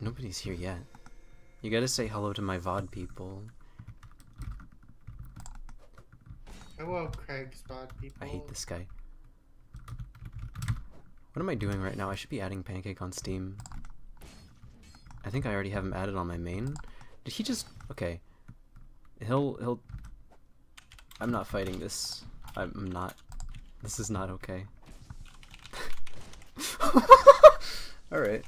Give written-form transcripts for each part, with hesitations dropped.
Nobody's here yet. You gotta say hello to my VOD people. Hello, Craig Spot people. I hate this guy. What am I doing right now? I should be adding Pancake on Steam. I think I already have him added on my main. Did he just... Okay. He'll... I'm not fighting this. I'm not... This is not okay. Alright.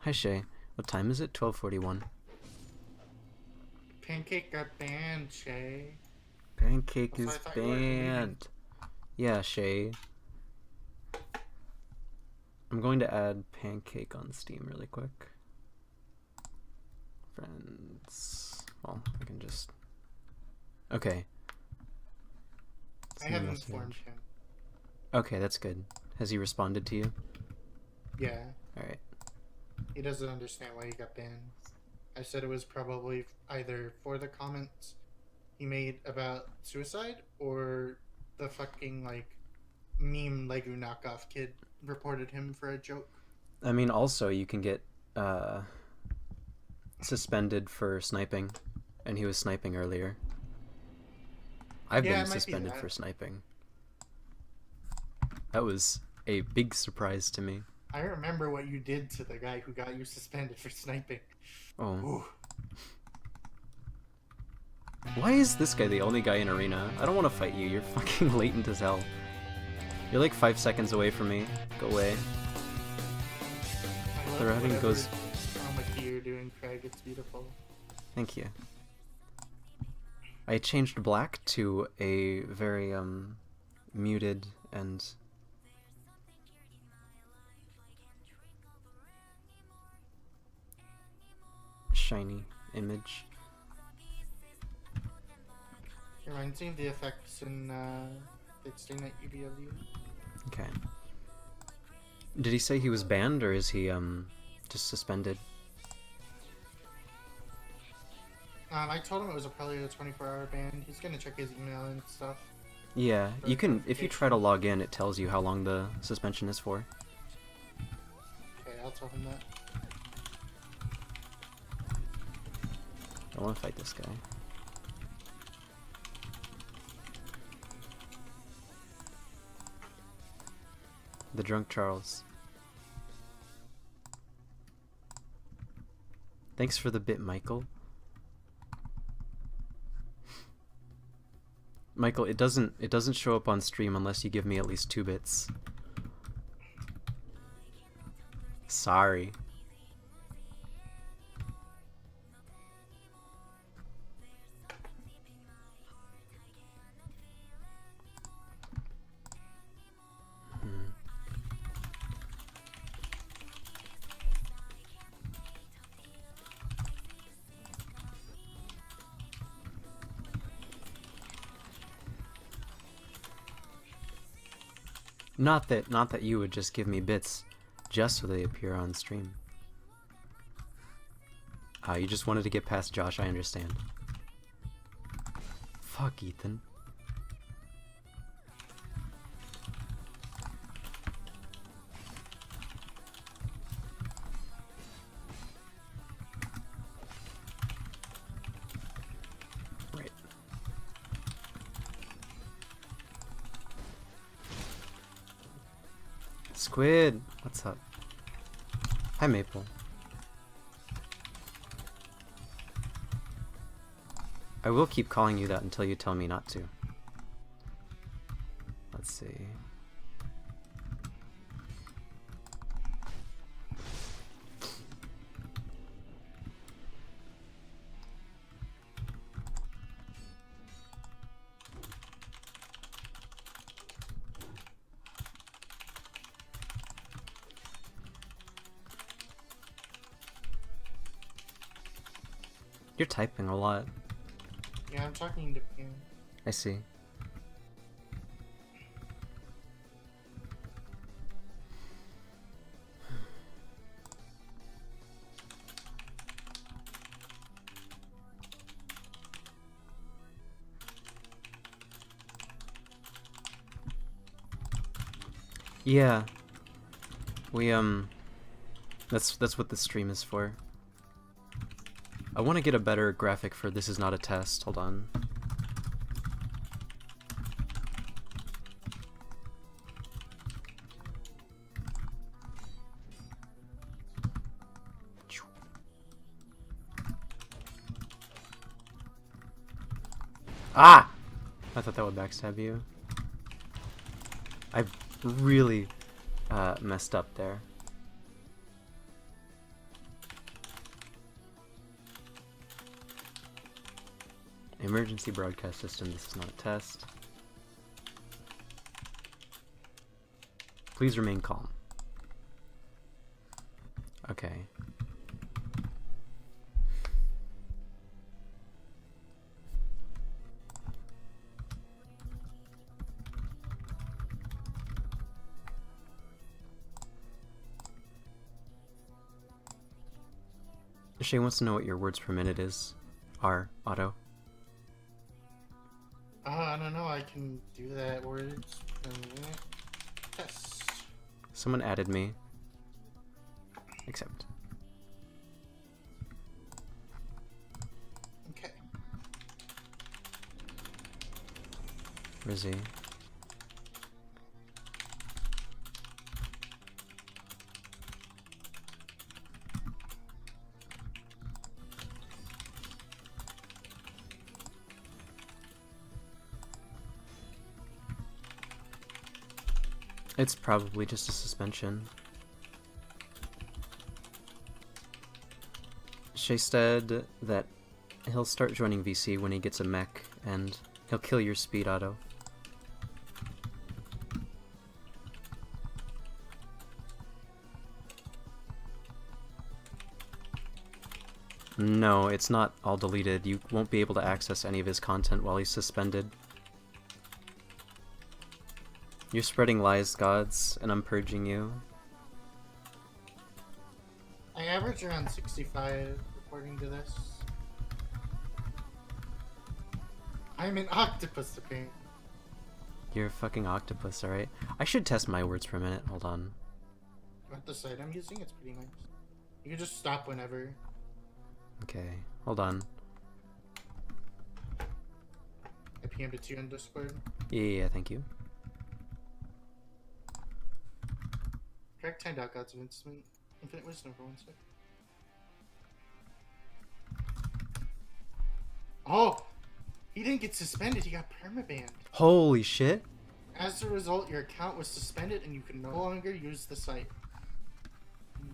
Hi, Shay. What time is it? 12:41. Pancake got banned, Shay. Pancake Also, is I thought you weren't leaving. banned. Yeah, Shay. I'm going to add Pancake on Steam really quick. Friends. Well, I can just... Okay. I have informed him. Okay, that's good. Has he responded to you? Yeah. Alright. He doesn't understand why he got banned. I said it was probably either for the comments he made about suicide or the fucking, like, meme Lego knockoff kid reported him for a joke. I mean, also, you can get suspended for sniping, and he was sniping earlier. I've been suspended for sniping. That was a big surprise to me. I remember what you did to the guy who got you suspended for sniping. Oh. Ooh. Why is this guy the only guy in arena? I don't want to fight you. You're fucking latent as hell. You're like 5 seconds away from me. Go away. The routing goes... You're doing, Craig. It's beautiful. Thank you. I changed black to a very muted and shiny image. It reminds me of the effects in the extended UBW. Okay. Did he say he was banned, or is he just suspended? I told him it was probably a 24-hour ban. He's gonna check his email and stuff. Yeah, you can, if you try to log in, it tells you how long the suspension is for. Okay, I'll tell him that. I want to fight this guy. The drunk Charles. Thanks for the bit, Michael. Michael, it doesn't show up on stream unless you give me at least 2 bits. Sorry. Not that you would just give me bits just so they appear on stream. You just wanted to get past Josh, I understand. Fuck, Ethan. Right. Squid, what's up? Hi, Maple. I will keep calling you that until you tell me not to. Let's see. You're typing a lot. Yeah, I'm talking to him. I see. Yeah. We That's what the stream is for. I want to get a better graphic for this is not a test. Hold on. Ah! I thought that would backstab you. I really messed up there. Emergency broadcast system, this is not a test. Please remain calm. Okay. Shay wants to know what your words per minute is. Are, Otto. I don't know, I can do that words per minute. Yes. Someone added me. Accept. Okay. Rizzy. It's probably just a suspension. Shay said that he'll start joining VC when he gets a mech, and he'll kill your speed, Otto. No, it's not all deleted. You won't be able to access any of his content while he's suspended. You're spreading lies, gods, and I'm purging you. I average around 65 according to this. I'm an octopus apparently. You're a fucking octopus, alright? I should test my words per minute. Hold on. At the site I'm using, it's pretty nice. You can just stop whenever. Okay, hold on. I PM'd it to you on Discord. Yeah, thank you. Correct timed out gods of infinite wisdom for 1 sec. Oh! He didn't get suspended, he got permabanned. Holy shit! As a result, your account was suspended and you can no longer use the site.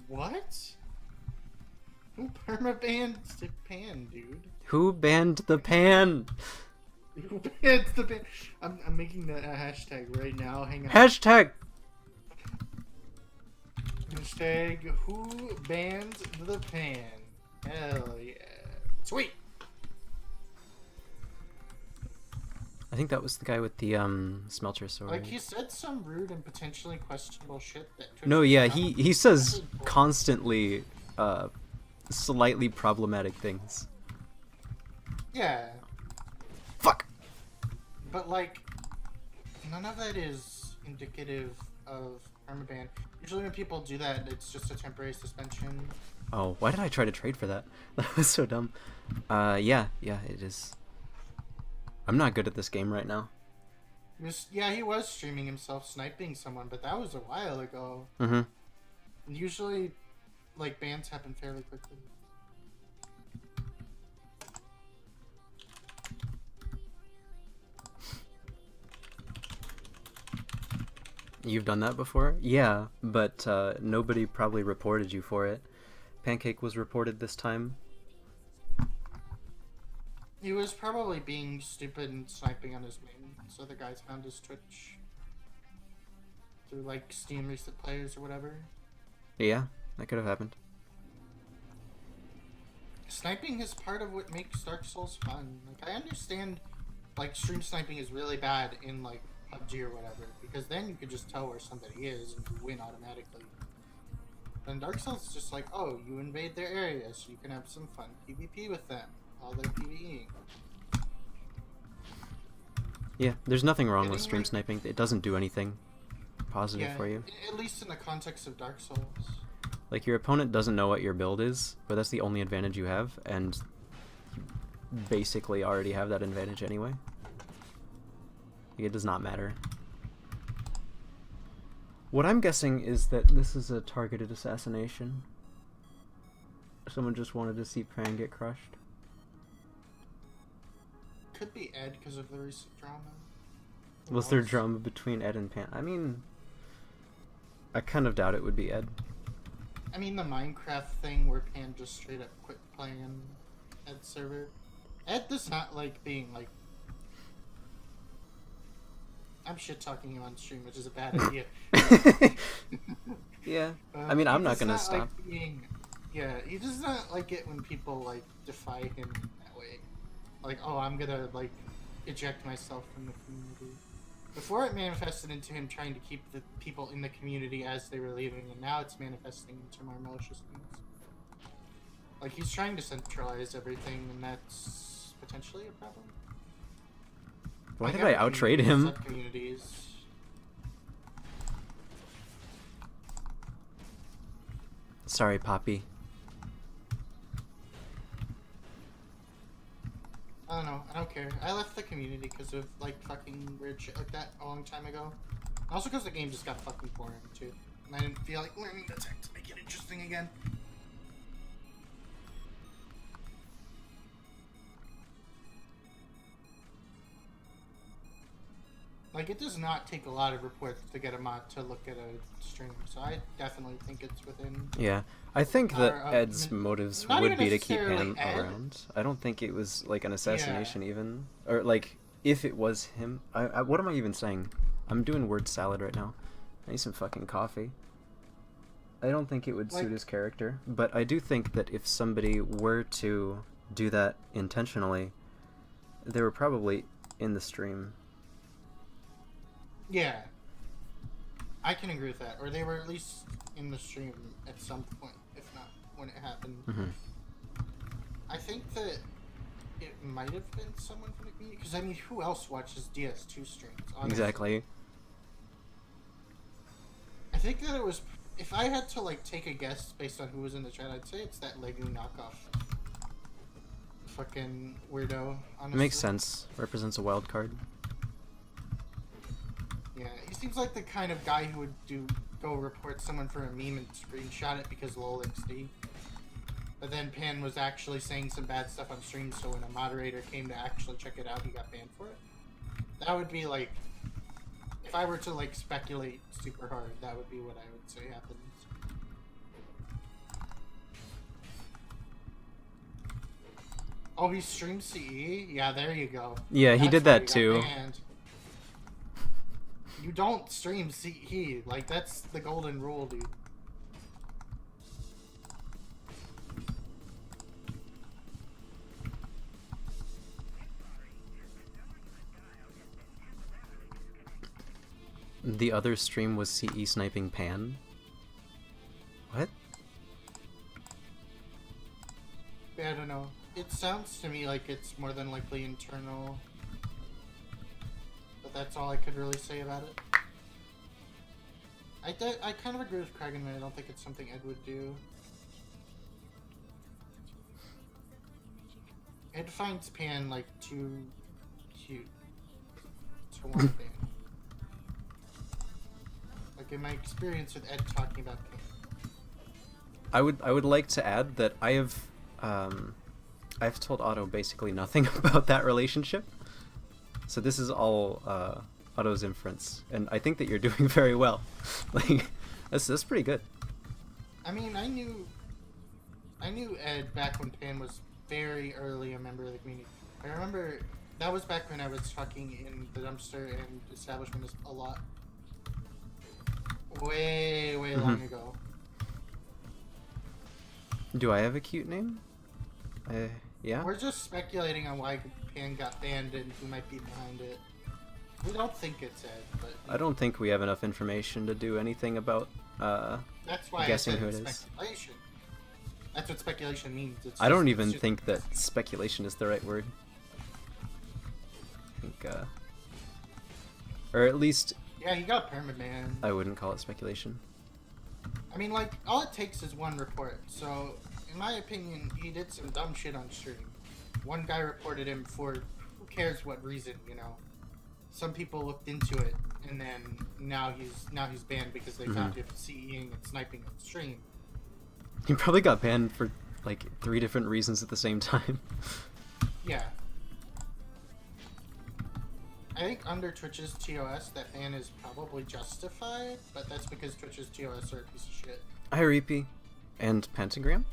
What? Who permabanned the pan, dude? Who banned the pan? Who banned the pan? I'm making the hashtag right now. Hang on. Hashtag! Hashtag who banned the pan? Hell yeah. Sweet! I think that was the guy with the smelter sword. Like, he said some rude and potentially questionable shit that Twitch No, yeah, not he says really cool. constantly slightly problematic things. Yeah, Fuck! but like, none of that is indicative of permaban. Usually when people do that, it's just a temporary suspension. Oh, why did I try to trade for that? That was so dumb. Yeah, it is. I'm not good at this game right now. Yeah, he was streaming himself sniping someone, but that was a while ago. Mm-hmm. Usually, like, bans happen fairly quickly. You've done that before? Yeah, but nobody probably reported you for it. Pancake was reported this time. He was probably being stupid and sniping on his main, so the guys found his Twitch through, like, Steam recent players or whatever. Yeah, that could have happened. Sniping is part of what makes Dark Souls fun. Like, I understand, like, stream sniping is really bad in, like, PUBG or whatever, because then you can just tell where somebody is and you win automatically. Then Dark Souls is just like, oh, you invade their area, so you can have some fun PvP with them while they're PvEing. Yeah, there's nothing wrong with Getting, stream like- sniping. It doesn't do anything positive Yeah, for you. at least in the context of Dark Souls. Like, your opponent doesn't know what your build is, but that's the only advantage you have, and you basically already have that advantage anyway. Like, it does not matter. What I'm guessing is that this is a targeted assassination. Someone just wanted to see Pran get crushed. Could be Ed because of the recent drama. Who Was there knows? drama between Ed and Pan? I mean, I kind of doubt it would be Ed. I mean, the Minecraft thing where Pan just straight up quit playing Ed's server. Ed does not like being like. I'm shit talking him on stream, which is a bad idea. Yeah. I mean, I'm not gonna stop. Like being, yeah, he does not like it when people like defy him that way. Like, oh, I'm gonna like eject myself from the community. Before it manifested into him trying to keep the people in the community as they were leaving, and now it's manifesting into more malicious things. Like, he's trying to centralize everything, and that's potentially a problem. Why Like, did I every outtrade community has him? sub-communities. Sorry, Poppy. I don't know. I don't care. I left the community because of like fucking weird shit like that a long time ago. Also because the game just got fucking boring too, and I didn't feel like learning the tech to make it interesting again. Like, it does not take a lot of reports to get a mod to look at a stream, so I definitely think it's within. Yeah, I think that Our, Ed's motives not would even be to keep necessarily him Ed. around. I don't think it was like an assassination even, or like if it was him. What am I even saying? I'm doing word salad right now. I need some fucking coffee. I don't think it would suit Like- his character, but I do think that if somebody were to do that intentionally, they were probably in the stream. Yeah. I can agree with that. Or they were at least in the stream at some point, if not when it happened. Mm-hmm. I think that it might have been someone from the community, because I mean, who else watches DS2 streams? Honestly? Exactly. I think that it was. If I had to like take a guess based on who was in the chat, I'd say it's that Legu knockoff. Fucking weirdo. Honestly. It makes sense. Represents a wild card. Yeah, he seems like the kind of guy who would go report someone for a meme and screenshot it because lol XD. But then Pan was actually saying some bad stuff on stream, so when a moderator came to actually check it out, he got banned for it. That would be like, if I were to like speculate super hard, that would be what I would say happens. Oh, he streams CE? Yeah, there you go. Yeah, he did why that he got too. banned. You don't stream CE. Like, that's the golden rule, dude. The other stream was CE sniping Pan. What? Yeah, I don't know. It sounds to me like it's more than likely internal. But that's all I could really say about it. I kind of agree with Crag and I don't think it's something Ed would do. Ed finds Pan like too cute to want to ban. Like in my experience with Ed talking about Pan. I would like to add that I've told Otto basically nothing about that relationship. So this is all Otto's inference, and I think that you're doing very well. Like, that's pretty good. I mean, I knew Ed back when Pan was very early a member of the community. I remember that was back when I was fucking in the dumpster and establishment a lot. Way long ago. Do I have a cute name? Yeah. We're just speculating on why Pan got banned and who might be behind it. We don't think it's Ed, but I don't think we have enough information to do anything about that's why guessing I said who it's it is. speculation. That's what speculation means. It's I don't just- even it's just- think that speculation is the right word. I think, or at least Yeah, he got permaban. I wouldn't call it speculation. I mean, like, all it takes is one report. So, in my opinion, he did some dumb shit on stream. One guy reported him for who cares what reason, you know. Some people looked into it, and then now he's banned because they found him CEing and sniping on stream. He probably got banned for like 3 different reasons at the same time. Yeah. I think under Twitch's TOS, that ban is probably justified, but that's because Twitch's TOS are a piece of shit. Hi, Reapy. And Pentagram?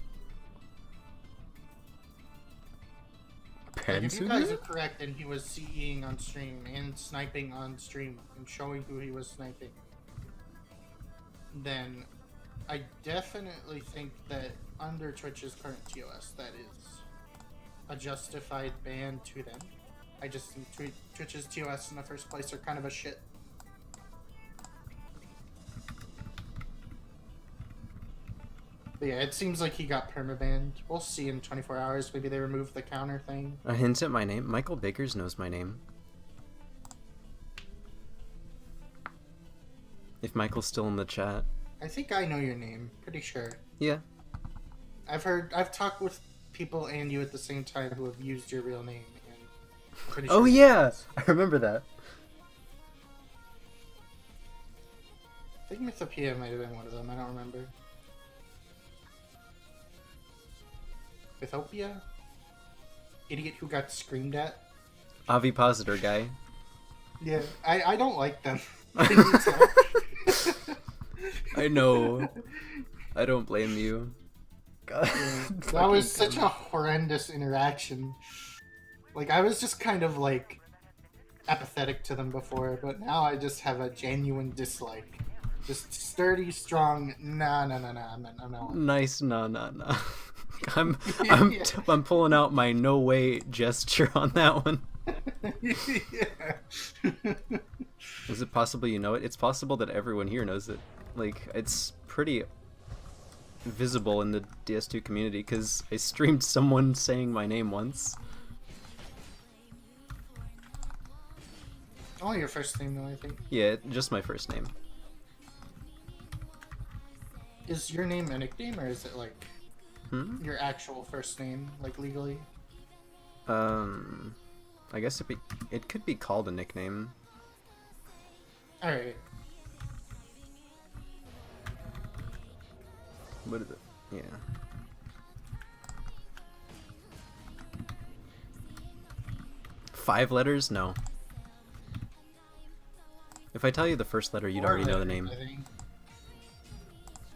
Like, if you guys are correct and he was CEing on stream and sniping on stream and showing who he was sniping, then I definitely think that under Twitch's current TOS, that is a justified ban to them. I just think Twitch's TOS in the first place are kind of a shit. But yeah, it seems like he got permabanned. We'll see in 24 hours. Maybe they remove the counter thing. A hint at my name? Michael Bakers knows my name. If Michael's still in the chat. I think I know your name. Pretty sure. Yeah. I've talked with people and you at the same time who have used your real name. And I'm pretty Oh sure yeah! I remember that. I think Mythopia might have been one of them. I don't remember. Mythopia? Idiot who got screamed at? Avipositor guy. Yeah, I don't like them. I know. I don't blame you. God. Yeah, that was such a horrendous interaction. Like, I was just kind of, like, apathetic to them before, but now I just have a genuine dislike. Just sturdy, strong, nah, no. Nice, nah. I'm Yeah. I'm pulling out my no way gesture on that one. Yeah. Is it possible you know it? It's possible that everyone here knows it. Like, it's pretty visible in the DS2 community because I streamed someone saying my name once. Oh, your first name, though, I think. Yeah, just my first name. Is your name a nickname, or is it, like, Hmm? your actual first name, like, legally? I guess it could be called a nickname. Alright. What is it? Yeah. Five letters? No. If I tell you the first letter, you'd already know the name. I think.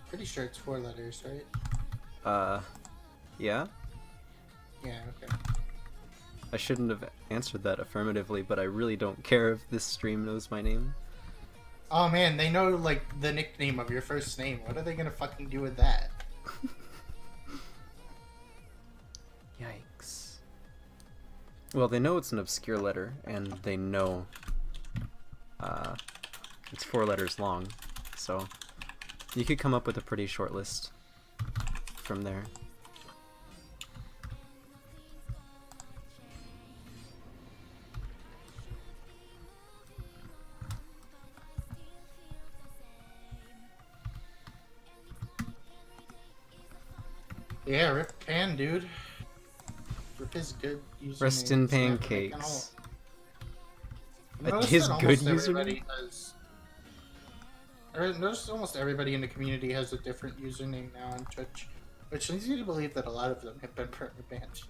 Pretty sure it's 4 letters, right? Yeah? Yeah, okay. I shouldn't have answered that affirmatively, but I really don't care if this stream knows my name. Oh man, they know, like, the nickname of your first name. What are they gonna fucking do with that? Yikes. Well, they know it's an obscure letter, and they know it's 4 letters long, so you could come up with a pretty short list from there. Yeah, rip Pan, dude. Rip his good username. Rest in He's never making pancakes. all- Notice His that good almost username? everybody has- or notice almost everybody in the community has a different username now on Twitch, which leads me to believe that a lot of them have been perma-banned.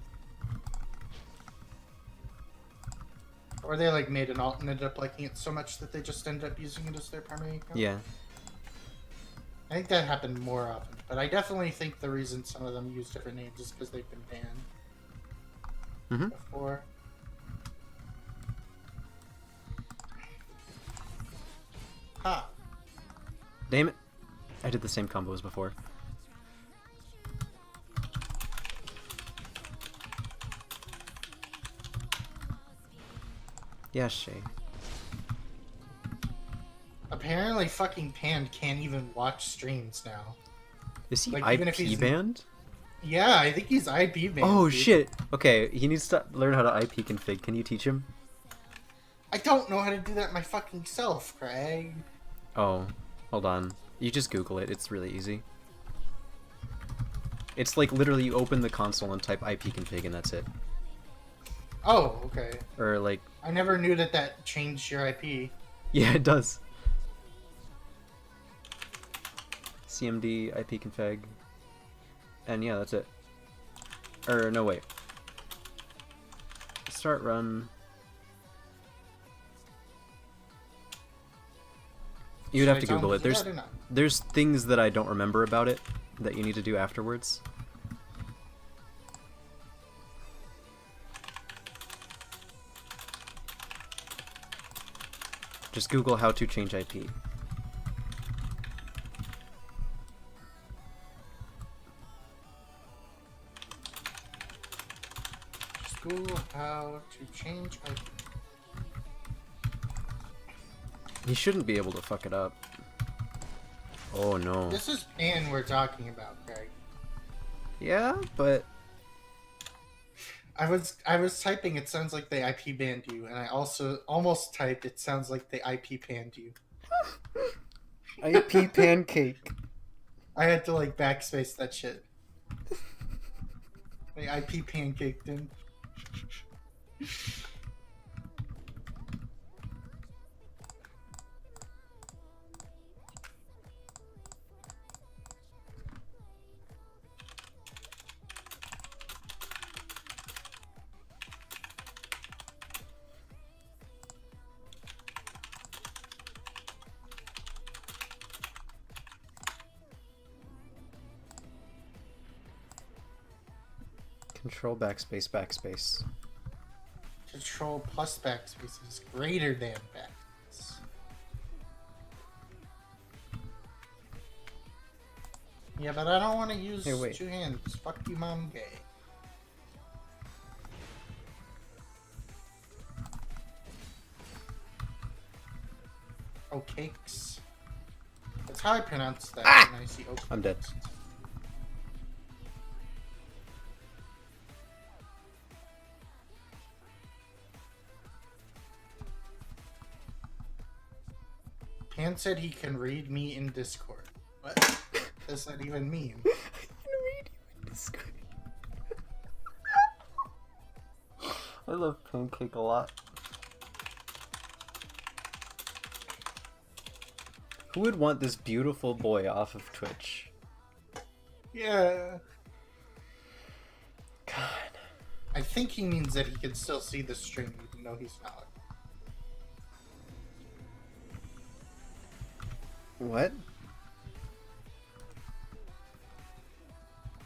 Or they like made an alt and ended up liking it so much that they just ended up using it as their primary account. Yeah. I think that happened more often, but I definitely think the reason some of them use different names is because they've been banned Mm-hmm. before. Ha! Damn it. I did the same combo as before. Yeah, Shay. Apparently fucking Pan can't even watch streams now. Is he Like, even if IP he's- banned? Yeah, I think he's IP banned. Oh dude. shit. Okay, he needs to learn how to IP config. Can you teach him? I don't know how to do that my fucking self, Craig. Oh, hold on. You just Google it. It's really easy. It's like literally you open the console and type ipconfig and that's it. Oh, okay. Or like, I never knew that changed your IP. yeah, it does. CMD ipconfig, and yeah, that's it. Or no, wait. Start run. You'd have to Google it. There's things that I don't remember about it that you need to do afterwards. Just Google how to change IP. Just Google how to change IP. You shouldn't be able to fuck it up. Oh no. This is PAN we're talking about, Craig. Yeah, but I was typing, it sounds like they IP banned you, and I also almost typed, it sounds like they IP panned you. IP pancake. I had to like backspace that shit. They IP pancaked him. Control backspace backspace. Control plus backspace is greater than backspace. Yeah, but I don't want to use two hands. Fuck you, mom, gay. Oh, cakes. That's how I pronounce that when I see oak. I'm dead. Pan said he can read me in Discord. What does that even mean? I can read you in Discord. I love Pancake a lot. Who would want this beautiful boy off of Twitch? Yeah. God. I think he means that he can still see the stream even though he's not. What?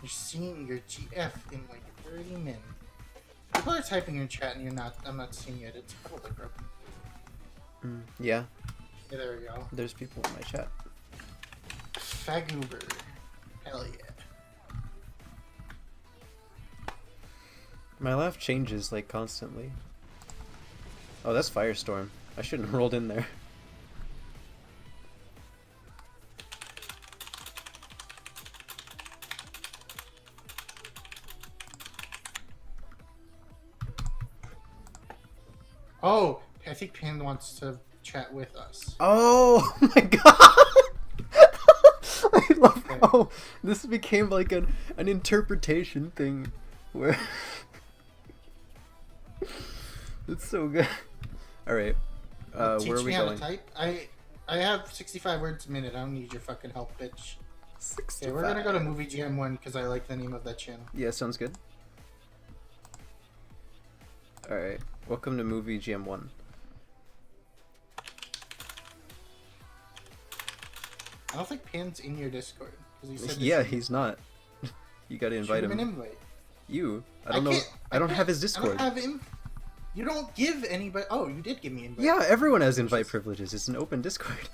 You're seeing your GF in like 30 minutes. People are typing in chat and I'm not seeing it. It's probably broken. Yeah. Yeah, there we go. There's people in my chat. Faguber. Hell yeah. My laugh changes like constantly. Oh, that's Firestorm. I shouldn't have rolled in there. Oh, I think Pan wants to chat with us. Oh my god! I love how this became like an interpretation thing where it's so good. Alright. Where are we going? Type? I have 65 words a minute. I don't need your fucking help, bitch. 65. Okay, we're gonna go to Movie Jam 1 because I like the name of that channel. Yeah, sounds good. Alright. Welcome to Movie Jam 1. I don't think Pan's in your Discord. He said yeah, he's not. You gotta invite him. An invite. You. I don't know. I don't have his Discord. I don't have him. You don't give anybody. Oh, you did give me invite. Yeah, everyone has invite privileges. It's an open Discord.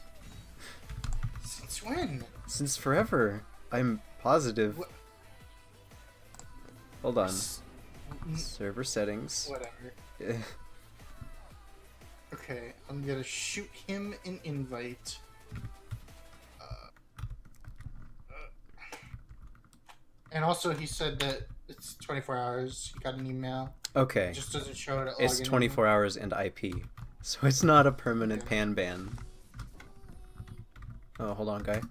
Since when? Since forever. I'm positive. Hold on. Server settings. Whatever. Okay, I'm gonna shoot him an invite. And also, he said that it's 24 hours. He got an email. Okay. It just doesn't show it. It's 24 hours and IP. So it's not a permanent pan ban. Oh, hold on, guy.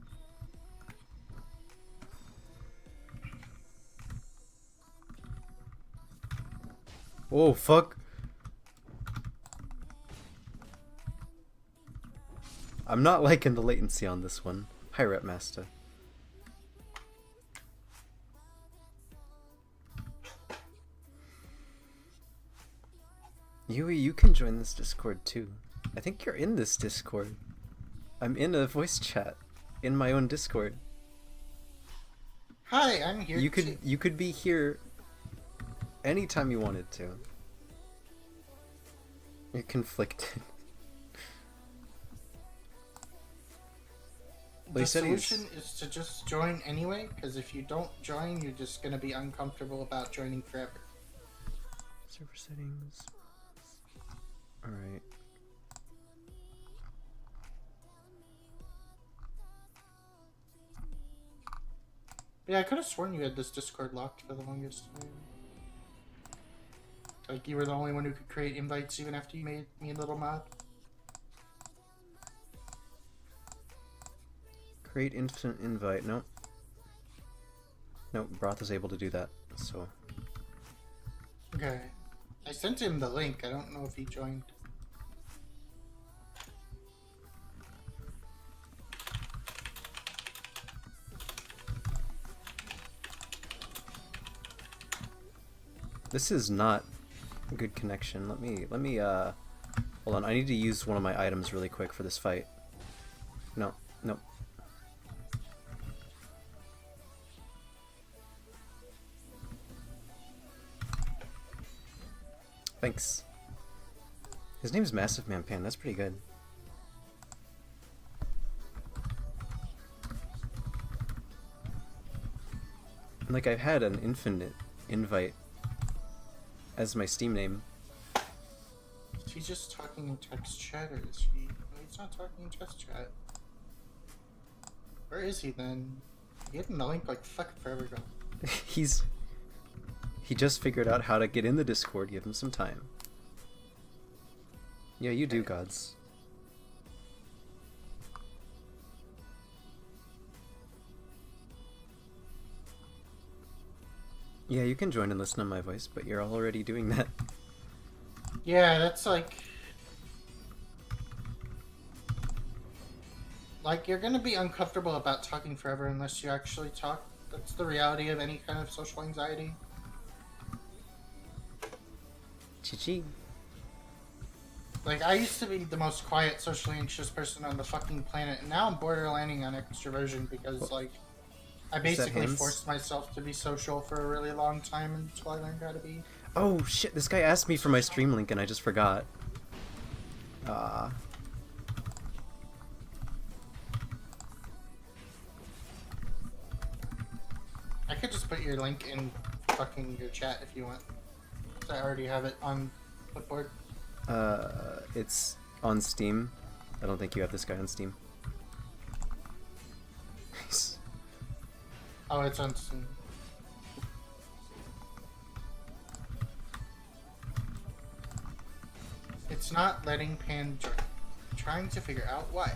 Oh, fuck. I'm not liking the latency on this one. Hi, Rep Master. Yui, you can join this Discord too. I think you're in this Discord. I'm in a voice chat in my own Discord. Hi, I'm here. You could be here anytime you wanted to. You're conflicted. The solution is to just join anyway, because if you don't join, you're just gonna be uncomfortable about joining forever. Server settings. Alright. Yeah, I could have sworn you had this Discord locked for the longest time. Like you were the only one who could create invites even after you made me a little mod. Create instant invite. Nope. Nope, Broth is able to do that, so. Okay. I sent him the link. I don't know if he joined. This is not a good connection. Let me hold on. I need to use one of my items really quick for this fight. No, nope. Thanks. His name's Massive Man Pan. That's pretty good. Like, I've had an infinite invite as my Steam name. Is he just talking in text chat, or is he? No, he's not talking in text chat. Where is he then? He had the link like fucking forever ago. He just figured out how to get in the Discord. Give him some time. Yeah, you do, gods. Yeah, you can join and listen to my voice, but you're already doing that. Yeah, that's like you're gonna be uncomfortable about talking forever unless you actually talk. That's the reality of any kind of social anxiety. Chi-chi. Like, I used to be the most quiet, socially anxious person on the fucking planet, and now I'm borderlining on extroversion because, like, I basically forced myself to be social for a really long time until I learned how to be. Oh shit, this guy asked me for my stream link and I just forgot. I could just put your link in fucking your chat if you want. I already have it on clipboard. It's on Steam. I don't think you have this guy on Steam. Nice. Oh, it's on Steam. It's not letting Pan join. Trying to figure out why.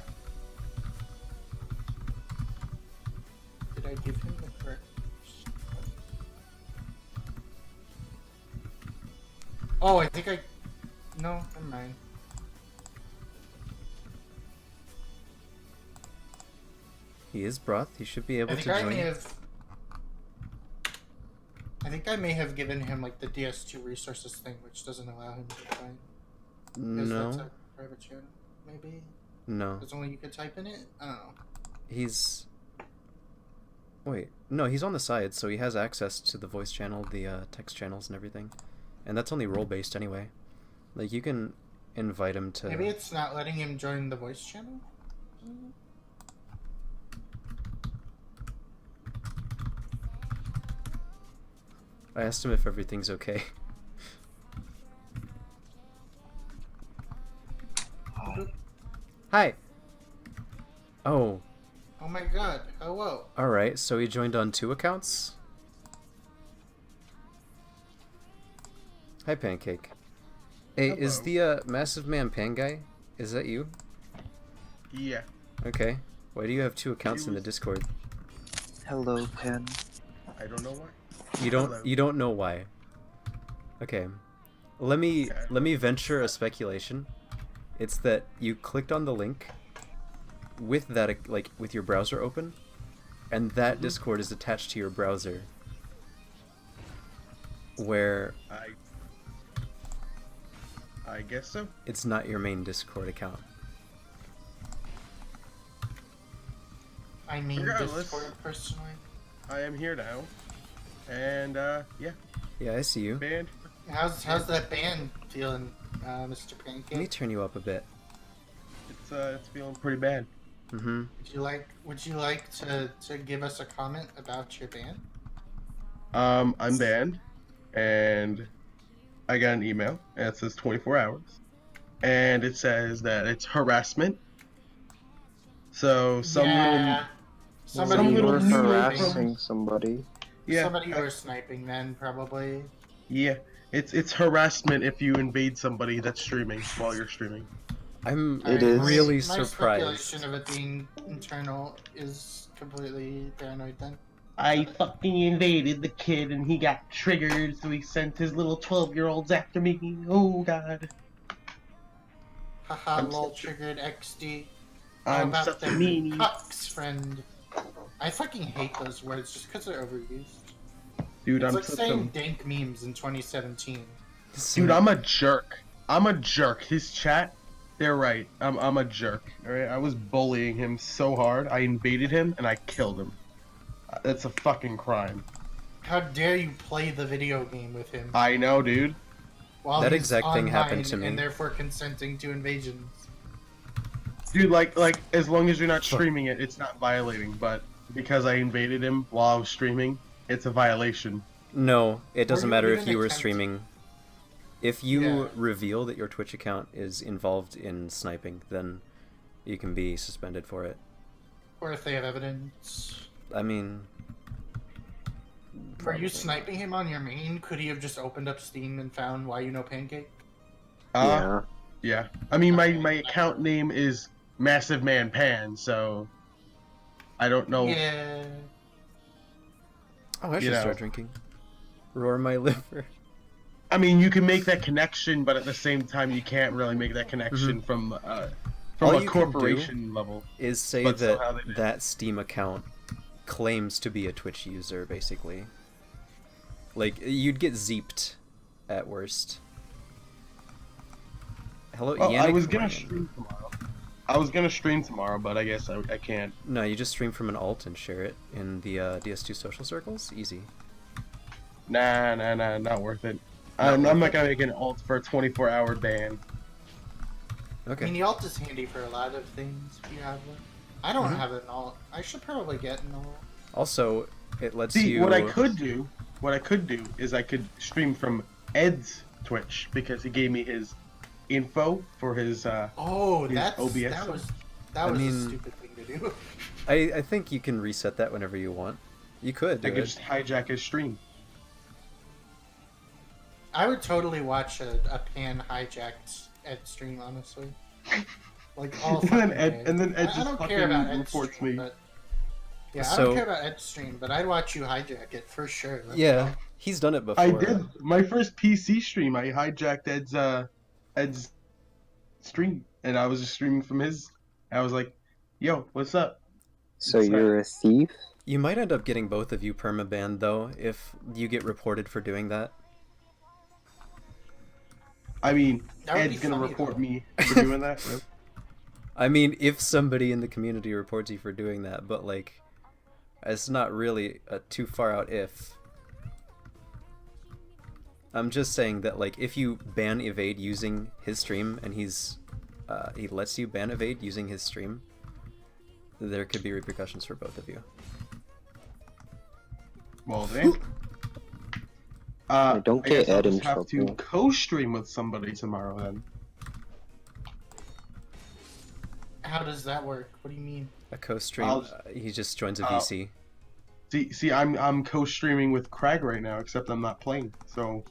Did I give him the correct... Oh, I think I... No, never mind. He is Broth. He should be able to join. I think I may have given him like the DS2 resources thing, which doesn't allow him to join. No. That's a private channel, maybe? No. It's only you could type in it? I don't know. He's... Wait. No, he's on the side, so he has access to the voice channel, the text channels and everything. And that's only role-based anyway. Like, you can invite him to... Maybe it's not letting him join the voice channel? I asked him if everything's okay. Hi! Oh. Oh my god, hello. Alright, so he joined on 2 accounts? Hi, Pancake. Hey, Hello. is the Massive Man Pan guy? Is that you? Yeah. Okay. Why do you have 2 accounts in the Discord? Hello, Pen. I don't know why. You don't Hello. you don't know why. Okay. Let me Okay. let me venture a speculation. It's that you clicked on the link with that like with your browser open, and that Mhm. Discord is attached to your browser. Where I guess so. it's not your main Discord account. I mean, Regardless. Discord personally. I am here now, and yeah, Yeah, I see you. banned. How's that band feeling, Mr. Let me Pancake? turn you up a bit. It's feeling pretty bad. Mm-hmm. Would you like to give us a comment about your band? I'm banned, and I got an email, and it says 24 hours, and it says that it's harassment. So some yeah, somebody some you little were was noodle sniping. harassing somebody. yeah, Somebody you were sniping then, probably. yeah, it's harassment if you invade somebody that's streaming while you're streaming. I'm It is. really My surprised. speculation of it being internal is completely paranoid then. I fucking invaded the kid and he got triggered, so he sent his little 12-year-olds after me. Oh god. Haha, I'm lol, such a- triggered XD. How I'm about such a them meanie. cucks, friend? I fucking hate those words just because they're overused. Dude, It's I'm like such saying a dank memes in 2017. dude, I'm a jerk. I'm a jerk. His chat, they're right. I'm a jerk. Alright? I was bullying him so hard. I invaded him and I killed him. That's a fucking crime. How dare you play the video game with him I know, dude. while That he's exact thing happened online to me. and therefore consenting to invasions? Dude, like as long as you're not streaming it, it's not violating, but because I invaded him while I was streaming, it's a violation. No, it doesn't you matter if even you were attempt- streaming. If you Yeah. reveal that your Twitch account is involved in sniping, then you can be suspended for it. Or if they have evidence. I mean, Were probably you not. sniping him on your main? Could he have just opened up Steam and found Why You Know Pancake? Yeah. I mean, my Okay. account name is Massive Man Pan, so I don't know. Yeah. Oh, I You should know. start drinking. Roar my liver. I mean, you can make that connection, but at the same time, you can't really make that connection from All a you can do corporation level. Is say But that somehow they did. that Steam account claims to be a Twitch user, basically. Like, you'd get zeeped at worst. Hello, Well, I Yannick was gonna Ryan. stream tomorrow. I was gonna stream tomorrow, but I guess I can't. No, you just stream from an alt and share it in the DS2 social circles. Easy. Nah, not worth it. Not I'm worth not it. gonna make an alt for a 24-hour ban. I mean, Okay. the alt is handy for a lot of things if you have one. I don't Mhm. have an alt. I should probably get an alt. Also, it lets See, you. what I could do is I could stream from Ed's Twitch because he gave me his info for his Oh, His that's OBS that stuff? was I a mean- stupid thing to do. I think you can reset that whenever you want. You could do I could it. just hijack his stream. I would totally watch a pan hijacked Ed stream, honestly. Like all And then fucking Ed- day. and then Ed I just don't fucking care about Ed's reports stream, me. But... Yeah, I So- don't care about Ed's stream, but I'd watch you hijack it for sure. Let's Yeah, go. he's done it before. I did my first PC stream. I hijacked Ed's stream, and I was just streaming from his. I was like, "Yo, what's up?" So Sorry. you're a thief? You might end up getting both of you permabanned though if you get reported for doing that. I mean, That would be Ed's gonna funny, report though. me for doing that. Right? I mean, if somebody in the community reports you for doing that, but like, it's not really a too far out if. I'm just saying that like, if you ban evade using his stream and he lets you ban evade using his stream, there could be repercussions for both of you. Well, then. Don't I guess get I'll Ed in just have to trouble. co-stream with somebody tomorrow then. How does that work? What do you mean? A co-stream, I'll- he just joins a uh, VC. See, I'm co-streaming with Crag right now, except I'm not playing. So,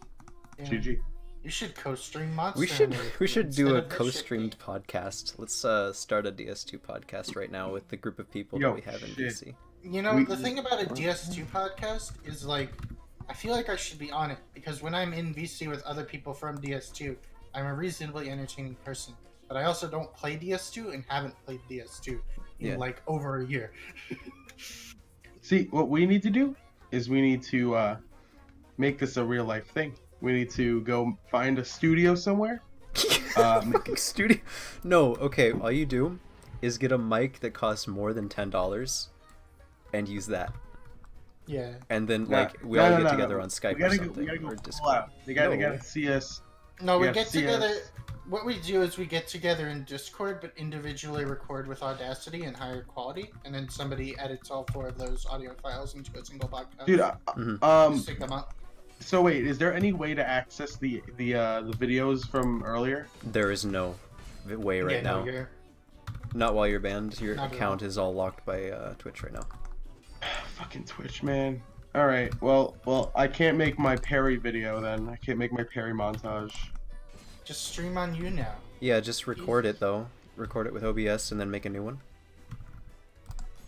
Yeah. GG. You should co-stream Monster We should Hunter we should instead do a of this shit co-streamed podcast. Let's start a DS2 podcast right now with the group of people Yo, that we have in shit. VC. You know, We- the thing about a DS2 podcast is like I feel like I should be on it because when I'm in VC with other people from DS2, I'm a reasonably entertaining person. But I also don't play DS2 and haven't played DS2 in Yeah. like over a year. See, what we need to do is we need to make this a real life thing. We need to go find a studio somewhere. Fucking studio. No, okay. All you do is get a mic that costs more than $10 and use that. Yeah. And then No, like we no, all no, get no, together no. on Skype We gotta or go, something we gotta go or full Discord. out. They gotta No. see us. No, we Yeah, get see together. us. What we do is we get together in Discord, but individually record with Audacity and higher quality, and then somebody edits all 4 of those audio files into a single podcast. Dude, Mhm. Stick them up. so wait, is there any way to access the videos from earlier? There is no way right Yeah, no, now. you're... Not while you're banned. Your Not at account all. is all locked by Twitch right now. Fucking Twitch, man. All right, well, I can't make my Perry video then. I can't make my Perry montage. Just stream on you now. Yeah, just record it though. Record it with OBS and then make a new one.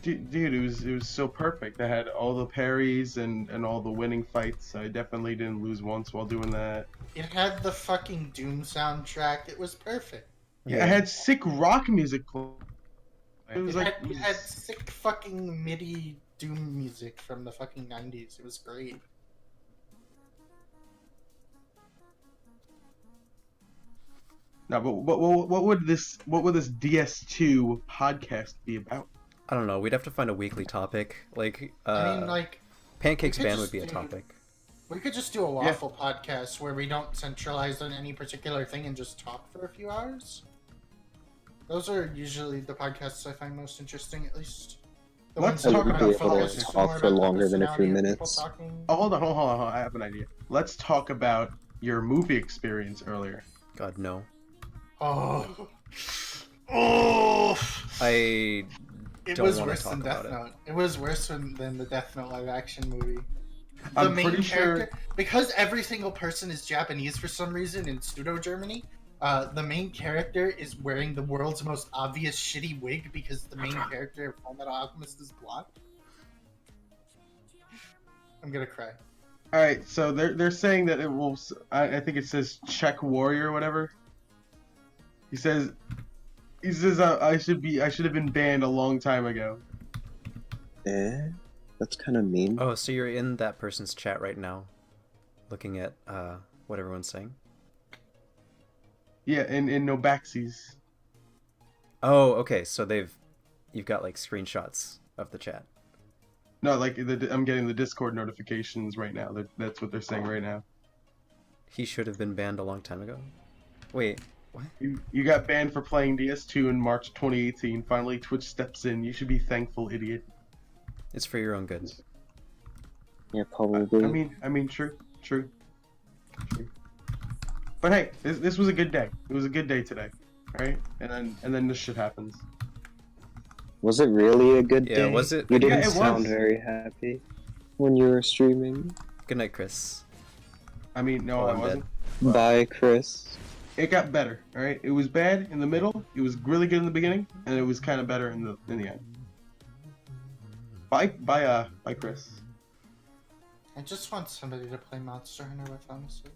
Dude, it was so perfect. I had all the parries and all the winning fights. I definitely didn't lose once while doing that. It had the fucking Doom soundtrack. It was perfect. Yeah, I had sick rock music playing. It was like It had sick fucking MIDI Doom music from the fucking 90s. It was great. no, but what would this DS2 podcast be about? I don't know. We'd have to find a weekly topic. Like, I mean, like, Pancakes we could ban would just be a do- topic. we could just do a waffle podcast where we don't centralize on any particular thing and just talk for a few hours. Those are usually the podcasts I find most interesting, at least. The Let's ones that talk are about about photos focus and more talk for about the longer than a few personality of people minutes. talking. Oh, hold on. I have an idea. Let's talk about your movie experience earlier. God no. Oh. Oh. I It don't was wanna worse than talk Death about it. Note. It was worse than the Death Note live action movie. The I'm main pretty sure- character, because every single person is Japanese for some reason in pseudo Germany. The main character is wearing the world's most obvious shitty wig because the main character of Fullmetal Alchemist is blonde. I'm gonna cry. All right, so they're saying that it will. I think it says Czech Warrior or whatever. He says I should have been banned a long time ago. That's kind of mean. Oh, so you're in that person's chat right now, looking at what everyone's saying. Yeah, in no backsies. Oh, okay. So you've got like screenshots of the chat. No, like I'm getting the Discord notifications right now. That's what they're saying right now. He should have been banned a long time ago. Wait, what? You got banned for playing DS2 in March 2018. Finally, Twitch steps in. You should be thankful, idiot. It's for your own good. Yeah, probably. I mean, true. But hey, this was a good day. It was a good day today, right? And then this shit happens. Was it really a good Yeah, day? was it? You didn't Yeah, it sound was. very happy when you were streaming. Good night, Chris. I mean, no, Oh, I I'm wasn't. Bye, Chris. It got better, all right? It was bad in the middle. It was really good in the beginning, and it was kind of better in the end. Bye, Chris. I just want somebody to play Monster Hunter with, honestly.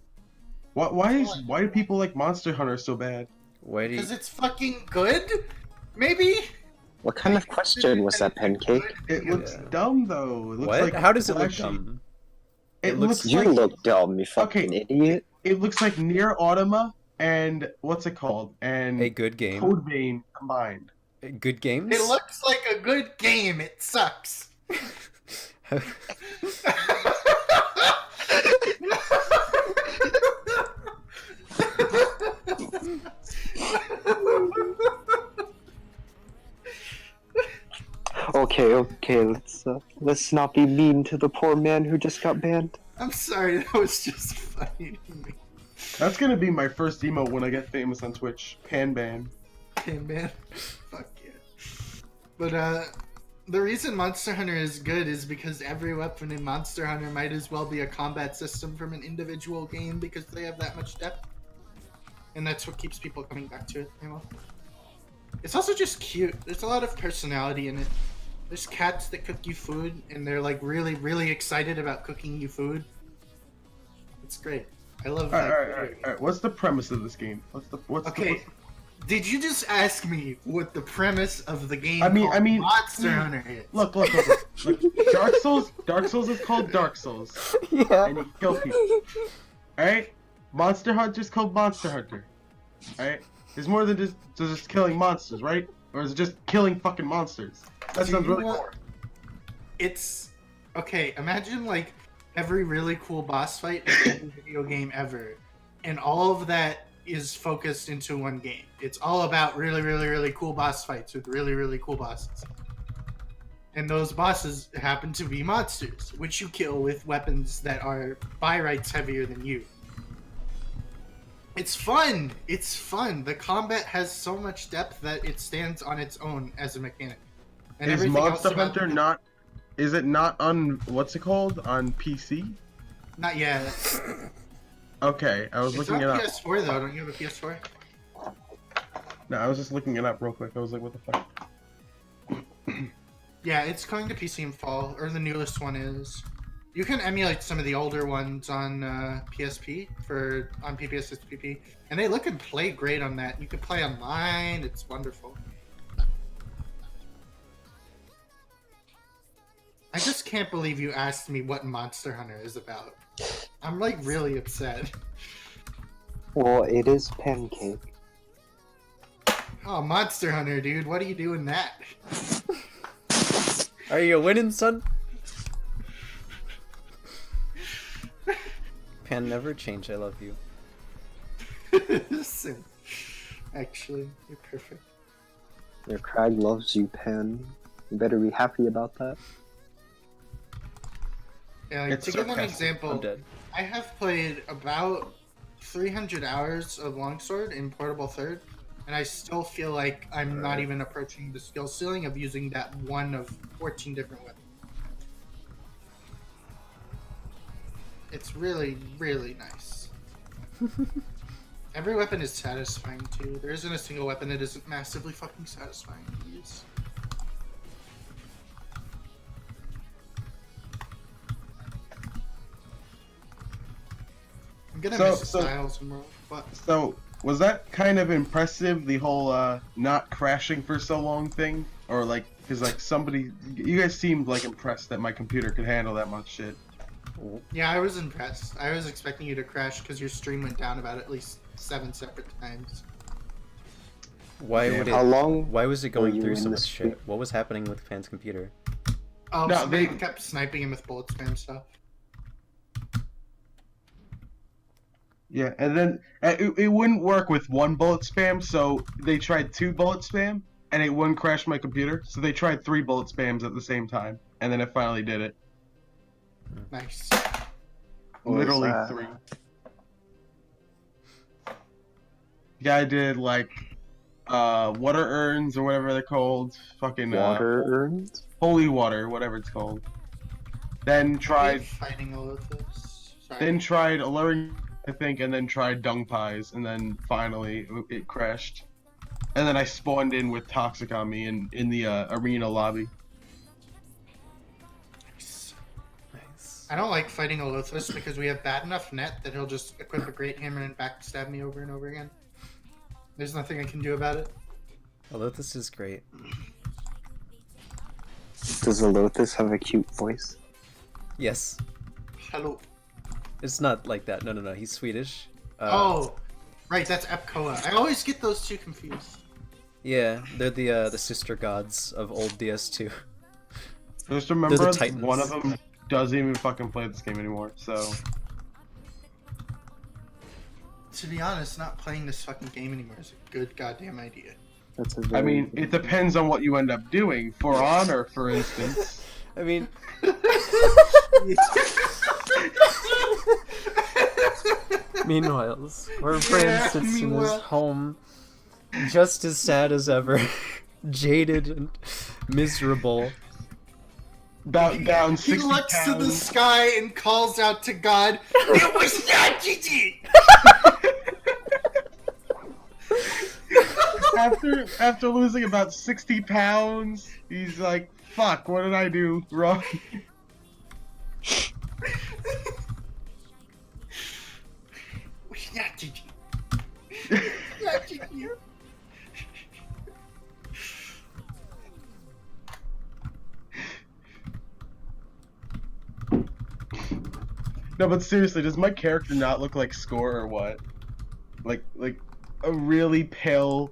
Why do people like Monster Hunter so bad? Why do you? Because it's fucking good? Maybe? What kind of question was that, Pancake? It looks Yeah. dumb though. It looks What? like How does it look flashy. dumb? It It looks looks- You like look dumb, you fucking idiot. it looks like Near Automata and what's it called? And A good game. Code Vein combined. Good games. It looks like a good game. It sucks. Okay, let's not be mean to the poor man who just got banned. I'm sorry, that was just funny to me. That's gonna be my first emote when I get famous on Twitch. Pan ban. Hey man, fuck yeah. But the reason Monster Hunter is good is because every weapon in Monster Hunter might as well be a combat system from an individual game because they have that much depth. And that's what keeps people coming back to it, you know? It's also just cute. There's a lot of personality in it. There's cats that cook you food, and they're like really, really excited about cooking you food. great. I love All that. right. What's the premise of this game? Okay. Did you just ask me what the premise of the game I mean, Monster Hunter is? Look. Dark Souls is called Dark Souls, Yeah. and you kill people. All right. Monster Hunter is called Monster Hunter. All right. There's more than just killing monsters, right? Or is it just killing fucking monsters? That sounds really boring. It's okay. Imagine like every really cool boss fight in every video game ever, and all of that is focused into one game. It's all about really, really, really cool boss fights with really, really cool bosses. And those bosses happen to be monsters, which you kill with weapons that are by rights heavier than you. It's fun. It's fun. The combat has so much depth that it stands on its own as a mechanic. And Is everything else Monster about Hunter the- not? Is it not on what's it called on PC? Not yet. Okay, I was It's looking on it up. PS4 though. Don't you have a PS4? No, I was just looking it up real quick. I was like, what the fuck? Yeah, it's coming to PC in fall, or the newest one is. You can emulate some of the older ones on PSP on PPSSPP, and they look and play great on that. You can play online. It's wonderful. I just can't believe you asked me what Monster Hunter is about. I'm like really upset. Well, it is pancake. Oh, Monster Hunter, dude, what are you doing that? Are you winning, son? Pan, never change. I love you. Listen, actually, you're perfect. Your crag loves you, Pan. You better be happy about that. Yeah, like, It's to give an sarcastic. I'm example, dead. I have played about 300 hours of Longsword in Portable Third, and I still feel like I'm not even approaching the skill ceiling of using that one of 14 different weapons. It's really, really nice. Every weapon is satisfying too. There isn't a single weapon that isn't massively fucking satisfying to use. I'm gonna miss Styles and World, but So, was that kind of impressive, the whole not crashing for so long thing? Or like, because like you guys seemed like impressed that my computer could handle that much shit. yeah, I was impressed. I was expecting you to crash because your stream went down about at least 7 separate times. Why would it? How long? Why was it were going you through in so the much stream? shit? What was happening with Fan's computer? Oh, No, somebody they- kept sniping him with bullet spam stuff. Yeah, and then it wouldn't work with one bullet spam, so they tried 2 bullet spam, and it wouldn't crash my computer. So they tried 3 bullet spams at the same time, and then it finally did it. Nice. What was Literally that? 3. The guy did like water urns or whatever they're called, fucking Water urns? holy water, whatever it's called. Then tried Fighting all of this. Sorry. Then tried alluring, I think, and then tried dung pies, and then finally it crashed. And then I spawned in with Toxic on me in the arena lobby. Nice. Nice. I don't like fighting Olothus because we have bad enough net that he'll just equip a great hammer and backstab me over and over again. There's nothing I can do about it. Although this is great. Does Alothus have a cute voice? Yes. Hello. It's not like that. No. He's Swedish. Oh, right, that's Epcoa. I always get those two confused. Yeah, they're the sister gods of old DS2. Just remember, They're the Titans. one of them doesn't even fucking play this game anymore, so... To be honest, not playing this fucking game anymore is a good goddamn idea. That's a I very mean, it depends on what you end up doing. For Honor, for instance... I mean, meanwhile, where Fran Yeah, sits in his meanwhile. home, just as sad as ever, jaded and miserable. Down He 60 looks to the pounds. sky and calls out to God, "It was not Gigi!" After losing about 60 pounds, he's like, fuck, what did I do wrong? GG. Yeah, GG. No, but seriously, does my character not look like Score or what? Like a really pale,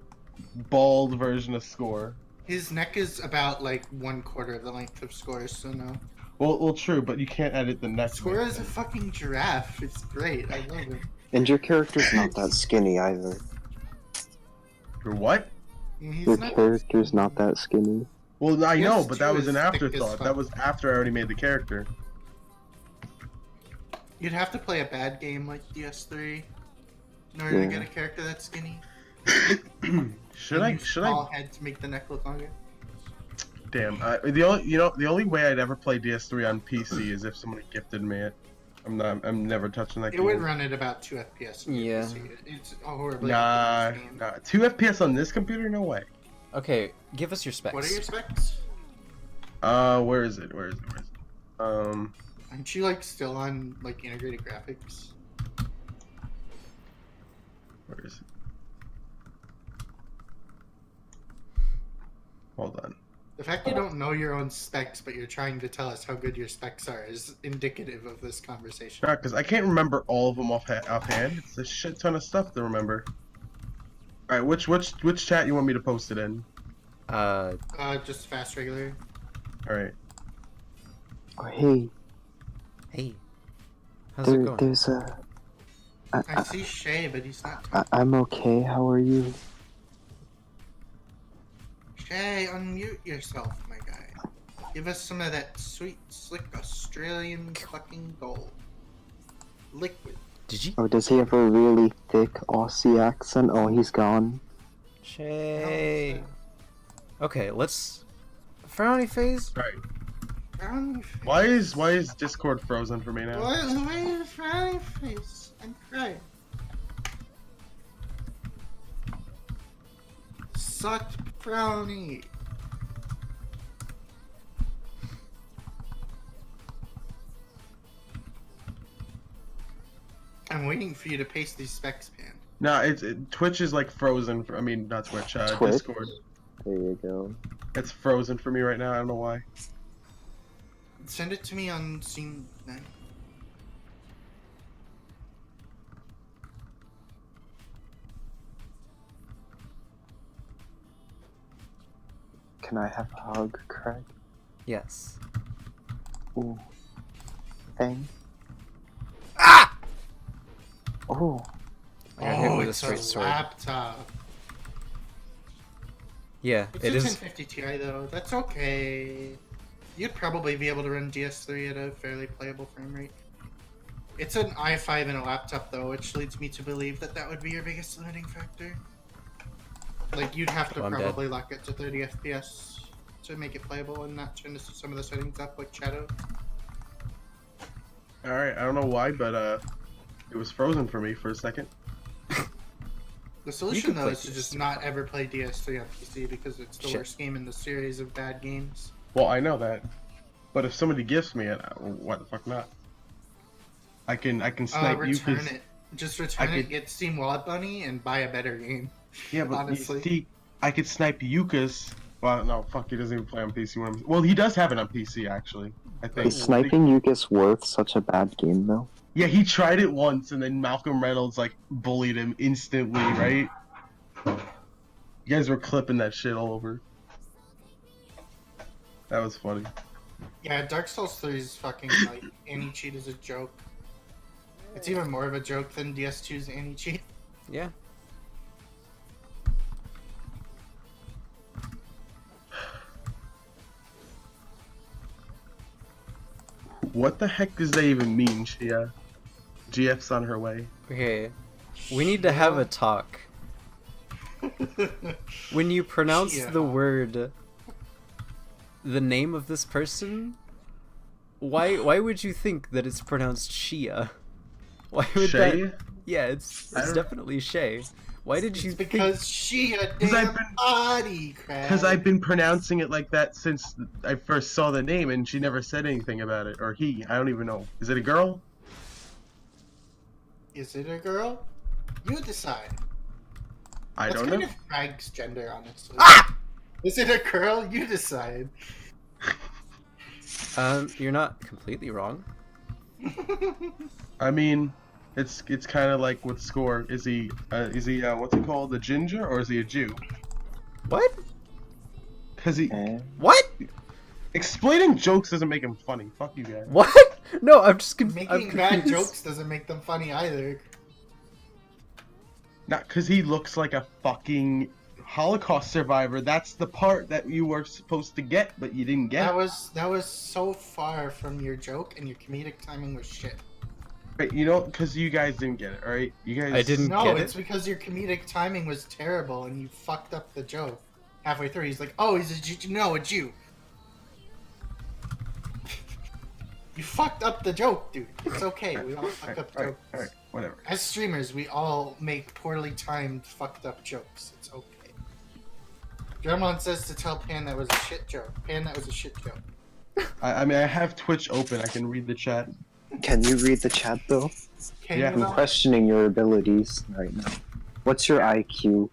bald version of Score. His neck is about like 1/4 of the length of Score's, so no. Well, true, but you can't edit the neck. Score is a fucking giraffe. It's great. I love it. And your character's not that skinny either. For what? He's Your not- character's not that skinny. Well, I Yes, know, but that too, was an is thick as afterthought. fuck. That was after I already made the character. You'd have to play a bad game like DS3 in order to Yeah. get a character that's skinny. Should And I? use Should I? small head to make the neck look longer. Damn. The only way I'd ever play DS3 on PC is if somebody gifted me it. I'm never touching that It game. would run at about 2 FPS. on Yeah. PC. It's a horribly Nah, optimized game. nah. 2 FPS on this computer? No way. Okay, give us your specs. What are your specs? Where is it? Where is it? Aren't you like still on like integrated graphics? Where is it? Hold on. The fact you don't know your own specs, but you're trying to tell us how good your specs are, is indicative of this conversation. Nah, because I can't remember all of them offhand. It's a shit ton of stuff to remember. All right, which chat you want me to post it in? Just fast regular. All right. Oh, hey, Hey, how's it going? there's a. I see Shay, but he's not talking. I'm okay. How are you? Shay, unmute yourself, my guy. Give us some of that sweet, slick Australian fucking gold. Liquid. Did you? Oh, does he have a really thick Aussie accent? Oh, he's gone. Shay. Okay, let's. Frowny face. All right. Frowny face. Why is Discord frozen for me now? Why is frowny face? I'm crying. Sucked frowny. I'm waiting for you to paste these specs, man. Nah, Twitch is like frozen. I mean, not Twitch. Twitch? Discord. There you go. It's frozen for me right now. I don't know why. Send it to me on Steam then. Can I have a hug, Craig? Yes. Ooh. Thing. Ah! Oh. I got hit with a it's straight sword. laptop. Yeah, It's it a is. 1050 Ti though. That's okay. You'd probably be able to run DS3 at a fairly playable frame rate. It's an i5 in a laptop though, which leads me to believe that that would be your biggest limiting factor. Like you'd have to Oh, I'm dead. probably lock it to 30 FPS to make it playable and not turn some of the settings up like Shadow. All right. I don't know why, but it was frozen for me for a second. The solution can though play is to just PS3. not ever play DS3 on PC because it's the Shit. worst game in the series of bad games. Well, I know that, but if somebody gifts me it, what the fuck not? I can snipe you Return 'cause- it. Just return I it, could- get Steam Wallet Bunny, and buy a better game. Yeah, but honestly. see, I could snipe Yuka's. Well, no, fuck, he doesn't even play on PC. Well, he does have it on PC actually. I think. Is sniping Yukis worth such a bad game, though? Yeah, he tried it once, and then Malcolm Reynolds like bullied him instantly, right? You guys were clipping that shit all over. That was funny. Yeah, Dark Souls 3 is fucking like anti-cheat is a joke. It's even more of a joke than DS2's anti-cheat. Yeah. What the heck does that even mean, Shia? GF's on her way. Okay. We need to have a talk. When you pronounce Shia. the word, the name of this person, why would you think that it's pronounced Shia? Why would Shay? that? Yeah, it's I don't- definitely Shay. Why did you It's think? because she a 'Cause I've damn been- body crap. Because I've been pronouncing it like that since I first saw the name, and she never said anything about it. Or he, I don't even know. Is it a girl? Is it a girl? You decide. I That's don't kind know. of Crag's gender, honestly. Ah! Is it a girl? You decide. You're not completely wrong. I mean, it's kind of like with Score. Is he what's it called, a ginger, or is he a Jew? What? Because he Eh? What? explaining jokes doesn't make him funny. Fuck you guys. What? No, I'm just I'm Making bad confused. jokes doesn't make them funny either. Not because he looks like a fucking Holocaust survivor. That's the part that you were supposed to get, but you didn't get. That was so far from your joke, and your comedic timing was shit. Right, you know, because you guys didn't get it, all right? You guys. I didn't No, get it's it. because your comedic timing was terrible, and you fucked up the joke halfway through. He's like, "Oh, he's a Jew." No, a Jew. You fucked up the joke, dude. It's okay. We all fuck up All right, jokes. all right, whatever. As streamers, we all make poorly timed, fucked up jokes. It's okay. Drumon says to tell Pan that was a shit joke. Pan, that was a shit joke. I mean, I have Twitch open. I can read the chat. Can you read the chat though? Can Yeah. you I'm not? questioning your abilities right now. What's your IQ?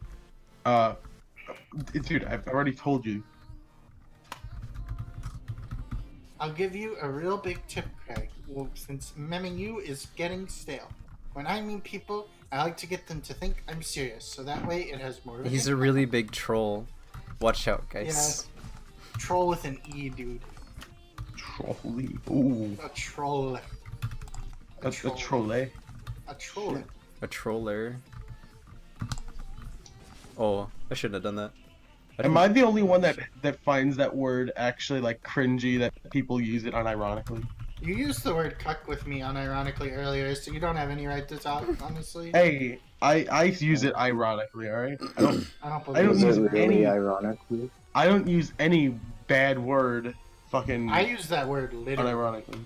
Dude, I've already told you. I'll give you a real big tip, Craig. Well, since memming you is getting stale. When I meet people, I like to get them to think I'm serious, so that way it has more of an He's a impact. really big troll. Watch out, guys. Troll with an E, dude. Trolly. Ooh. A troll. A trolle. A troll. A troller. Oh, I shouldn't have done that. Am I the only one that finds that word actually like cringy, that people use it unironically? You used the word cuck with me unironically earlier, so you don't have any right to talk, honestly. Hey, I use it ironically, alright? I don't I don't believe Is use it it. really any- ironically? I don't use any bad word fucking I use that word literally. unironically.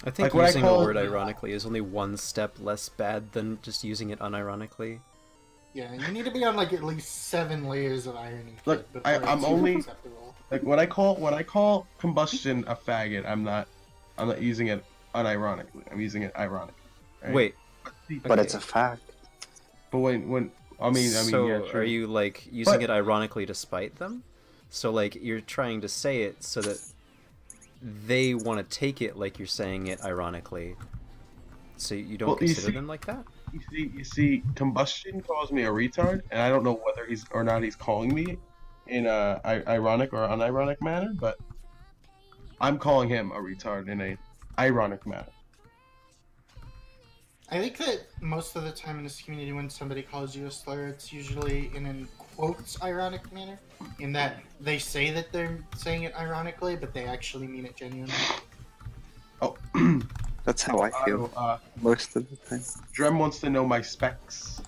I think Like what I using call- a word ironically is only one step less bad than just using it unironically. Yeah, you need to be on like at least 7 layers of irony. Look, before I'm it's only- acceptable. Like when I call combustion a faggot, I'm not using it unironically. I'm using it ironically. Right? Wait, But okay. it's a fact. But when I mean so yeah, sure. are you like using But- it ironically to spite them? So like you're trying to say it so that they want to take it like you're saying it ironically. So you don't Well, you consider see- them like that? You see, combustion calls me a retard, and I don't know whether he's or not he's calling me in a ironic or unironic manner, but I'm calling him a retard in a ironic manner. I think that most of the time in this community, when somebody calls you a slur, it's usually in an quotes ironic manner, in that they say that they're saying it ironically, but they actually mean it genuinely. Oh, That's how I feel most of the time. Drem wants to know my specs.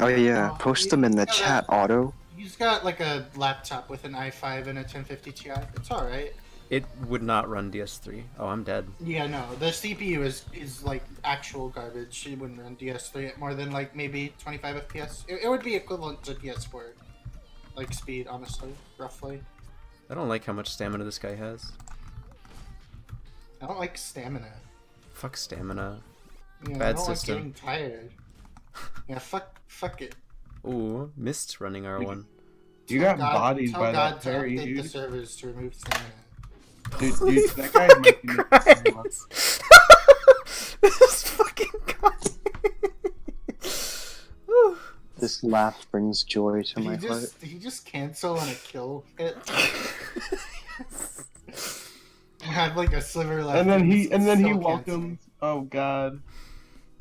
Oh yeah, Oh, post them in the yeah, chat, Otto. He's got like a laptop with an i5 and a 1050 Ti. It's alright. It would not run DS3. Oh, I'm dead. Yeah, no, the CPU is like actual garbage. It wouldn't run DS3 at more than like maybe 25 FPS. It would be equivalent to PS4, like speed, honestly, roughly. I don't like how much stamina this guy has. I don't like stamina. Fuck stamina. Yeah, I Bad don't system. like getting tired. Yeah, fuck it. Ooh, Mist running R1. You Tell got God- bodied tell by God that to Perry, update the dude. servers to remove stamina. Dude, that guy might be Christ. This fucking guy. Whew. This laugh brings joy to my Did heart. he just cancel on a kill hit? Had like a sliver left. And then he still welcomed. Oh God,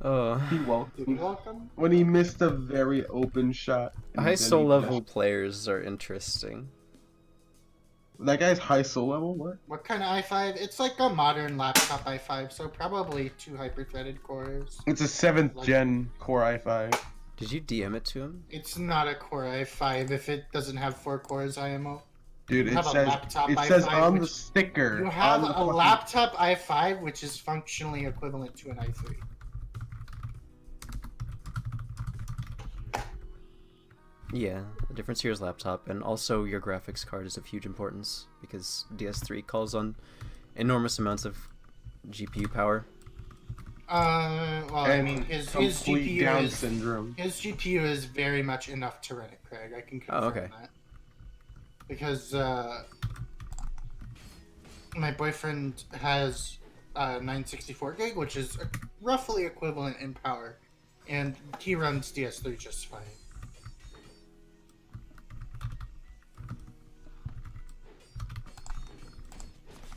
Oh. he Did he welcomed welcome? when he missed a very open shot. and High then soul he- level players are interesting. That guy's high soul level. What? What kind of i5? It's like a modern laptop i5, so probably 2 hyper-threaded cores. It's a 7th gen Core i5. Did you DM it to him? It's not a Core i5 if it doesn't have 4 cores IMO. Dude, You it have a says laptop it says i5 on the which- sticker. You have on the a fucking- laptop i5 which is functionally equivalent to an i3. Yeah, the difference here is laptop, and also your graphics card is of huge importance, because DS3 calls on enormous amounts of GPU power. Well, I and mean, his complete GPU Down is syndrome. his GPU is very much enough to run it, Craig. I can confirm okay. that because my boyfriend has 964 gig, which is roughly equivalent in power, and he runs DS3 just fine.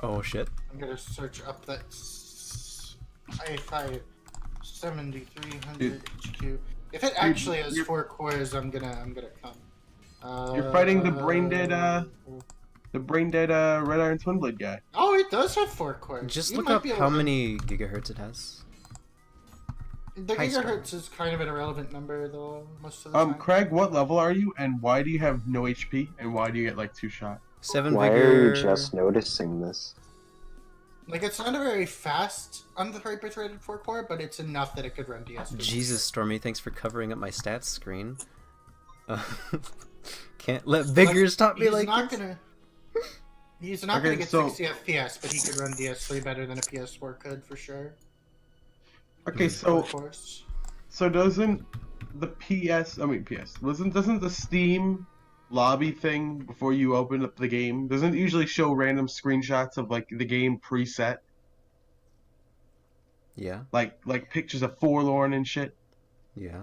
Oh shit. I'm gonna search up that i5 7300 HQ. If it actually has you're- 4 cores, I'm gonna come. You're fighting the brain dead Red Iron Twin Blade guy. Oh, it does have 4 cores. Just You look might up be able how to- many gigahertz it has. The High star. gigahertz is kind of an irrelevant number, though, most of the time. Craig, what level are you, and why do you have no HP, and why do you get like 2 shot? 7 Why vigor. are you just noticing this? Like, it's not a very fast on the hyper-threaded 4 core, but it's enough that it could run DS. Jesus, Stormy, thanks for covering up my stats screen. Can't let vigor stop me He's like not this. gonna. He's not Okay, gonna get so- 60 FPS, but he could run DS3 better than a PS4 could for sure. Okay, Of so course. doesn't the doesn't the Steam lobby thing before you open up the game doesn't it usually show random screenshots of like the game preset, Yeah, like pictures of Forlorn and shit? yeah.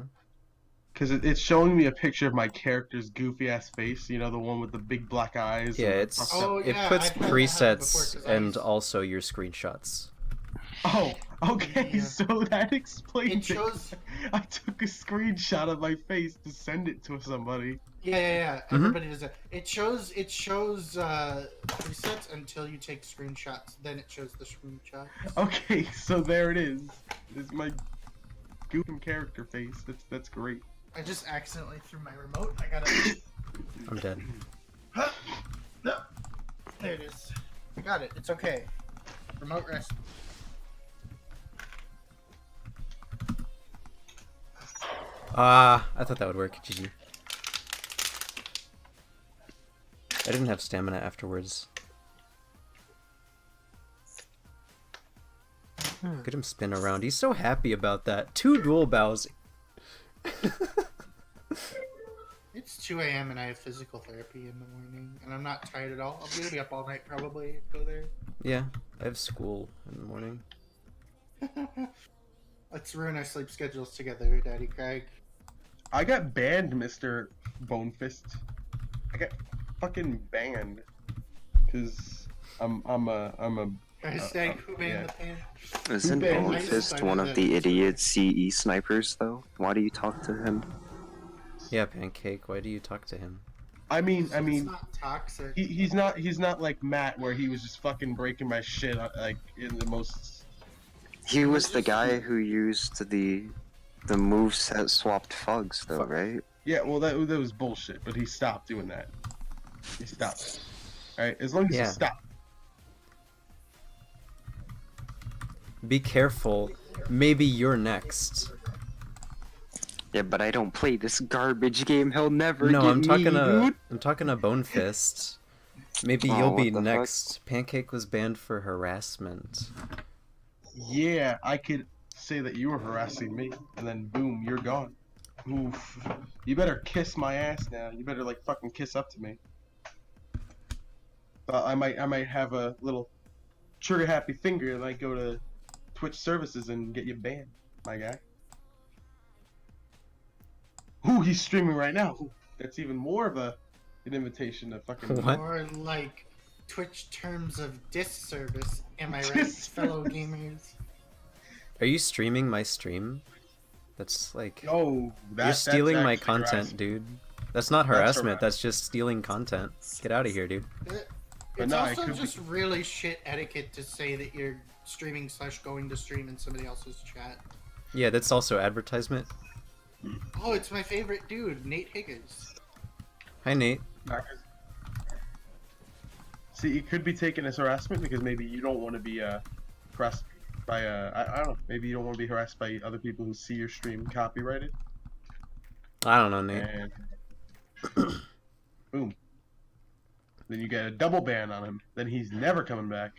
Because it's showing me a picture of my character's goofy ass face, you know, the one with the big black eyes. Yeah, and the it's fucked up- Oh, it yeah, puts I've had that happen before, presets 'cause I and used- also your screenshots. Oh, okay, Yeah. so that explains It shows. I took a screenshot of my face to send it to somebody. Yeah. Mhm. Everybody does that. It shows presets until you take screenshots. Then it shows the screenshot. Okay, so there it is. It's my goofy character face. That's great. I just accidentally threw my remote. I gotta. I'm dead. No. There it is. I got it. It's okay. Remote rest. Ah, I thought that would work. GG. I didn't have stamina afterwards. Look at him spin around. He's so happy about that. 2 dual bows. It's 2 a.m. and I have physical therapy in the morning, and I'm not tired at all. I'm gonna be up all night probably. Go there. Yeah, I have school in the morning. Let's ruin our sleep schedules together, Daddy Craig. I got banned, Mr. Bonefist. I got fucking banned. Cause I'm a Hashtag who banned yeah. the pan. Isn't banned Bone my Fist side one of of the- the idiot CE snipers, though? Why do you talk to him? Yeah, Pancake, why do you talk to him? I mean It's not toxic. he's not like Matt where he was just fucking breaking my shit like in the most. He was the guy who used the moveset swapped fugs, though, Fuck. right? Yeah, well that was bullshit, but he stopped doing that. He stopped. Alright, as long as Yeah. he stopped. Be careful. Maybe you're next. Yeah, but I don't play this garbage game. He'll never No, get I'm talking me, to dude. I'm talking to Bone Fist. Maybe Oh, you'll be what the fuck? next. Pancake was banned for harassment. Yeah, I could say that you were harassing me, and then boom, you're gone. Oof. You better kiss my ass now. You better like fucking kiss up to me. I might have a little trigger happy finger and like go to Twitch services and get you banned, my guy. Ooh, he's streaming right now. Ooh, that's even more of an invitation to fucking. What? Or like Twitch terms of disservice. Am I right, Disservice. fellow gamers? Are you streaming my stream? That's like Oh, you're stealing my actually content, harassment. dude. That's not That's harassment. harassment. That's just stealing content. Get out of here, dude. It's no, it also could be- just really shit etiquette to say that you're streaming / going to stream in somebody else's chat. Yeah, that's also advertisement. Oh, it's my favorite dude, Nate Higgins. Hi, Nate. See, it could be taken as harassment because maybe you don't want to be harassed by I don't know. Maybe you don't want to be harassed by other people who see your stream copyrighted. I don't know, Nate. And boom. Then you get a double ban on him. Then he's never coming back.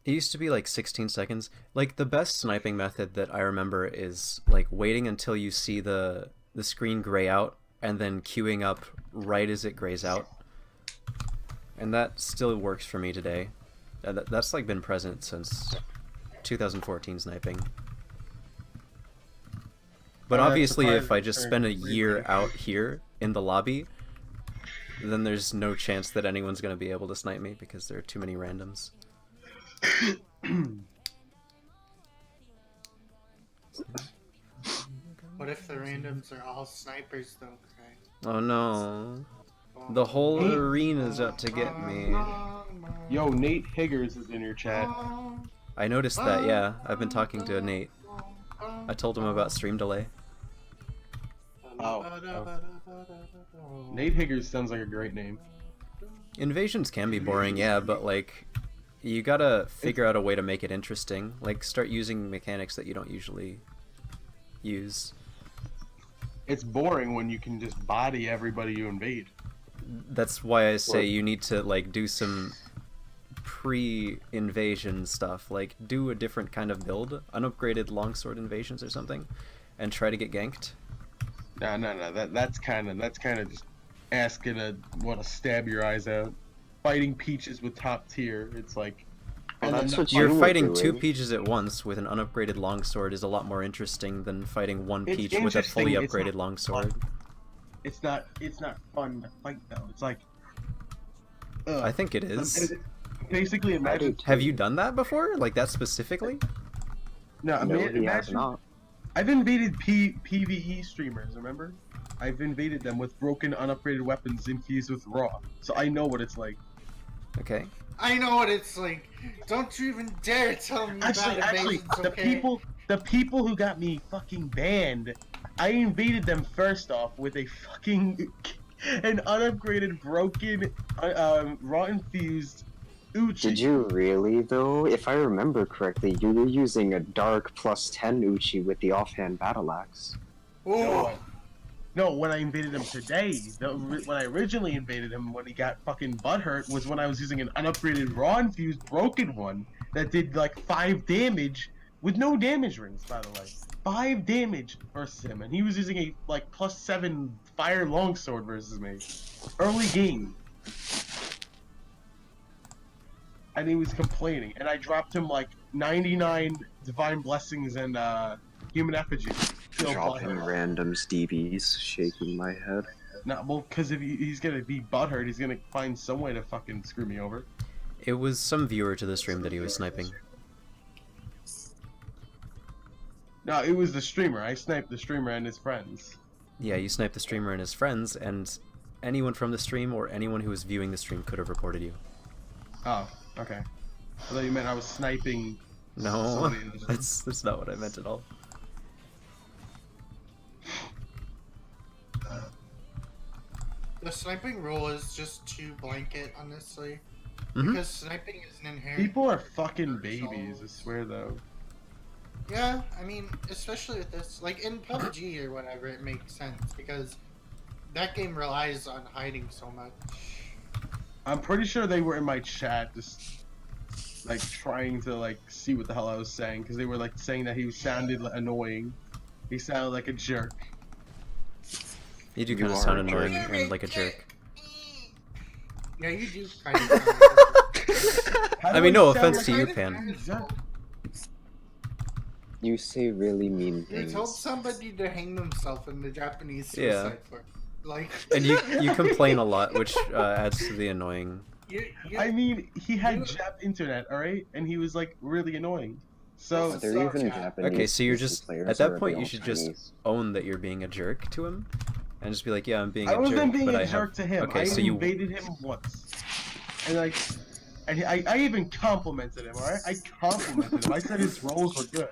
It used to be like 16 seconds. Like the best sniping method that I remember is like waiting until you see the screen gray out and then queuing up right as it grays out. And that still works for me today. That's like been present since 2014 sniping. But obviously if I just spend a year out here in the lobby, then there's no chance that anyone's going to be able to snipe me because there are too many randoms. What if the randoms are all snipers though, Craig? Oh no. The whole arena's out to get me. Yo, Nate Higgers is in your chat. I noticed that, yeah. I've been talking to Nate. I told him about stream delay. Oh. Nate Higgers sounds like a great name. Invasions can be boring, yeah, but like, you gotta figure out a way to make it interesting. Like, start using mechanics that you don't usually use. It's boring when you can just body everybody you invade. That's why I say you need to like do some pre-invasion stuff. Like do a different kind of build, unupgraded longsword invasions or something, and try to get ganked. No. That's kind of just asking to stab your eyes out. Fighting peaches with top tier. It's like. Well, that's what You're you were fighting two doing. peaches at once with an unupgraded longsword is a lot more interesting than fighting one It's peach with a fully interesting, it's upgraded not longsword. It's not fun to fight though. It's like. Ugh. I think it is. Basically, imagine. Have you done that before? Like that specifically? No, No, he has imagine. not. I've invaded PvE streamers. Remember? I've invaded them with broken, unupgraded weapons infused with raw. So I know what it's like. Okay. I know what it's like. Don't you even dare tell me Actually, about invasions, the okay? people who got me fucking banned, I invaded them first off with a fucking an unupgraded, broken, raw infused Uchi. Did you really though? If I remember correctly, you were using a dark +10 Uchi with the offhand battle axe. Ooh. No, when I invaded him today, when I originally invaded him, when he got fucking butthurt, was when I was using an unupgraded raw infused broken one that did like 5 damage with no damage rings, by the way. 5 damage versus him, and he was using a like +7 fire longsword versus me. Early game. And he was complaining, and I dropped him like 99 divine blessings and human effigy. Still Dropping butthurt. randoms DBs, shaking my head. No, well, because if he's gonna be butthurt, he's gonna find some way to fucking screw me over. It was some viewer to the stream that he was sniping. No, it was the streamer. I sniped the streamer and his friends. Yeah, you sniped the streamer and his friends, and anyone from the stream or anyone who was viewing the stream could have reported you. Oh, okay. I thought you meant I was sniping. No, somebody in the stream. that's not what I meant at all. The sniping rule is just too blanket, honestly. Mhm. Because sniping is an inherent. People are fucking babies, I swear though. Yeah, I mean, especially with this, like in PUBG or whatever, it makes sense because that game relies on hiding so much. I'm pretty sure they were in my chat, just like trying to like see what the hell I was saying, because they were like saying that he sounded annoying. He sounded like a jerk. You do You kind of are sound a annoying jerk. and like a jerk. Yeah, you do kind of. Sound like How I do mean, no sound offense like to a you, kind Pan. jerk? You say really mean You things. told somebody to hang themselves in the Japanese Yeah. suicide force. Like. And you complain a lot, which adds to the annoying. You, I mean, he had You- Jap internet, alright, and he was like really annoying. So This They're So, even yeah. Japanese. Okay, so you're PC just players, at or that are point they you all should just Chinese? own that you're being a jerk to him, and just be like, yeah, I'm being I a wasn't jerk, being but a I jerk have. to him. Okay, I so you. invaded him once, and like, and I even complimented him. Alright, I complimented him. I said his rolls were good.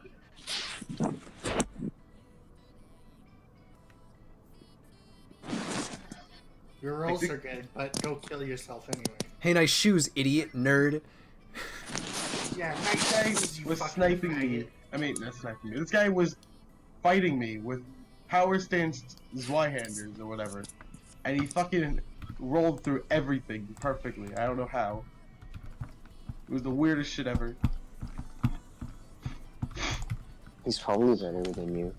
your rolls think- are good, but go kill yourself anyway. Hey, nice shoes, idiot nerd. Yeah, nice guys, you Was fucking sniping faggot. me. I mean, not sniping me. This guy was fighting me with power stance Zweihanders or whatever, and he fucking rolled through everything perfectly. I don't know how. It was the weirdest shit ever. He's probably better than you.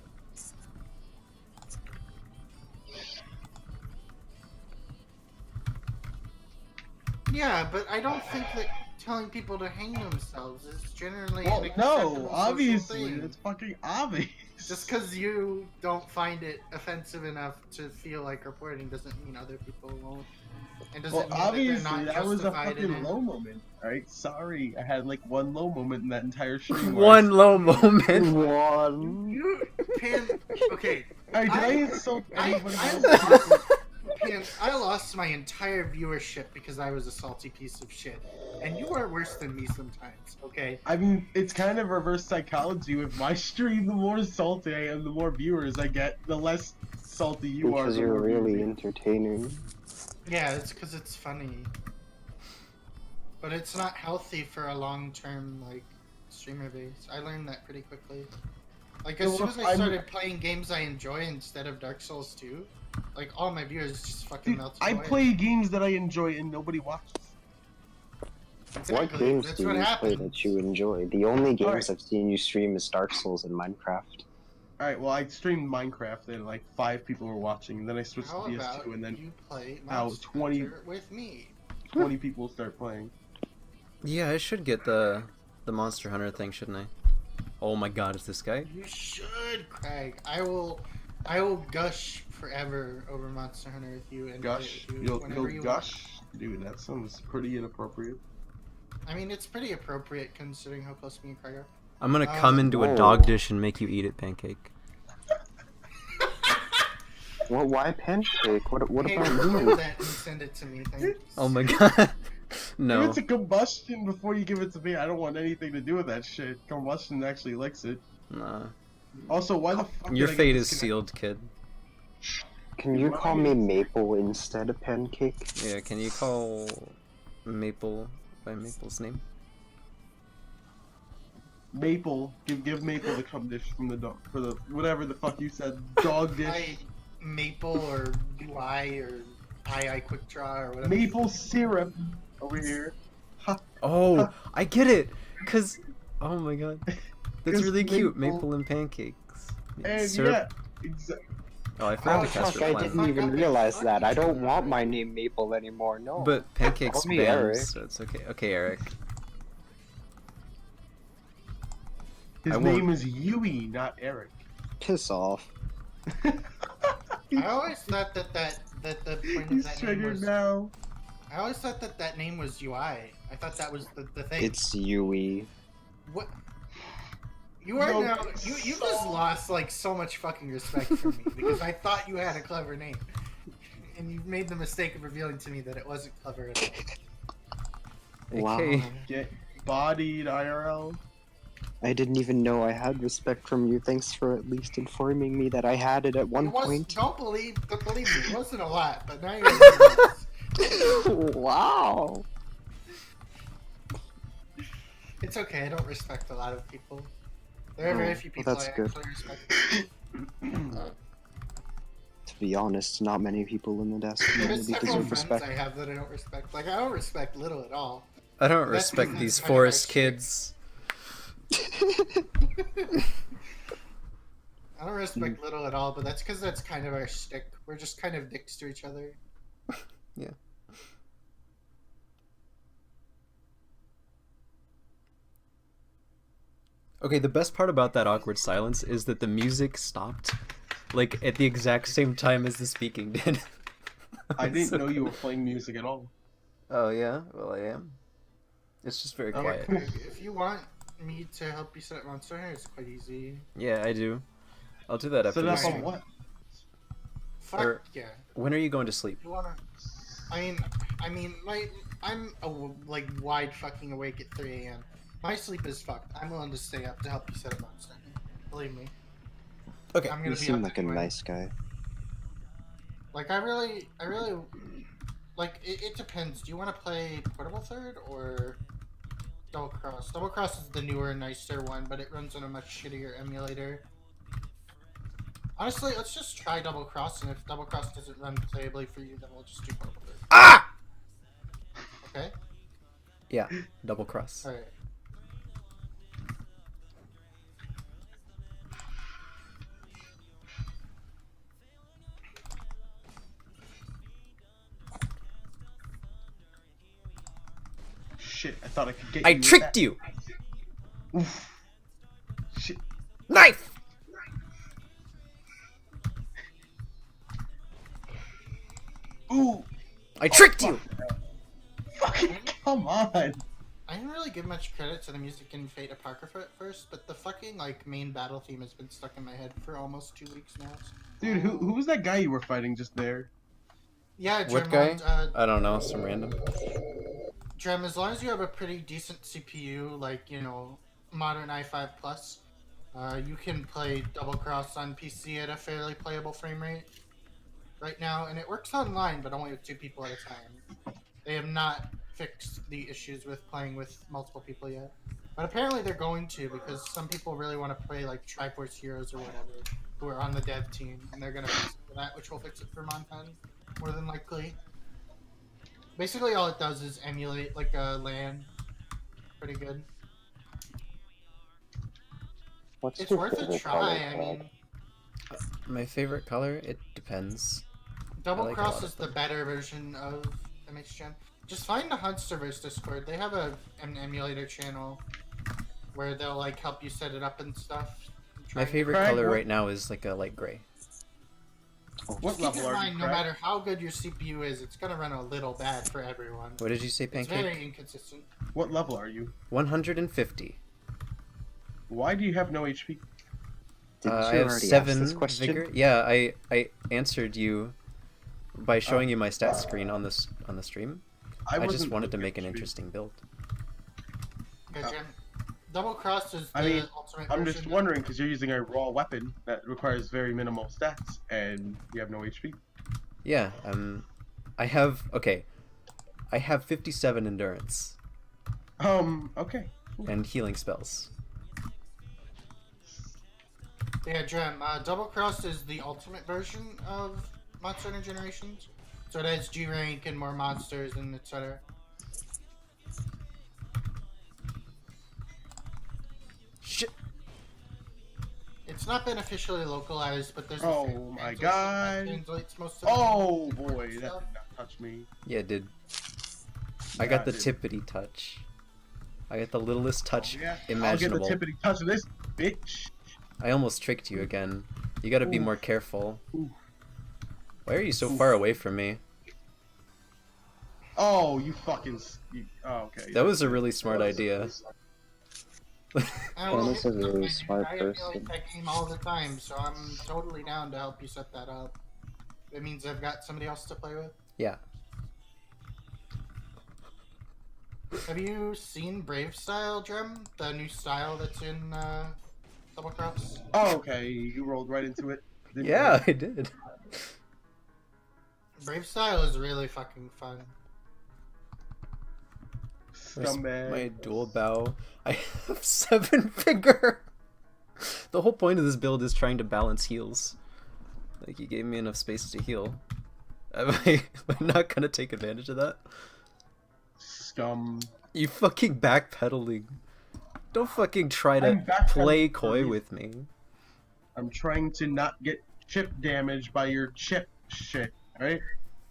Yeah, but I don't think that telling people to hang themselves is generally Well, an no, acceptable social obviously, thing. it's fucking obvious. Just because you don't find it offensive enough to feel like reporting doesn't mean other people won't. And doesn't Well, mean that they're obviously, not that was a justified in fucking it. low moment. Alright, sorry, I had like one low moment in that entire stream. One low moment. One. You, Pan, okay. Alright, did I I- insult anybody I else? lost, Pan, I lost my entire viewership because I was a salty piece of shit. And you are worse than me sometimes, okay? I mean, it's kind of reverse psychology. With my stream, the more salty I am, the more viewers I get, the less salty you are. Because The you're more really viewers. entertaining. Yeah, it's because it's funny. But it's not healthy for a long-term, like, streamer base. I learned that pretty quickly. Like, as So soon as look, I I'm- started playing games I enjoy instead of Dark Souls 2, like, all my viewers just fucking Dude, melted I away. play games that I enjoy and nobody watches. Exactly. What games That's do what you play happens. that you enjoy? The only games Alright. I've seen you stream is Dark Souls and Minecraft. Alright, well, I streamed Minecraft and like 5 people were watching, and then I switched How to about PS2, and then you play Ow, Monster 20 Hunter with me? 20 people start playing. Yeah, I should get the Monster Hunter thing, shouldn't I? Oh my god, is this guy? You should, Craig. I will gush forever over Monster Hunter with you and Gush? play with you You'll whenever you gush? Dude, that sounds pretty inappropriate. want. I mean, it's pretty appropriate considering how close me and Craig are. I'm gonna come into a whoa. dog dish and make you eat it, Pancake. Well, why pancake? What Hey, about record you? that and send it to me, thanks. Oh my god. If No. it's a combustion before you give it to me, I don't want anything to do with that shit. Combustion actually licks it. Nah. Also, why the fuck Your did I get fate is disconnected? sealed, kid. Can you call me Maple instead of Pancake? Yeah, can you call Maple by Maple's name? Maple, give Maple the cum dish from the dog, for the whatever the fuck you said, dog dish. I Maple or UI or II Quick Draw or whatever. Maple syrup over here. Ha. Oh, I get it! Cause, oh my god. That's 'Cause really cute, maple- maple and pancakes. And Syrup. yeah, exactly. Oh, I forgot Oh to cast fuck, I reply. didn't even realize that. I don't want my name Maple anymore, no. But pancakes Call me banned, Eric. so it's okay. Okay, Eric. His I won't- name is Yui, not Eric. Piss off. I always thought that the point of He's that name triggered was. now. I always thought that name was UI. I thought that was the thing. It's Yui. What? You are No. now. You just lost like so much fucking respect for me because I thought you had a clever name, and you made the mistake of revealing to me that it wasn't clever at all. Wow. Okay. Get bodied, IRL. I didn't even know I had respect from you. Thanks for at least informing me that I had it at one It was, point. don't believe me. It wasn't a lot, but now you're. Wow. It's okay. I don't respect a lot of people. There are Oh, very few well, people that's I good. actually respect. To be honest, not many people in the desk There's community several deserve friends respect. I have that I don't respect. Like I don't respect Little at all. I don't That's respect because these it's kind of forest our kids. I don't respect Little at all, but that's because that's kind of our shtick. We're just kind of dicks to each other. Yeah. Okay, the best part about that awkward silence is that the music stopped, like, at the exact same time as the speaking did. I didn't So know you were cool. playing music at all. Oh, yeah? Well, I am. It's just very Oh, quiet. cool. If you want me to help you set up Monster Hunter, it's quite easy. Yeah, I do. I'll do that after Set it this up on stream. what? Fuck Or- yeah. When are you going to sleep? You wanna? I'm like wide fucking awake at 3 a.m. My sleep is fucked. I'm willing to stay up to help you set up Monster Hunter. Believe me. Okay. I'm You gonna be seem up like a anyway. nice guy. Like I really, like it depends. Do you want to play Portable Third or Double Cross? Double Cross is the newer, nicer one, but it runs on a much shittier emulator. Honestly, let's just try Double Cross, and if Double Cross doesn't run playably for you, then we'll just do Portable Third. Ah! Okay. Yeah, double cross. All right. shit, I thought I could get I you. with tricked that. you! Oof. Shit. Knife! Ooh. I tricked fuck. you! Fucking come on. I didn't really give much credit to the music in Fate Apocrypha at first, but the fucking like main battle theme has been stuck in my head for almost 2 weeks now. Dude, who was that guy you were fighting just there? Yeah, What guy? Dremond, I don't know, some random. Drem, as long as you have a pretty decent CPU, like, you know, modern i5 Plus, you can play Double Cross on PC at a fairly playable frame rate right now, and it works online, but only with 2 people at a time. They have not fixed the issues with playing with multiple people yet. But apparently they're going to, because some people really want to play, like, Triforce Heroes or whatever, who are on the dev team, and they're going to fix it for that, which will fix it for Mon 10, more than likely. Basically, all it does is emulate like a LAN. Pretty good. What's It's your worth a favorite try. color, I Crag? mean, My favorite color? It depends. Double like a Cross lot is of the them. better version of MHGen. Just find the Huntsterverse Discord. They have an emulator channel where they'll like help you set it up and stuff. And try My and- favorite Craig, color what- right now is like a light gray. What Just keep level in are mind, you, no Craig? matter how good your CPU is, it's gonna run a little bad for everyone. What did you say, It's Pancake? very inconsistent. What level are you? 150. Why do you have no HP? Didn't I you have already 7 ask this question? vigor. Yeah, I answered you by showing you my stat screen on this on the stream. I just wasn't wanted to looking make at an HP. interesting build. Okay, Jim. Double Cross is the I mean, ultimate I'm version. just wondering because you're using a raw weapon that requires very minimal stats and you have no HP. Yeah, I have I have 57 endurance Okay. and healing spells. Yeah, Gem. Double Cross is the ultimate version of Monster Hunter Generations. So it has G rank and more monsters and etc. Shit. It's not been officially localized, but there's a Oh fan my translation god. that translates most of the Oh important boy, that did stuff. not touch me. Yeah, it did. I got the dude. tippity touch. I got the littlest touch Oh, yeah. imaginable. I'll get the tippity touch of this, bitch. I almost tricked you again. You gotta be Ooh. more careful. Ooh. Why are you so Ooh. far away from me? Oh, you fucking. Oh, okay. That was a really smart idea. I don't know, Dennis is a really I smart emulate person. that game all the time, so I'm totally down to help you set that up. It means I've got somebody else to play with. Yeah. Have you seen Brave Style, Gem? The new style that's in Double Cross? Oh, okay. You rolled right into it. didn't you? Yeah, I did. Brave Style is really fucking fun. Where's Scumbag. my dual bow? I have 7 vigor. The whole point of this build is trying to balance heals. Like, you gave me enough space to heal. Am I not gonna take advantage of that? Scum. You fucking backpedaling. Don't fucking try to I'm backpedaling play for coy you. with me. I'm trying to not get chip damage by your chip shit, right?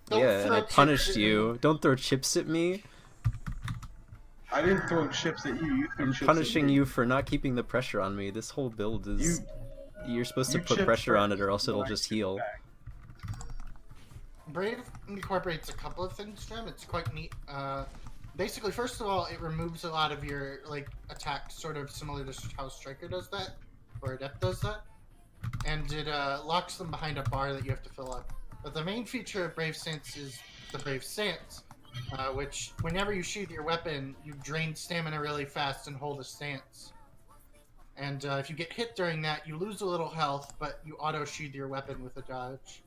Don't Yeah, and throw I chips punished at you. Don't throw chips at me. I didn't throw chips at you. You threw I'm chips punishing at me. you for not keeping the pressure on me. This whole build is... You're supposed to you put chipped pressure on first, it or else then it'll I just chipped heal. back. Brave incorporates a couple of things, Gem. It's quite neat. Basically, first of all, it removes a lot of your like attacks, sort of similar to how Striker does that, or Adept does that, and it locks them behind a bar that you have to fill up. But the main feature of Brave Stance is the Brave Stance, which whenever you sheath your weapon, you drain stamina really fast and hold a stance. And if you get hit during that, you lose a little health, but you auto-sheath your weapon with a dodge.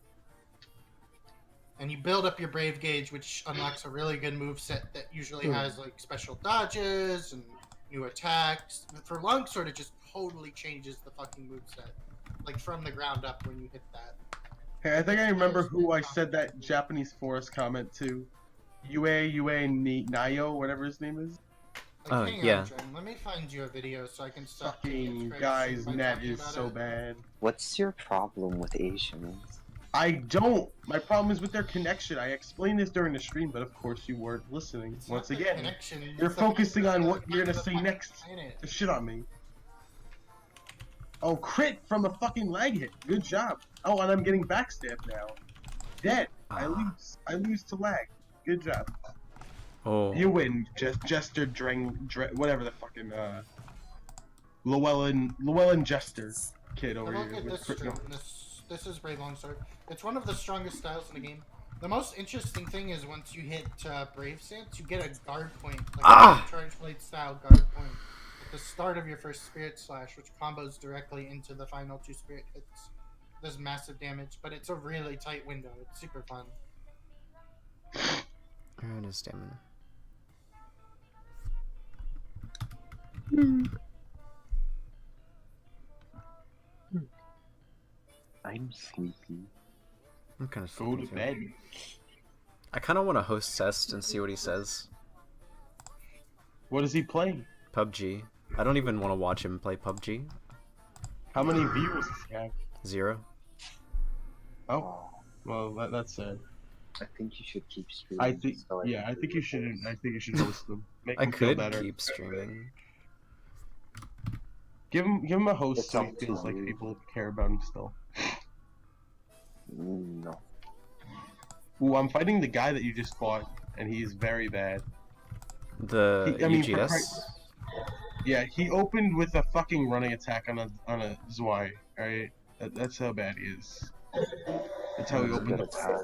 And you build up your Brave Gauge, which unlocks a really good move set that usually has like special dodges and new attacks. For Longsword, it just totally changes the fucking move set, like from the ground up when you hit that. Hey, I think I remember who I said that Japanese forest comment to. Yue Nayo, whatever his name is. Like, Oh, hang yeah. on, Jen. Let me find you a video so I can stop taking Fucking its guy's by net talking is about so it. bad. What's your problem with Asians? I don't. My problem is with their connection. I explained this during the stream, but of course you weren't listening. It's Once not their again, connection. you're It's the fact focusing that on they're what you're gonna the say fucking next planet. to shit on me. Oh, crit from a fucking lag hit. Good job. Oh, and I'm getting backstabbed now. Dead. I lose. I lose to lag. Good job. Oh. You win, Jester whatever the fucking Llewellyn Jester kid over But look here at with this crit. stream. No. This is Brave Longsword. It's one of the strongest styles in the game. The most interesting thing is once you hit Brave Stance, you get a guard point, like a Charge Blade style guard point at the start of your first Spirit Slash, which combos directly into the final 2 Spirit hits. Does massive damage, but it's a really tight window. It's super fun. And his stamina. I'm sleepy. I'm kind of Go to bed. I kind of want to host Cest and see what he says. What is he playing? PUBG. I don't even want to watch him play PUBG. How many viewers does he have? 0. Oh, well, that's sad. I think you should keep streaming. I think, so yeah, I think you should. I think you should host them. Make I him feel could better. keep streaming. Give him a host It's so he up to feels like you. people care about him still. No. Ooh, I'm fighting the guy that you just fought, and he's very bad. The I mean, for UGS? Yeah, he opened with a fucking running attack on a Zwei. Alright, that's how bad he is. That's how he That's a opened good the attack.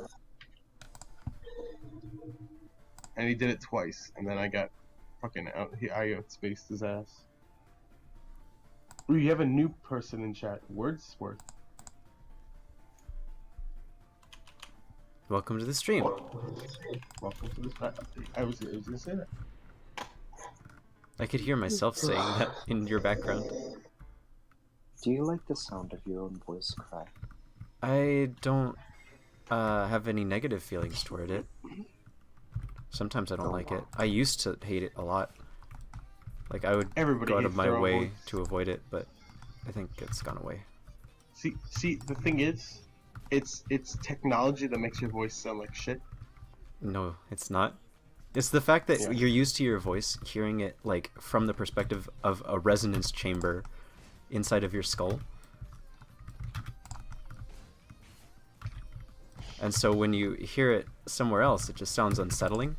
and he did it twice, and then I got fucking out. I outspaced his ass. Ooh, you have a new person in chat. Wordsworth. Welcome to the stream. Welcome to this. I was gonna say that. I could hear myself saying that in your background. Do you like the sound of your own voice cry? I don't have any negative feelings toward it. Sometimes I don't like it. I used to hate it a lot. Like, I would Everybody go out hates of my their own way voice. to avoid it, but I think it's gone away. See, the thing is, it's technology that makes your voice sound like shit. No, it's not. It's the fact that Yeah. you're used to your voice, hearing it, like, from the perspective of a resonance chamber inside of your skull. And so when you hear it somewhere else, it just sounds unsettling.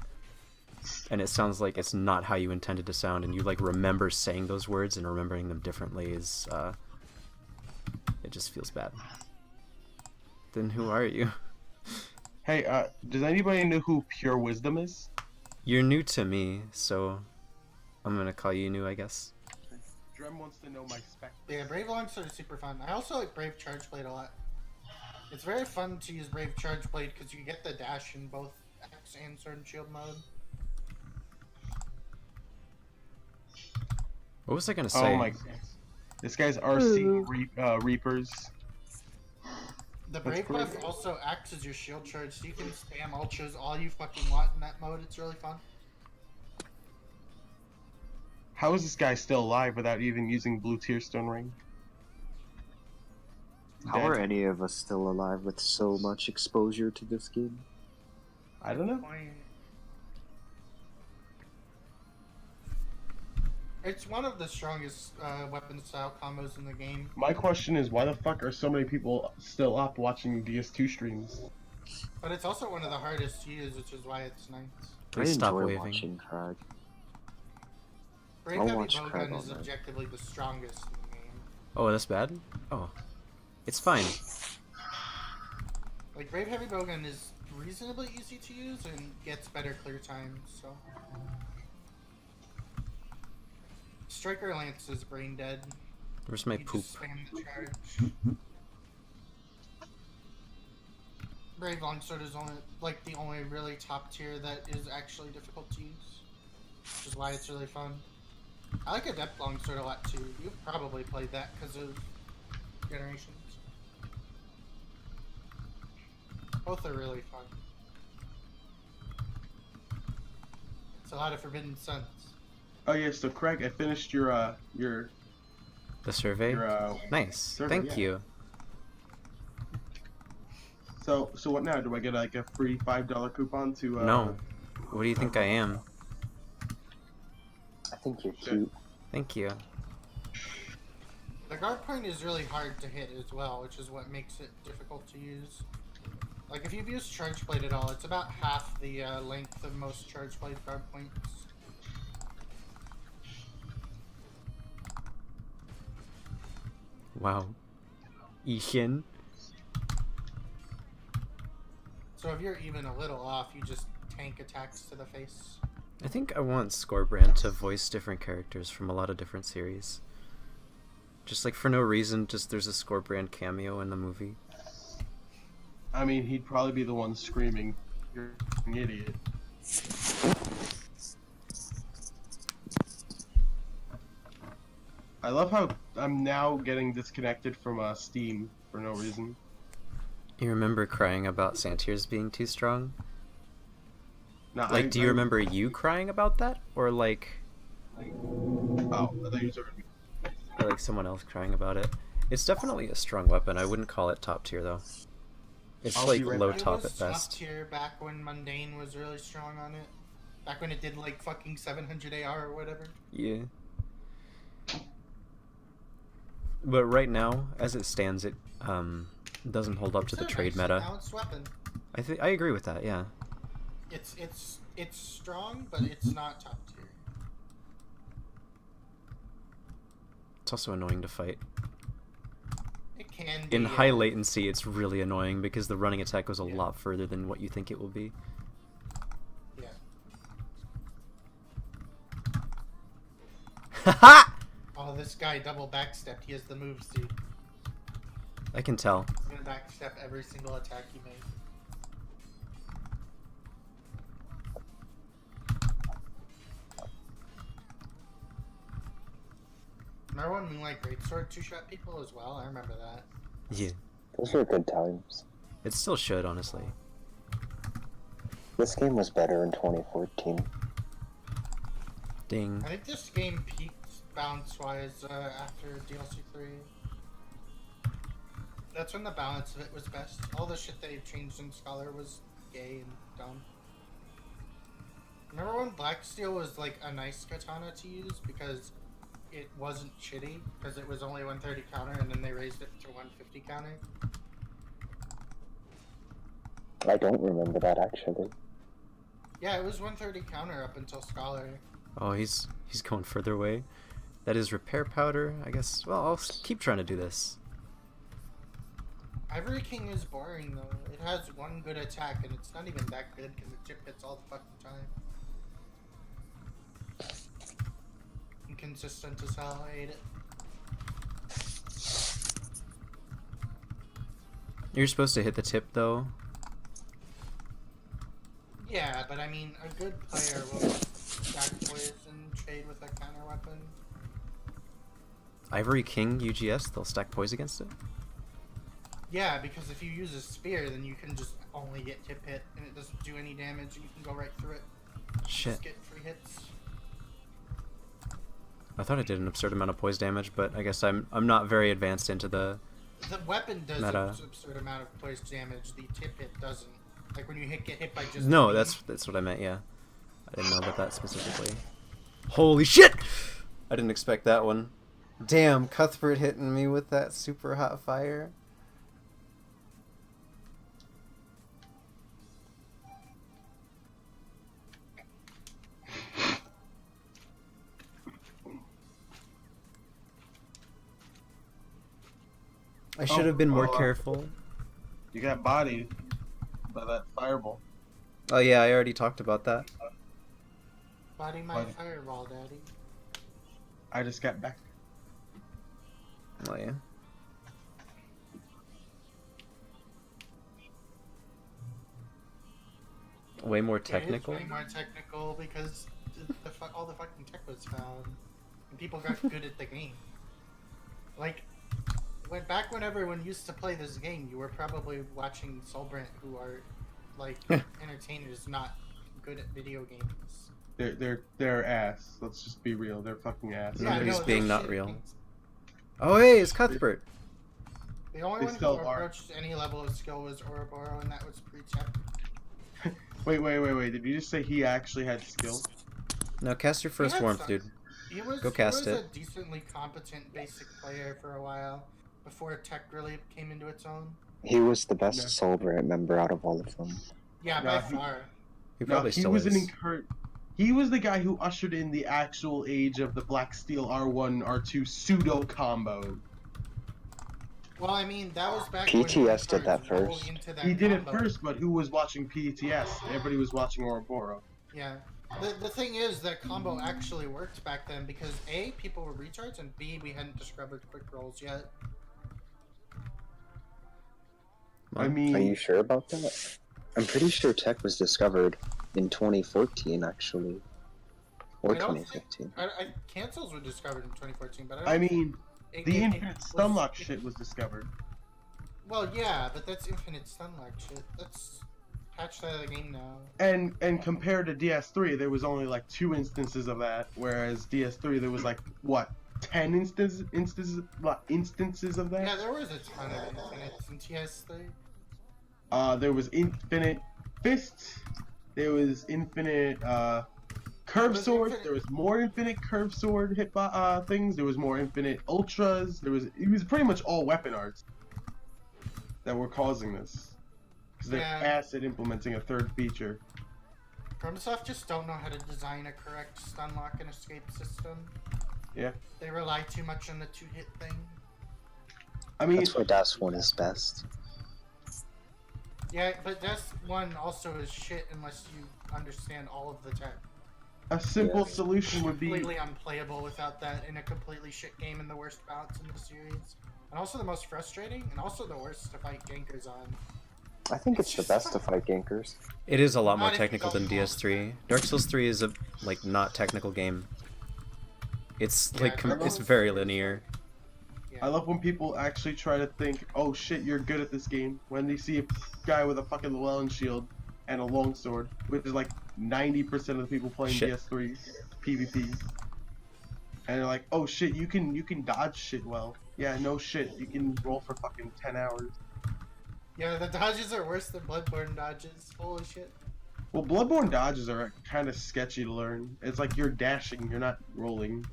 And it sounds like it's not how you intended to sound, and you, like, remember saying those words and remembering them differently is, it just feels bad. Then who are you? Hey, does anybody know who Pure Wisdom is? You're new to me, so I'm gonna call you new, I guess. Drem wants to know my spec. Yeah, Brave Longsword is super fun. I also like Brave Charge Blade a lot. It's very fun to use Brave Charge Blade because you get the dash in both X and Sword and Shield mode. What was I gonna say? Oh my god. This guy's RC Reapers. The That's Brave pretty buff good. also acts as your shield charge, so you can spam ultras all you fucking want in that mode. It's really fun. How is this guy still alive without even using Blue Tear Stone Ring? How Dead. are any of us still alive with so much exposure to this game? I don't know. It's one of the strongest weapon style combos in the game. My question is, why the fuck are so many people still up watching DS2 streams? But it's also one of the hardest to use, which is why it's nice. Please I stop enjoy waving. watching Crag. Brave I'll Heavy watch Crag Bowgun all is night. objectively the strongest in the game. Oh, that's bad? Oh. It's fine. Like, Brave Heavy Bowgun is reasonably easy to use and gets better clear times, so. Striker Lance is brain dead. Where's my You poop? just spam the charge. Brave Longsword is only like the only really top tier that is actually difficult to use, which is why it's really fun. I like Adept Longsword a lot too. You've probably played that because of Generations. Both are really fun. It's a lot of Forbidden Suns. Oh yeah, so Craig, I finished your The survey? your Nice. survey, Thank yeah. you. So what now? Do I get like a free $5 coupon to? No. What do you think I am? I think you're Shit. cute. Thank you. The guard point is really hard to hit as well, which is what makes it difficult to use. Like, if you've used Charge Blade at all, it's about half the length of most Charge Blade guard points. Wow. Ishin. So if you're even a little off, you just tank attacks to the face. I think I want Scorbrand to voice different characters from a lot of different series. Just like for no reason, just there's a Scorbrand cameo in the movie. I mean, he'd probably be the one screaming, "You're an idiot." I love how I'm now getting disconnected from Steam for no reason. You remember crying about Santiers being too strong? No, Like, do you remember you crying about that? Or like Oh, I thought you were or like someone else crying about it? It's definitely a strong weapon. I wouldn't call it top tier though. It's I'll like be right low back. top it was at best. top tier back when Mundane was really strong on it. Back when it did like fucking 700 AR or whatever. Yeah. But right now, as it stands, it doesn't hold up to It's the a trade nice meta. balanced weapon. I agree with that. Yeah. It's strong, but it's not top tier. It's also annoying to fight. It can be In high latency, it's really annoying because the running attack goes a Yeah. lot further than what you think it will be. Yeah. Haha! Oh, this guy double backstepped. He has the moves, dude. I can tell. He's gonna backstep every single attack he makes. Remember when Moonlight Greatsword two-shot people as well? I remember that. Yeah. Those were good times. It still should, honestly. This game was better in 2014. Ding. I think this game peaked balance-wise after DLC 3. That's when the balance of it was best. All the shit they changed in Scholar was gay and dumb. Remember when Blacksteel was like a nice katana to use because it wasn't shitty because it was only 130 counter and then they raised it to 150 counter? I don't remember that actually. Yeah, it was 130 counter up until Scholar. Oh, he's going further away. That is repair powder. I guess. Well, I'll keep trying to do this. Ivory King is boring though. It has one good attack and it's not even that good because it chip hits all the fucking time. Inconsistent as hell. I hate it. You're supposed to hit the tip though. Yeah, but I mean, a good player will stack poison, trade with a counter weapon. Ivory King UGS, they'll stack poise against it. Yeah, because if you use a spear, then you can just only get tip hit, and it doesn't do any damage, and you can go right through it. Shit. Just get free hits. I thought I did an absurd amount of poise damage, but I guess I'm not very advanced into the. The weapon does Meta. an absurd amount of poise damage. The tip hit doesn't. Like when you get hit by just. No, the that's what I meant. Yeah, I didn't know about that specifically. Holy shit! I didn't expect that one. Damn, Cuthbert hitting me with that super hot fire. I should have been more careful. You got bodied by that fireball. Oh yeah, I already talked about that. Body my Body. fireball, daddy. I just got back. Oh yeah. Way more technical. It is way more technical because all the fucking tech was found, and people got good at the game. Like, back when everyone used to play this game, you were probably watching Solbrant, who are like entertainers, not good at video games. They're ass. Let's just be real. They're fucking ass. Yeah, Nobody's no, being they're not shit real. games. Oh hey, it's Cuthbert. The only They one who still are. approached any level of skill was Ouroboros, and that was pre-tech. Wait. Did you just say he actually had skill? Now cast your He first had warmth, some. dude. Go He cast was a it. decently competent basic player for a while before tech really came into its own. He was the best No. Soul Brand member out of all of them. Yeah, Nah, by far. He No, probably he still was is. He was the guy who ushered in the actual age of the Black Steel R1 R2 pseudo combo. Well, I mean, that was back PTS when did that rolled first. into that He did it combo. first, but who was watching PTS? Everybody was watching Ouroboros. Yeah. The thing is, that combo actually worked back then because A, people were retards, and B, we hadn't discovered quick rolls yet. I Are mean, you sure about that? I'm pretty sure tech was discovered in 2014, actually. Or I don't think- 2015. Cancels were discovered in 2014, but I mean, it, the it- it infinite was- stunlock shit was discovered. Well, yeah, but that's infinite stunlock shit. That's patched out of the game now. And compared to DS3, there was only like 2 instances of that, whereas DS3 there was like what 10 instances of that. Yeah, there was a ton of infinites in TS3. There was infinite fists. There was infinite curve Was swords. infinite- There was more infinite curve sword hit things. There was more infinite ultras. It was pretty much all weapon arts that were causing this because they're Yeah. ass at implementing a third feature. FromSoft just don't know how to design a correct stunlock and escape system. Yeah. They rely too much on the 2-hit thing. I mean, That's why DAS 1 is best. Yeah, but that's one also is shit unless you understand all of the tech. a simple Yeah. solution would be Completely unplayable without that in a completely shit game in the worst balance in the series. And also the most frustrating, and also the worst to fight gankers on. I think It's it's the just best to fun. fight gankers. It is a lot more Not if you technical don't than know. DS3. Dark Souls 3 is a not technical game. It's Yeah, Dark it's Souls very 3 is linear. Yeah. I love when people actually try to think, oh shit, you're good at this game, when they see a guy with a fucking Llewellyn shield and a longsword, which is like 90% of the people playing Shit. DS3 PvP. And they're like, oh shit, you can dodge shit well. Yeah, no shit, you can roll for fucking 10 hours. Yeah, the dodges are worse than Bloodborne dodges. Holy shit. Well, Bloodborne dodges are kind of sketchy to learn. It's like you're dashing, you're not rolling.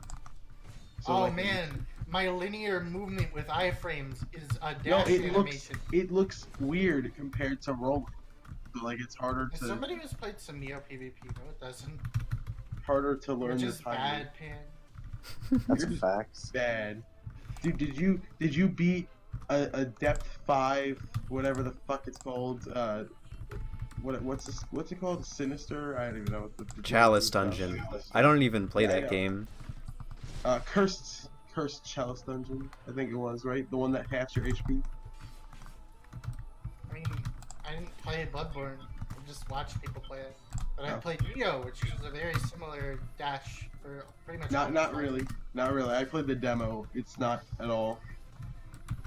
So, Oh like, man, my linear movement with iframes is a No, dash animation. it looks weird compared to rolling. So, like, it's harder As to somebody who's played some Neo PvP, no it doesn't. learn Which the is timing. bad, Pan. That's You're a fact. Bad. Dude, did you beat a depth 5, whatever the fuck it's called? What's it called? Sinister? I don't even know what the Chalice Dungeon. I don't even play Yeah, I that know. game. Cursed Chalice Dungeon. I think it was, right? The one that halves your HP. I mean, I didn't play Bloodborne. I just watched people play it. But I Oh. played Neo, which is a very similar dash for pretty much all Not the really. Not really. I played the demo. It's not at all.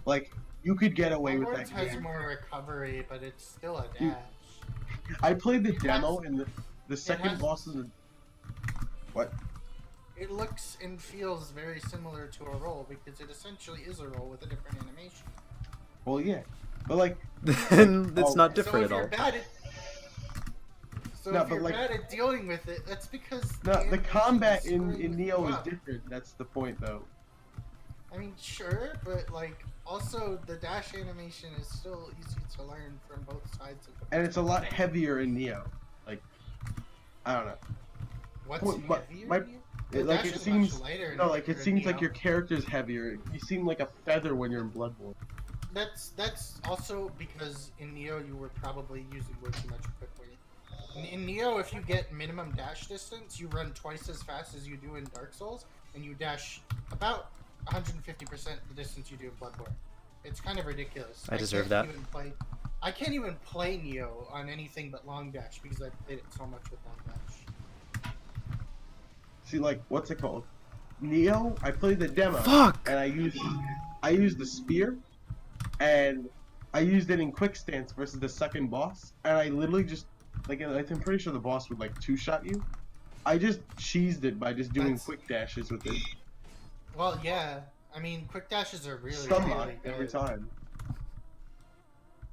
Like, you could get away with Bloodborne that has game. more recovery, but it's still a Dude, dash. I played the demo and the second has- boss is what? It looks and feels very similar to a roll because it essentially is a roll with a different animation. Well, yeah. But like, Then it's Oh. not So different if at you're all. bad at No, if but you're like- bad at dealing with it, that's because no, the animation combat is in screwing Neo you is up. different. That's the point, though. I mean, sure, but like also the dash animation is still easy to learn from both sides of the. And it's a lot heavier in Neo. Like, I don't know. What's but heavier? my- here? The It, like dash it is seems. much lighter. No, like it seems like Neo. your character's heavier. You seem like a feather when you're in Bloodborne. That's also because in Neo you were probably using way too much quick weight. In Neo, if you get minimum dash distance, you run twice as fast as you do in Dark Souls, and you dash about 150% the distance you do in Bloodborne. It's kind of ridiculous. I deserve can't that. even I can't even play Neo on anything but long dash because I played it so much with long dash. See, like, what's it called? Neo. I played the demo. Fuck! And I used the spear, and I used it in quick stance versus the second boss, and I literally just like I'm pretty sure the boss would like 2-shot you. I just cheesed it by just doing That's- quick dashes with it. Well, yeah. I mean, quick dashes are really, Stun lock really good. every time.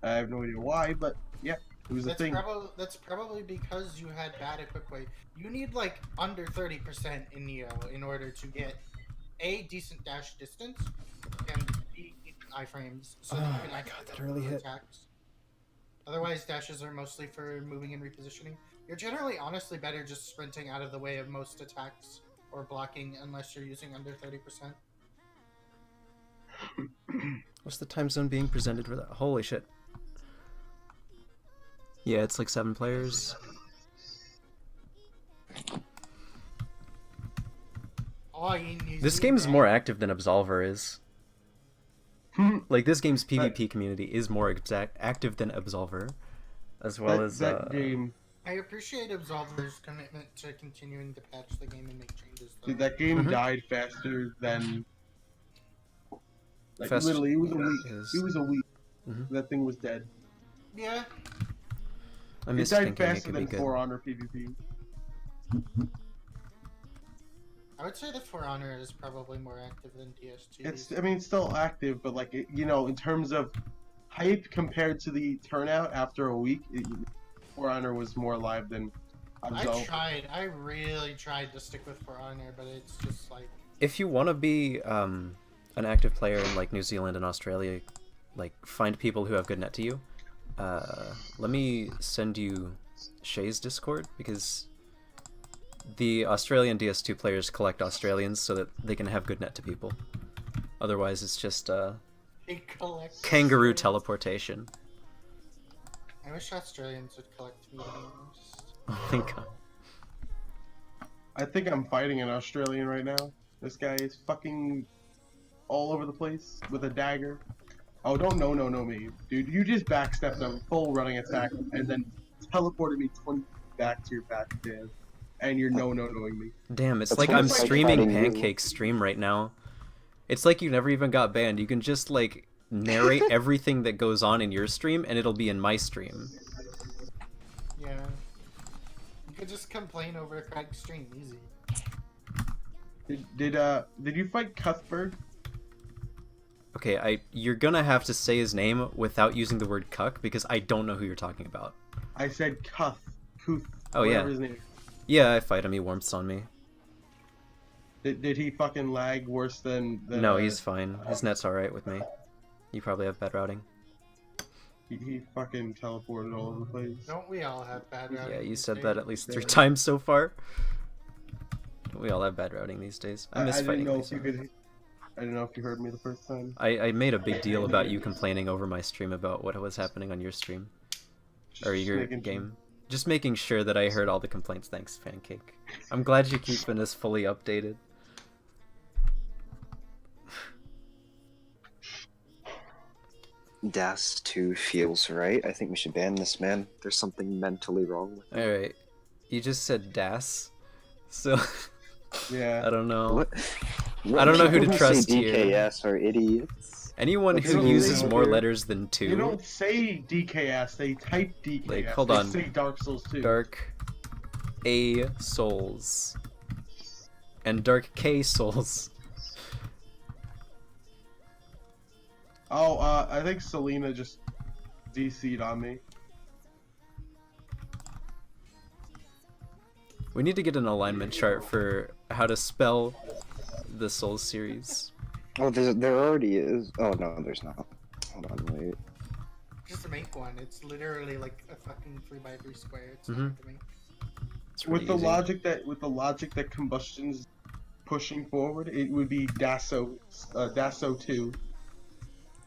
I have no idea why, but yeah, it was a thing. That's probably because you had bad equip weight. You need like under 30% in Neo in order to get A, decent dash distance, and B, decent iframes, so that you Oh can my actually god, that go really for hit. attacks. Otherwise, dashes are mostly for moving and repositioning. You're generally honestly better just sprinting out of the way of most attacks or blocking unless you're using under 30%. What's the time zone being presented for that? Holy shit. Yeah, it's like 7 players. Oh, you need This game's more active than Absolver is. Like, this game's PvP community is more active than Absolver. As well as, that game. I appreciate Absolver's commitment to continuing to patch the game and make changes, though. Dude, that game died faster than. Like, literally, it was a week. It was a week. That thing was dead. Yeah. I It miss died thinking it faster could be than good. For Honor PvP. I would say that For Honor is probably more active than DS2. It's still active, but like, in terms of hype compared to the turnout after a week, For Honor was more alive than Absolver. I really tried to stick with For Honor, but it's just like... If you want to be an active player in like New Zealand and Australia, like find people who have good net to you, let me send you Shay's Discord, because the Australian DS2 players collect Australians so that they can have good net to people. Otherwise it's just kangaroo teleportation. I wish Australians would collect me, to be honest. Oh my god. I think I'm fighting an Australian right now. This guy is fucking all over the place with a dagger. Oh, don't no me. Dude, you just backstepped a full running attack and then teleported me 20 back to your back stand. And you're no-knowing me. Damn, it's That's like what I'm it's like streaming fighting you. Pancake's stream right now. It's like you never even got banned. You can just like narrate everything that goes on in your stream and it'll be in my stream. Yeah. You could just complain over a cracked stream, easy. Did you fight Cuthbert? Okay, you're gonna have to say his name without using the word cuck, because I don't know who you're talking about. I said Cuth. Oh yeah. His name. Yeah, I fight him, he warmths on me. Did he fucking lag worse than No, he's fine. His net's alright with me. You probably have bad routing. He fucking teleported all over the place. Don't we all have bad routing? Yeah, you these said days? that at least 3 times so far. We all have bad routing these days. I miss fighting these. I didn't know if you heard me the first time. I made a big deal about you complaining over my stream about what was happening on your stream. Or your game. Just making sure that I heard all the complaints. Thanks, Pancake. I'm glad you're keeping us fully updated. Das 2 feels right. I think we should ban this man. There's something mentally wrong with him. Alright. You just said Das. So... Yeah. I don't know. What? I don't know who to People trust say here. DKS are idiots. Anyone But who they don't uses say more here. letters than 2... They don't say DKS, they type DKS. Like, hold they on. say Dark Souls 2. Dark A Souls. And Dark K Souls. Oh, I think Selena just DC'd on me. We need to get an alignment chart for how to spell the Souls series. Oh, there already is. Oh no, there's not. Hold on, wait. Just to make one, it's literally like a fucking 3x3 square. It's Mhm. hard to make. It's really With the easy. logic that combustion's pushing forward, it would be Dasso 2.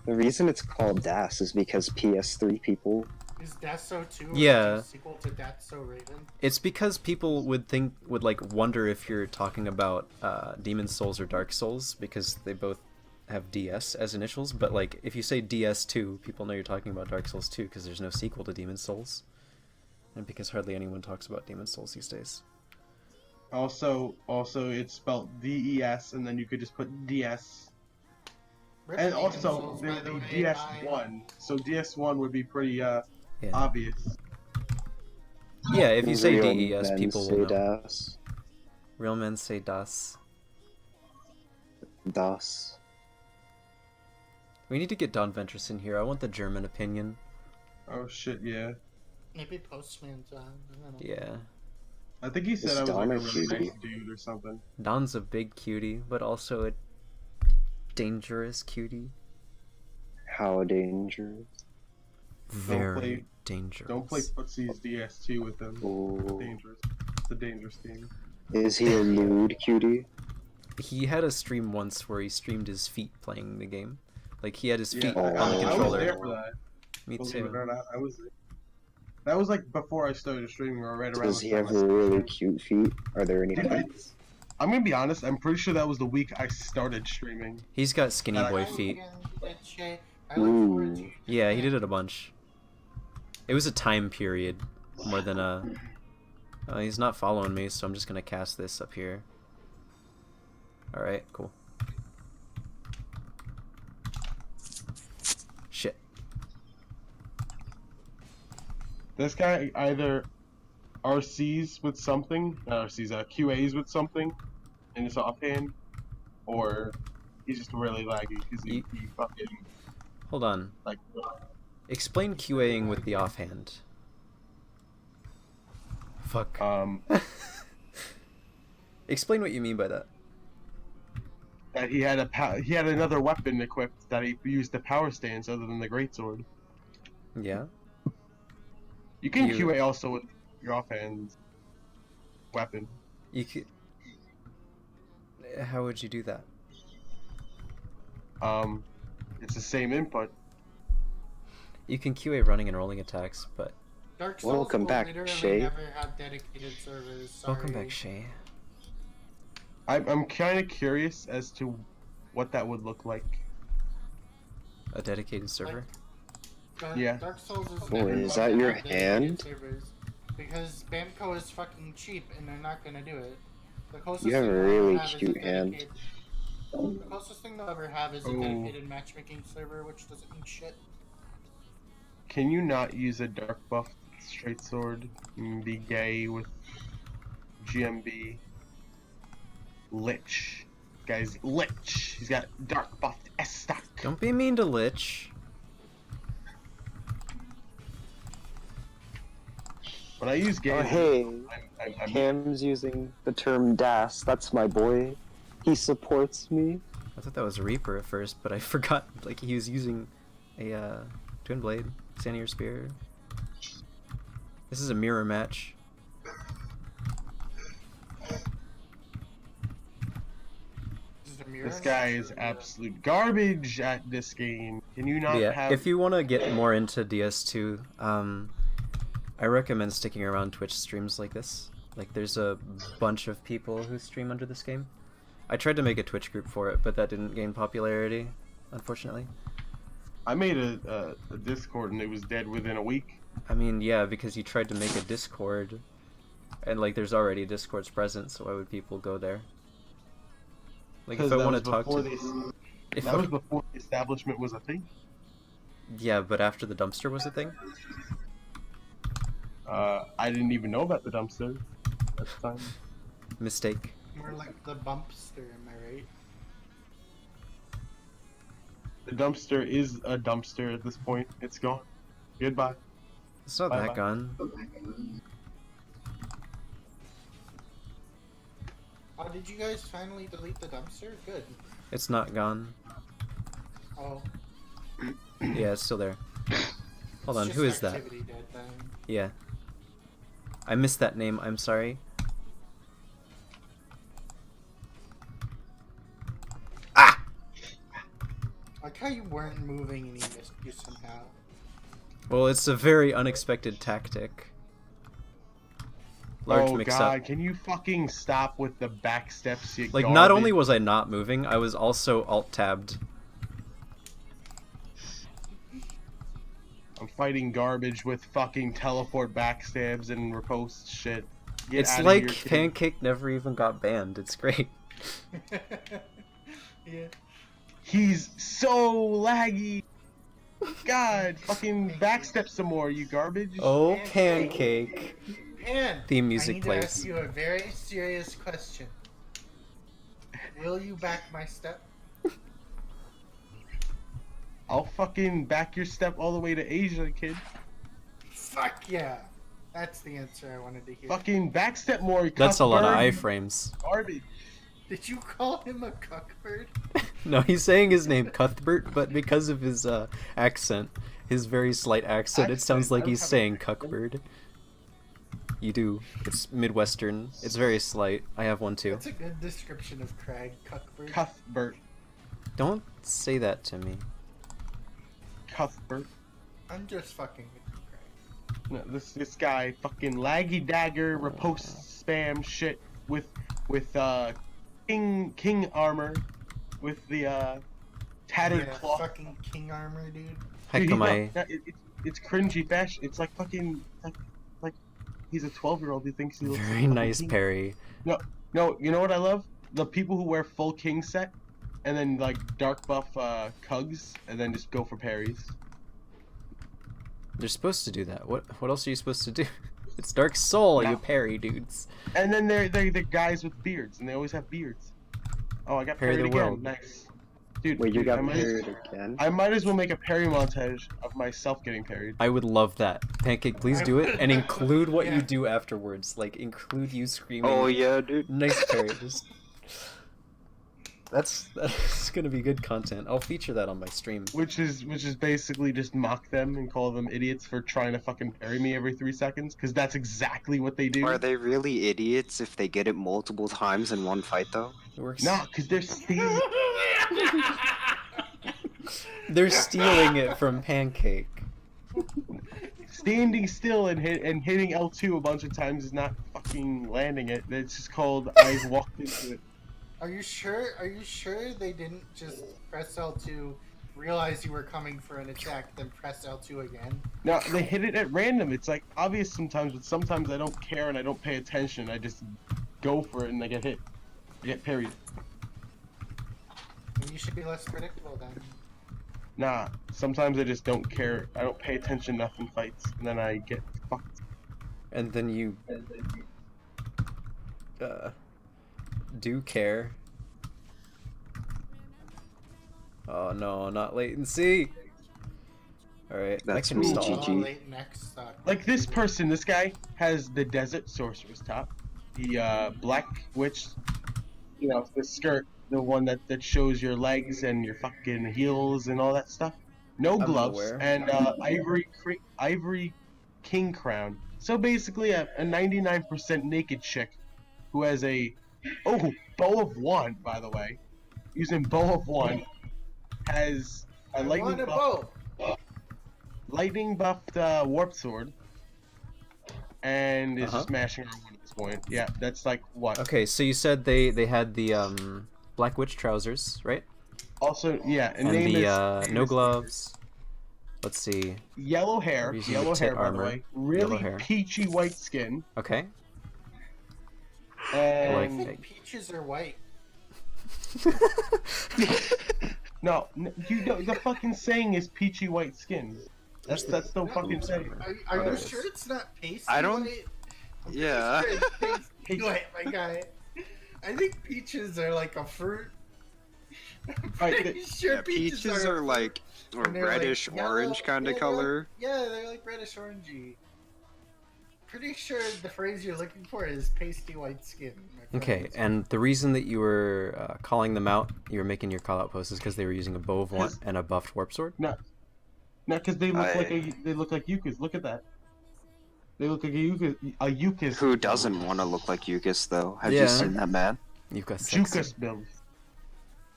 The reason it's called Das is because PS3 people. Is Dasso 2 Yeah. a sequel to Dasso Raven? It's because people would like wonder if you're talking about Demon Souls or Dark Souls, because they both have DS as initials, but like if you say DS2, people know you're talking about Dark Souls 2 because there's no sequel to Demon Souls. And because hardly anyone talks about Demon Souls these days. Also, it's spelled DES, and then you could just put DS. Rip And Demon also, Souls, there by would the be way, DS1. So DS1 would be pretty Yeah. obvious. Yeah, if you say Real DES, men people say will know. Das. Real men say Das. Das. We need to get Don Ventress in here. I want the German opinion. Oh shit, yeah. Maybe Postman's on. I don't know. Yeah. I think he said Is I was like Don a a really cutie? nice dude or something. Don's a big cutie, but also a dangerous cutie. How dangerous. Very dangerous. Don't play Footsie's DS2 with him. Ooh. Dangerous. It's a dangerous game. Is he a lewd cutie? He had a stream once where he streamed his feet playing the game. Like he had his Yeah, feet on the I was I was controller. there for that. Me Believe it too. or not, I was there. That was like before I started streaming, or right around Does the he time have I started really streaming. cute feet? Are there any pics? I'm gonna be honest, I'm pretty sure that was the week I started streaming. He's got skinny I boy like- feet. I look forward to Ooh. Yeah, he did it a bunch. It was a time period more than a... he's not following me, so I'm just gonna cast this up here. Alright, cool. Shit. This guy either RCs with something, not RCs, QAs with something in his offhand, or he's just really laggy because he fucking Hold on. like. Explain QAing with the offhand. Fuck. Explain what you mean by that. That he had he had another weapon equipped that he used the power stance other than the greatsword. Yeah? You can You- QA also with your offhand weapon. You could... How would you do that? It's the same input. You can QA running and rolling attacks, but... Dark Souls Welcome will back, literally Shay. never have dedicated servers. Sorry. Welcome back, Shay. I'm kind of curious as to what that would look like. A dedicated server? Yeah. Dark Souls is Boy, never is going that to your have dedicated hand? servers because Bamco is fucking cheap and they're not gonna do it. The closest You have thing a they'll really have is a cute hand. dedicated- The closest thing they'll ever have is a Oh. dedicated matchmaking server, which doesn't mean shit. Can you not use a dark buff straight sword and be gay with GMB? Lich. Guys, Lich. He's got dark buffed S-Stock. Don't be mean to Lich. When I use gay, Oh hey, I'm Cam's using the term DAS. That's my boy. He supports me. I thought that was Reaper at first, but I forgot, like, he was using a, Twin Blade, Sandier Spear. This is a mirror match. This is a mirror this guy match is or- absolute garbage at this game. Can you not But yeah, have... if you want to get more into DS2, I recommend sticking around Twitch streams like this. Like, there's a bunch of people who stream under this game. I tried to make a Twitch group for it, but that didn't gain popularity, unfortunately. I made a Discord and it was dead within a week. I mean, yeah, because you tried to make a Discord, and, like, there's already Discords present, so why would people go there? Like, if I that want was to talk before to... the- If that I- was before the establishment was a thing. Yeah, but after the dumpster was a thing? I didn't even know about the dumpster at the time. Mistake. More like the bumpster, am I right? The dumpster is a dumpster at this point. It's gone. Goodbye. It's not Bye-bye. that gone. Oh, did you guys finally delete the dumpster? Good. It's not gone. Oh. Yeah, it's still there. Hold on, it's who just is that? activity dead then. Yeah. I missed that name, I'm sorry. Ah! Like how you weren't moving and he missed you somehow. Well, it's a very unexpected tactic. Large oh mix-up. god, can you fucking stop with the back steps, you Like, not garbage? only was I not moving, I was also alt-tabbed. I'm fighting garbage with fucking teleport backstabs and riposte shit. Get It's outta like here, kid. Pancake never even got banned. It's great. Yeah. He's so laggy. God, fucking backstep some more, you garbage. Oh, Pancake. Pan, Theme I music need to plays. ask you a very serious question. Will you back my step? I'll fucking back your step all the way to Asia, kid. Fuck yeah. That's the answer I wanted to hear. Fucking backstep more. That's a lot of Cuthbert, iframes. Garbage. Did you call him a cuckbird? No, he's saying his name Cuthbert, but because of his accent, his very slight accent, it sounds like he's saying cuckbird. You do. It's Midwestern. It's very slight. I have one too. That's a good description of Crag, cuckbird. Cuthbert. Don't say that to me. Cuthbert. I'm just fucking with you, Crag. No, this guy fucking laggy dagger repost spam shit with king armor with the tattered Yeah, cloth. fucking king armor, dude. Heck Dude, am I? it's cringy fashion. It's like fucking like he's a 12-year-old who thinks he looks like Very fucking nice king. parry. No, you know what I love? The people who wear full king set and then like dark buff cugs and then just go for parries. They're supposed to do that. What else are you supposed to do? It's Dark Soul, No. you parry dudes. And then they're the guys with beards and they always have beards. Oh, I got Parry parried the again. world. Nice. Dude, Wait, you dude, got parried again? I might as well make a parry montage of myself getting parried. I would love that. Pancake, please do it and include what Yeah. you do afterwards. Like include you screaming. Oh yeah, dude. Nice parry. Just that's gonna be good content. I'll feature that on my stream. Which is basically just mock them and call them idiots for trying to fucking parry me every 3 seconds, because that's exactly what they do. Are they really idiots if they get it multiple times in one fight, though? It works. Nah, because they're stealing. They're stealing it from Pancake. Standing still and hitting L2 a bunch of times is not fucking landing it. It's just called I've walked into it. Are you sure? Are you sure they didn't just press L2, realize you were coming for an attack, then press L2 again? No, they hit it at random. It's like obvious sometimes, but sometimes I don't care and I don't pay attention. I just go for it and I get hit. I get parried. And you should be less predictable then. Nah, sometimes I just don't care. I don't pay attention enough in fights, and then I get fucked. And then you do care. Oh no, not latency. Alright, That's I can me, stall. GG. Late next suck. Like this person, this guy has the Desert Sorcerer's top, the Black Witch, you know, the skirt, the one that shows your legs and your fucking heels and all that stuff. No I'm gloves aware. and ivory king crown. So basically, a 99% naked chick who has a bow of one, by the way, using bow of one, has a lightning buffed warp sword, and is just mashing R1 at this point. Yeah, that's like what. Okay, so you said they had the Black Witch trousers, right? Also, yeah, And name the is, no gloves. Let's see. Yellow hair, Using yellow the hair, tit by the armor. way. Really Yellow hair. peachy white skin, Okay. I and like- think peaches are white. no, you don't. The fucking saying is peachy white skin. That's no fucking saying. Are there you it is. sure it's not pasty I don't- white? I'm pretty Yeah. sure it's pasty white, my guy. I think peaches are like a fruit. I'm Right, pretty sure Yeah, peaches are like a and they're, like, reddish yellow- orange kind of yeah, color. Yeah, they're like reddish orangey. Pretty sure the phrase you're looking for is pasty white skin. my Okay, friends. and the reason that you were calling them out, you were making your call out post, is because they were using a bow of one and a buffed warp sword. No, because they look like Yukas. Look at that. They look like a Yukas. Who doesn't want to look like Yukis, though? Have Yeah. you seen that man? Yuka sexy. Jukas build.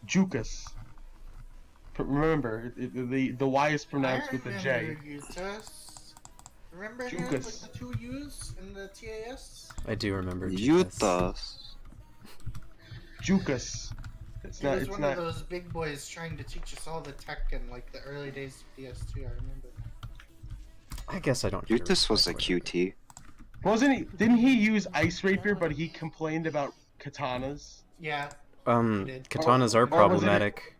Jukas. Remember, the Y is pronounced with a J. Remember him Jukas. with the two U's in the TAS? I do remember. Jukas. Yutas. Jukas. It's He not. was It's one not. of those big boys trying to teach us all the tech in like the early days of PS2. I remember. I guess I don't. hear Yutas was a respect for it. QT. Wasn't he? Didn't he use Ice Rapier? But he complained about katanas. Yeah. Katanas are Or was it- problematic.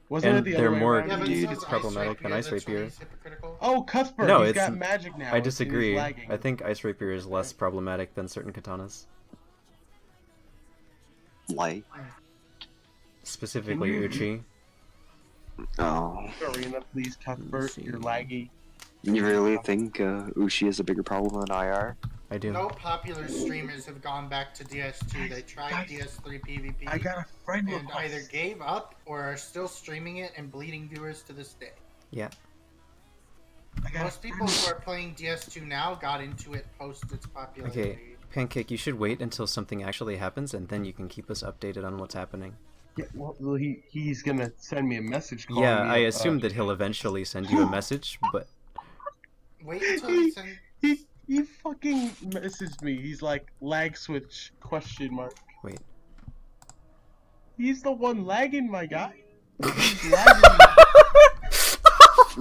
Wasn't And it the they're other way more- around? Yeah, but Dude, so it's is problematic Ice than Ice that's why Rapier. he's hypocritical. Oh, Cuthbert. No, he's it's- got magic now. I and he's disagree. lagging. I think Ice Rapier is less problematic than certain katanas. Like, Specifically Can you- Uchi. oh. Arena, please, Cuthbert. see. You're laggy. You really think Uchi is a bigger problem than IR? I do. No popular streamers have gone back to DS2. They tried Guys, DS3 PvP I got a friend and request. either gave up or are still streaming it and bleeding viewers to this day. Yeah. I got Most a people friend who are playing DS2 now got into it post its popularity. Okay, Pancake, you should wait until something actually happens, and then you can keep us updated on what's happening. Yeah, well, he's gonna send me a message. Calling Yeah, me I up, assume that he'll eventually send you a message, but Wait until he sends. he fucking messaged me. He's like lag switch ? wait. He's the one lagging, my guy. He's lagging.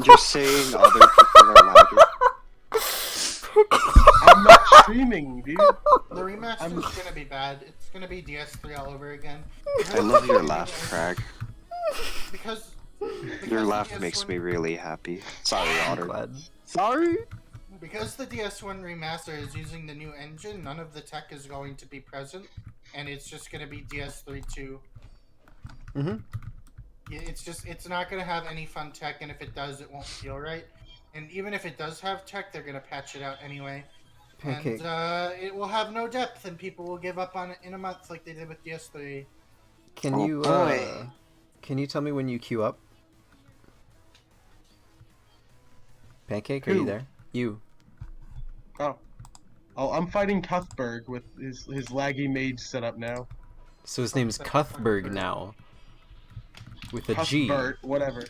You're saying other people are lagging? I'm not streaming, dude. The remaster is gonna be bad. It's gonna be DS3 all over again. I love your laugh, Crag. Because Your the laugh DS1 makes me really happy. Sorry, I'm Otter. glad. Sorry? Because the DS1 remaster is using the new engine, none of the tech is going to be present, and it's just gonna be DS3 2. Mm-hmm. Yeah, it's not gonna have any fun tech, and if it does, it won't feel right. And even if it does have tech, they're gonna patch it out anyway. Pancake. And it will have no depth, and people will give up on it in a month like they did with DS3. Can Oh, you boy. can you tell me when you queue up? Pancake, are you Who? there? You. Oh, I'm fighting Cuthberg with his laggy mage setup now. So his name's Cuthberg now. With a G. Cuthbert, whatever.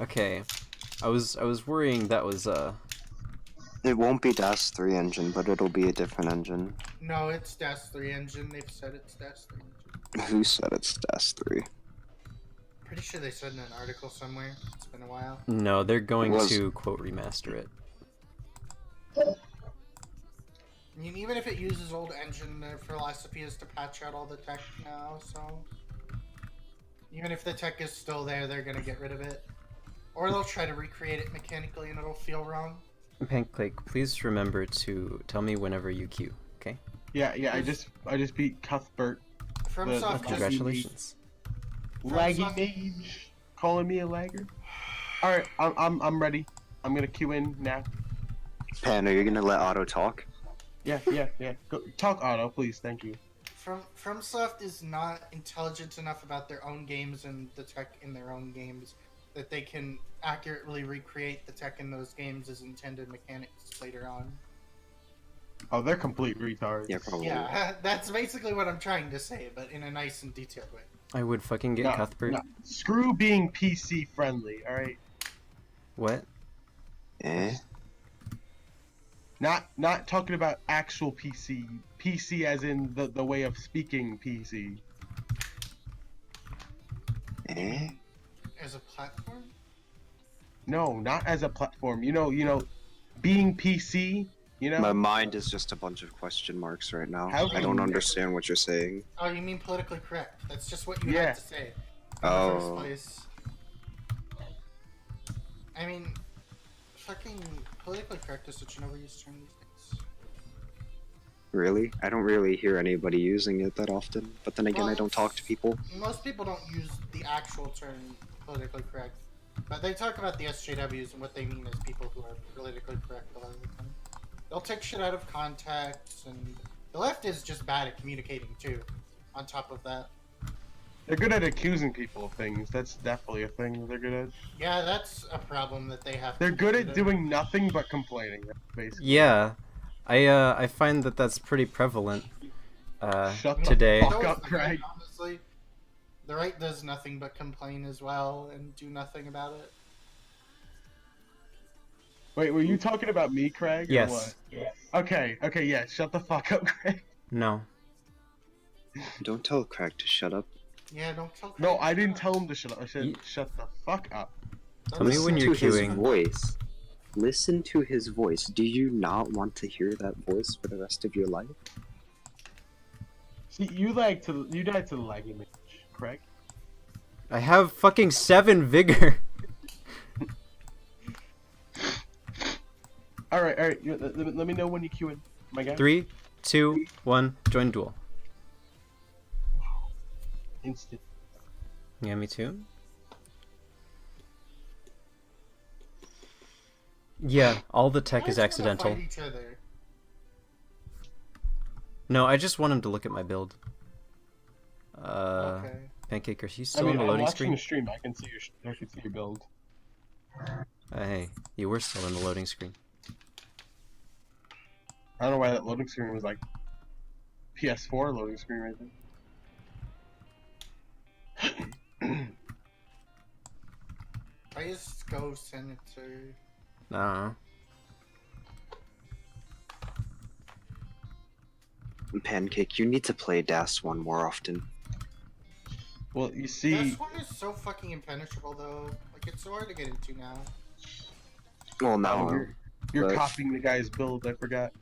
Okay. I was worrying that was It won't be DAS 3 engine, but it'll be a different engine. No, it's DS3 engine. They've said it's DS3 engine. Who said it's DAS 3? Pretty sure they said in an article somewhere. It's been a while. no, they're going Was- to quote remaster it. I mean, even if it uses old engine, their philosophy is to patch out all the tech now, so... Even if the tech is still there, they're gonna get rid of it. Or they'll try to recreate it mechanically and it'll feel wrong. Pancake, please remember to tell me whenever you queue, okay? Yeah, I just beat Cuthbert. FromSoft just... Congratulations. Laggy Soft- mage, calling me a lagger. All right, I'm ready. I'm gonna queue in now. Pan, are you gonna let Otto talk? Yeah. Go, talk Otto, please. Thank you. FromSoft is not intelligent enough about their own games and the tech in their own games that they can accurately recreate the tech in those games as intended mechanics later on. Oh, they're complete retards. Yeah, probably. Yeah, that's basically what I'm trying to say, but in a nice and detailed way. I would fucking get Cuthbert. No. Screw being PC friendly. All right. What? Eh? Not talking about actual PC. PC as in the way of speaking PC. Eh? As a platform? No, not as a platform. You know, being PC. You know. My mind is just a bunch of question marks right now. How I can don't you- understand what you're saying. Oh, you mean politically correct. That's just what you Yeah. had to say. In the Oh. first place. I mean, fucking politically correct is such an overused term these days. Really? I don't really hear anybody using it that often. But then again, Well, I don't talk to people. Most people don't use the actual term politically correct, but they talk about the SJWs and what they mean as people who are politically correct a lot of the time. They'll take shit out of context, and the left is just bad at communicating too. On top of that, They're good at accusing people of things. That's definitely a thing they're good at. yeah, that's a problem that they have. They're to good at consider. doing nothing but complaining, basically. Yeah. I find that that's pretty prevalent Shut the today. fuck So is up, the Craig. right, honestly, the right does nothing but complain as well and do nothing about it. Wait, were you talking about me, Craig? or Yes. what? Okay, yeah. Shut the fuck up, Craig. No. Don't tell Craig to shut up. Yeah, don't tell. No, Craig I to didn't shut tell him to shut up. I said Ye- shut the fuck up. up. Tell me when you're to his queuing. voice. Listen to his voice. Do you not want to hear that voice for the rest of your life? See, you died to the laggy mage, Craig. I have fucking 7 vigor. All right. Let me know when you queue in, my guy. 3, 2, 1, join duel. Instant. Yeah, me too. Yeah, all the tech Why is do you wanna accidental. fight each other? No, I just want him to look at my build. Okay. Pancake, are you I still mean, on the I'm loading watching the screen? stream. I can see your build. Hey, you were still in the loading screen. I don't know why that loading screen was like PS4 loading screen right there. I just go Senator. I don't know. Pancake, you need to play Das 1 more often. Well, you see, This one is so fucking impenetrable though. Like it's so hard to get into now. Well, no. you're but- copying the guy's build. I forgot.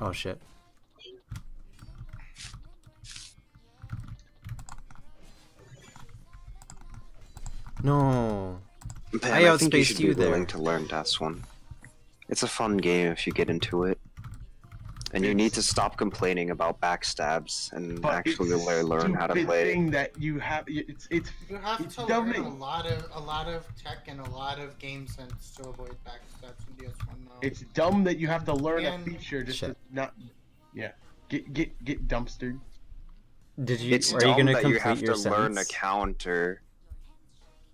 Oh shit. No. Pan, I I think you outspaced should be you there. willing to learn Das 1. It's a fun game if you get into it. And you need to stop complaining about backstabs and But actually it's a learn how to stupid play. thing that you have. It's You have It's to dumb learn that- a lot of tech and a lot of game sense to avoid backstabs in DS1 though. it's dumb that you have to learn a And- feature just Shit. to not. Yeah, get dumpstered. Did you? It's are you dumb gonna that you complete have your to learn a sentence? counter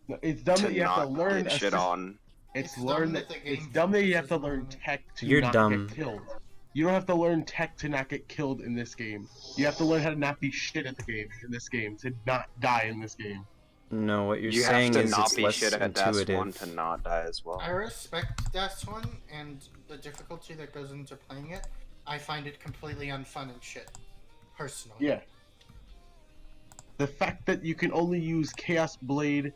No, it's dumb to that you have to not learn. get a shit sys- on. It's It's learn dumb that that the game it's dumb that you have to focuses learn on- tech to You're not dumb. get killed. You don't have to learn tech to not get killed in this game. You have to learn how to not be shit at the game in this game to not die in this game. No, what you're You have saying to is not it's be less shit at Das 1 intuitive. to not die as well. I respect DS1 and the difficulty that goes into playing it. I find it completely unfun and shit. Personally. Yeah. The fact that you can only use Chaos Blade,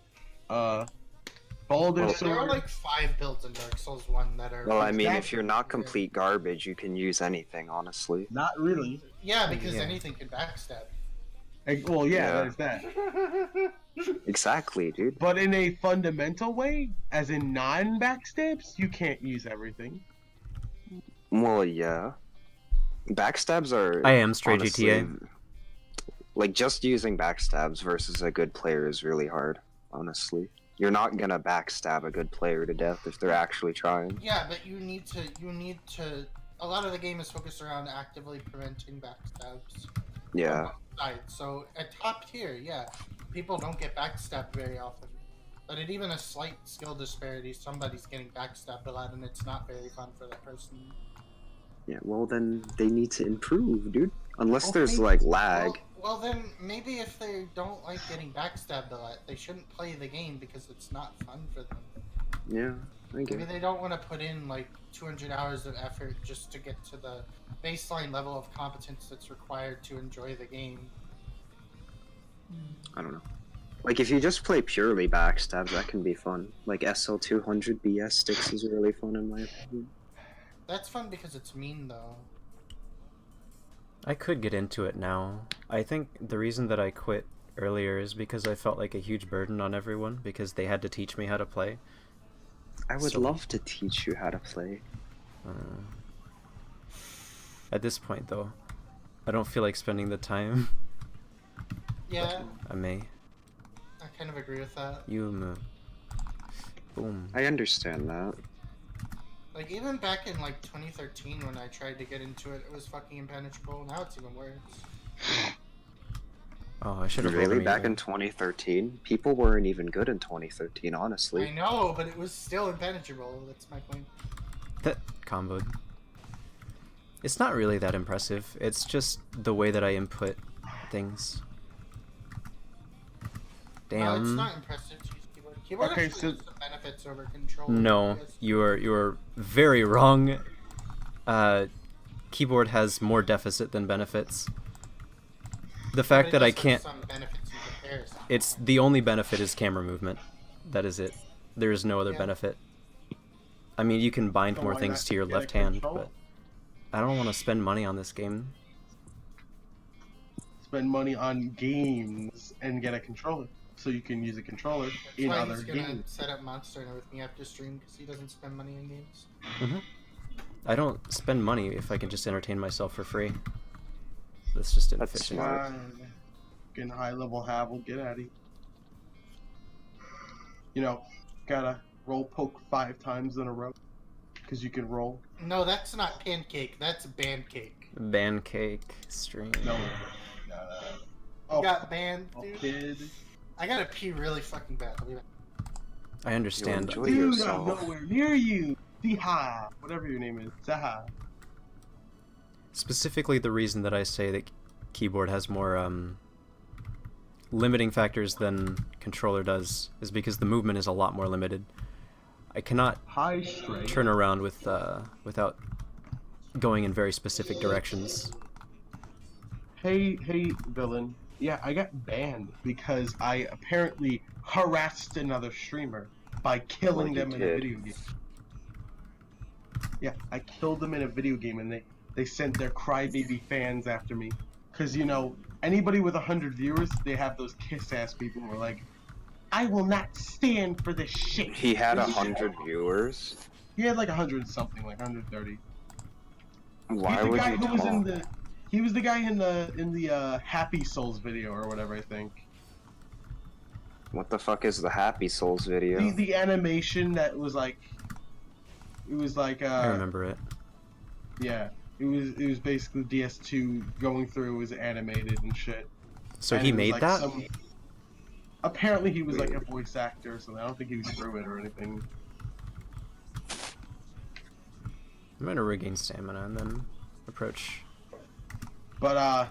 Baldur Well, There are Sword. like 5 builds in Dark Souls 1 that are. Well, I mean, if Exactly. you're not complete garbage, you can use anything, honestly. Not really. Yeah, because Yeah. anything can backstab. Well, yeah, Yeah. there's that. Exactly, dude. But in a fundamental way, as in non-backstabs, you can't use everything. Well, yeah. Backstabs are. I am straight honestly, GTA. Like, just using backstabs versus a good player is really hard, honestly. You're not gonna backstab a good player to death if they're actually trying. Yeah, but you need to. A lot of the game is focused around actively preventing backstabs. Yeah. On both sides. So at top tier, yeah, people don't get backstabbed very often. But at even a slight skill disparity, somebody's getting backstabbed a lot, and it's not very fun for that person. Yeah, well, then they need to improve, dude. Unless Okay. there's, like, lag. Well, then maybe if they don't like getting backstabbed a lot, they shouldn't play the game because it's not fun for them. Yeah, I get Maybe it. they don't want to put in like 200 hours of effort just to get to the baseline level of competence that's required to enjoy the game. I don't know. Like, if you just play purely backstabs, that can be fun. Like, SL200 BS sticks is really fun, in my opinion. That's fun because it's mean though. I could get into it now. I think the reason that I quit earlier is because I felt like a huge burden on everyone because they had to teach me how to play. I would So- love to teach you how to play. At this point, though, I don't feel like spending the time. Yeah, I may. I kind of agree with that. Boom. I understand that. Like even back in like 2013 when I tried to get into it, it was fucking impenetrable. Now it's even worse. Oh, I should have Really? Back in 2013? People weren't even good in 2013, I honestly. know, but it was still impenetrable. That's my point. that comboed. It's not really that impressive. It's just the way that I input things. No, it's Damn. not impressive. Use keyboard. Keyboard Okay, actually so- has some benefits over controller. No, because- you are very wrong. Keyboard has more deficit than benefits. The but fact it that I does have can't, some benefits in comparison. it's the only benefit is camera movement. That is it. There is no other Yeah. benefit. I mean, you can bind So more why things not to your get a left hand, controller? but I don't want to spend money on this game. Spend money on games and get a controller, so you can use a controller That's in why other he's gonna games. set up Monster Hunter with me after stream because he doesn't spend money on games. I don't spend money if I can just entertain myself for free. That's just That's inefficient. smart. Getting high level have will get at you. You know, gotta roll poke 5 times in a row. Because you can roll. No, that's not pancake. That's band cake. Pancake stream. No. Oh, Got banned, oh, dude. kid. I gotta pee really fucking bad. I'll be back. I understand. Enjoy Dude, I'm yourself. nowhere near you. Siha. Whatever your name is. Saha. Specifically, the reason that I say that keyboard has more limiting factors than controller does is because the movement is a lot more limited. I cannot High straight. turn around with without going in very specific directions. Hey, villain. Yeah, I got banned because I apparently harassed another streamer by killing Like you them in a did. video game. Yeah, I killed them in a video game and they sent their crybaby fans after me. Because, you know, anybody with 100 viewers, they have those kiss-ass people who are like, I will not stand for this shit. He had 100 viewers. He had like 100 something, like 130. Why He's the would guy you who was in talk? the. He was the guy in the Happy Souls video or whatever, I think. What the fuck is the Happy Souls video? The animation that was like. It was like I remember it. Yeah, it was basically DS2 going through. It was animated and shit. So And he it was, made like, that? Apparently he was like a voice actor or something. I don't think he was through it or anything. I'm gonna regain stamina and then approach. But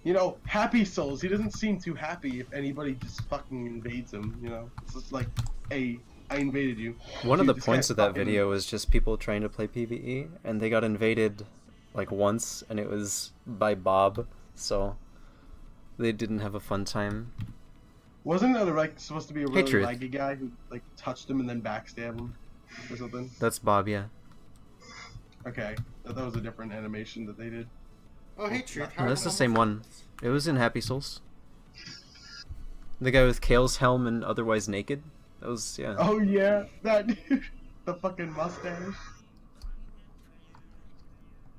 you know, Happy Souls, he doesn't seem too happy if anybody just fucking invades him, you know? It's just like, hey, I invaded you. One of Dude, the this points guy of that fucking- video was just people trying to play PvE, and they got invaded like once, and it was by Bob, so they didn't have a fun time. Wasn't there like supposed to be a really Truth. laggy guy who like touched him and then backstabbed him or something? That's Bob, yeah. Okay, that was a different animation that they did. Oh, hey, Truth. No, that's the same one. It was in Happy Souls. The guy with Kale's helm and otherwise naked. That was, yeah. Oh yeah, that dude, the fucking mustache.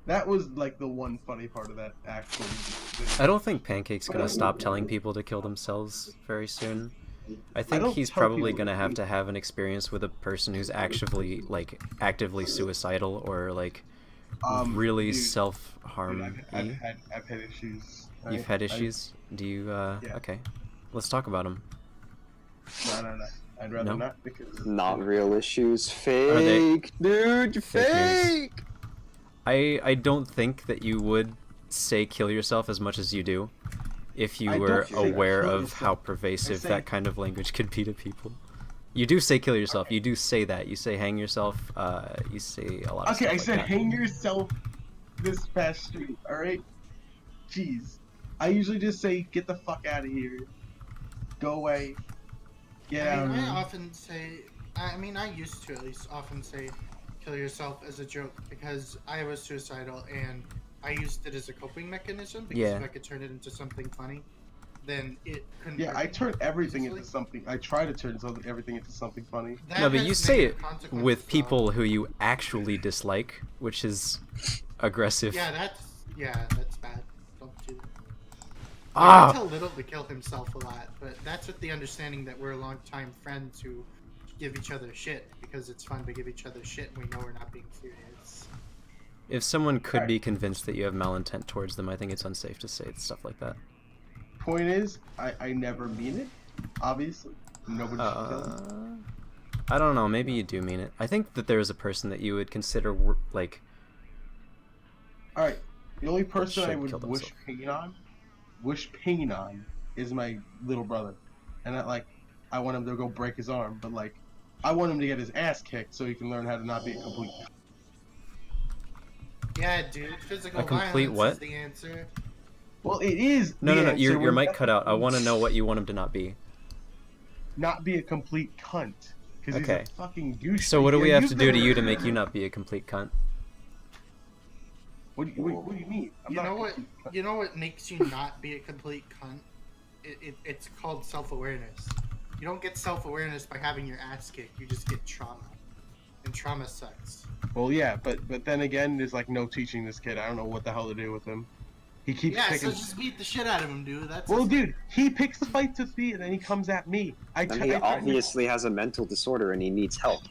That was like the one funny part of that actual video. I don't think Pancake's gonna stop telling people to kill themselves very soon. I think don't he's tell probably people to gonna have to have an experience with a person who's actually, like, actively suicidal or, like, really dude, self-harm. I've had issues. You've had issues? Do you, Yeah. okay. Let's talk about them. No. I'd rather No? not because Not real issues. they- Fake, dude. Fake news. Fake. I don't think that you would say kill yourself as much as you do if you I were don't say aware kill of yourself. how pervasive I say- that kind of language could be to people. You do say kill yourself. You do say that. You say hang yourself. You say a lot of Okay, stuff I like said that. hang yourself this past stream, alright? Jeez. I usually just say get the fuck out of here. Go away. Get out I of mean, I here. often say, I mean, I used to at least often say, kill yourself as a joke because I was suicidal and I used it as a coping mechanism because Yeah. if I could turn it into something funny, then it couldn't. Yeah, hurt I me turn everything easily. into something. I try to turn everything into something funny. That No, but has you say negative it consequences, with though. people who you actually dislike, which is aggressive. Yeah, that's bad. Don't do that. Ah! I tell Little to kill himself a lot, but that's with the understanding that we're longtime friends who give each other shit because it's fun to give each other shit and we know we're not being serious. If someone could be convinced that you have malintent towards them, I think it's unsafe to say stuff like that. Point is, I never mean it. Obviously, nobody should kill him. I don't know. Maybe you do mean it. I think that there is a person that you would consider like. All right, the only person I should would kill wish pain on, is my little brother, and I want him to go break his arm, but like, I want him to get his ass kicked so he can learn how to not be a complete. Yeah, dude, physical A complete violence what? is the answer. Well, it is. No, the no, no. answer Your when mic that- cut out. I want to know what you want him to not be. Not be a complete cunt, because Okay. he's a fucking douche. So what do we Yeah, have you've to do to never- you to make you not be a complete cunt? What do you mean? I'm You not know a what? complete cunt. You know what makes you not be a complete cunt? It's called self-awareness. You don't get self-awareness by having your ass kicked. You just get trauma, and trauma sucks. Well, yeah, but then again, there's like no teaching this kid. I don't know what the hell to do with him. He keeps Yeah, picking. so just beat the shit out of him, dude. That's Well, dude, he picks fights with me and then he comes at me. And he obviously has a mental disorder and he needs help.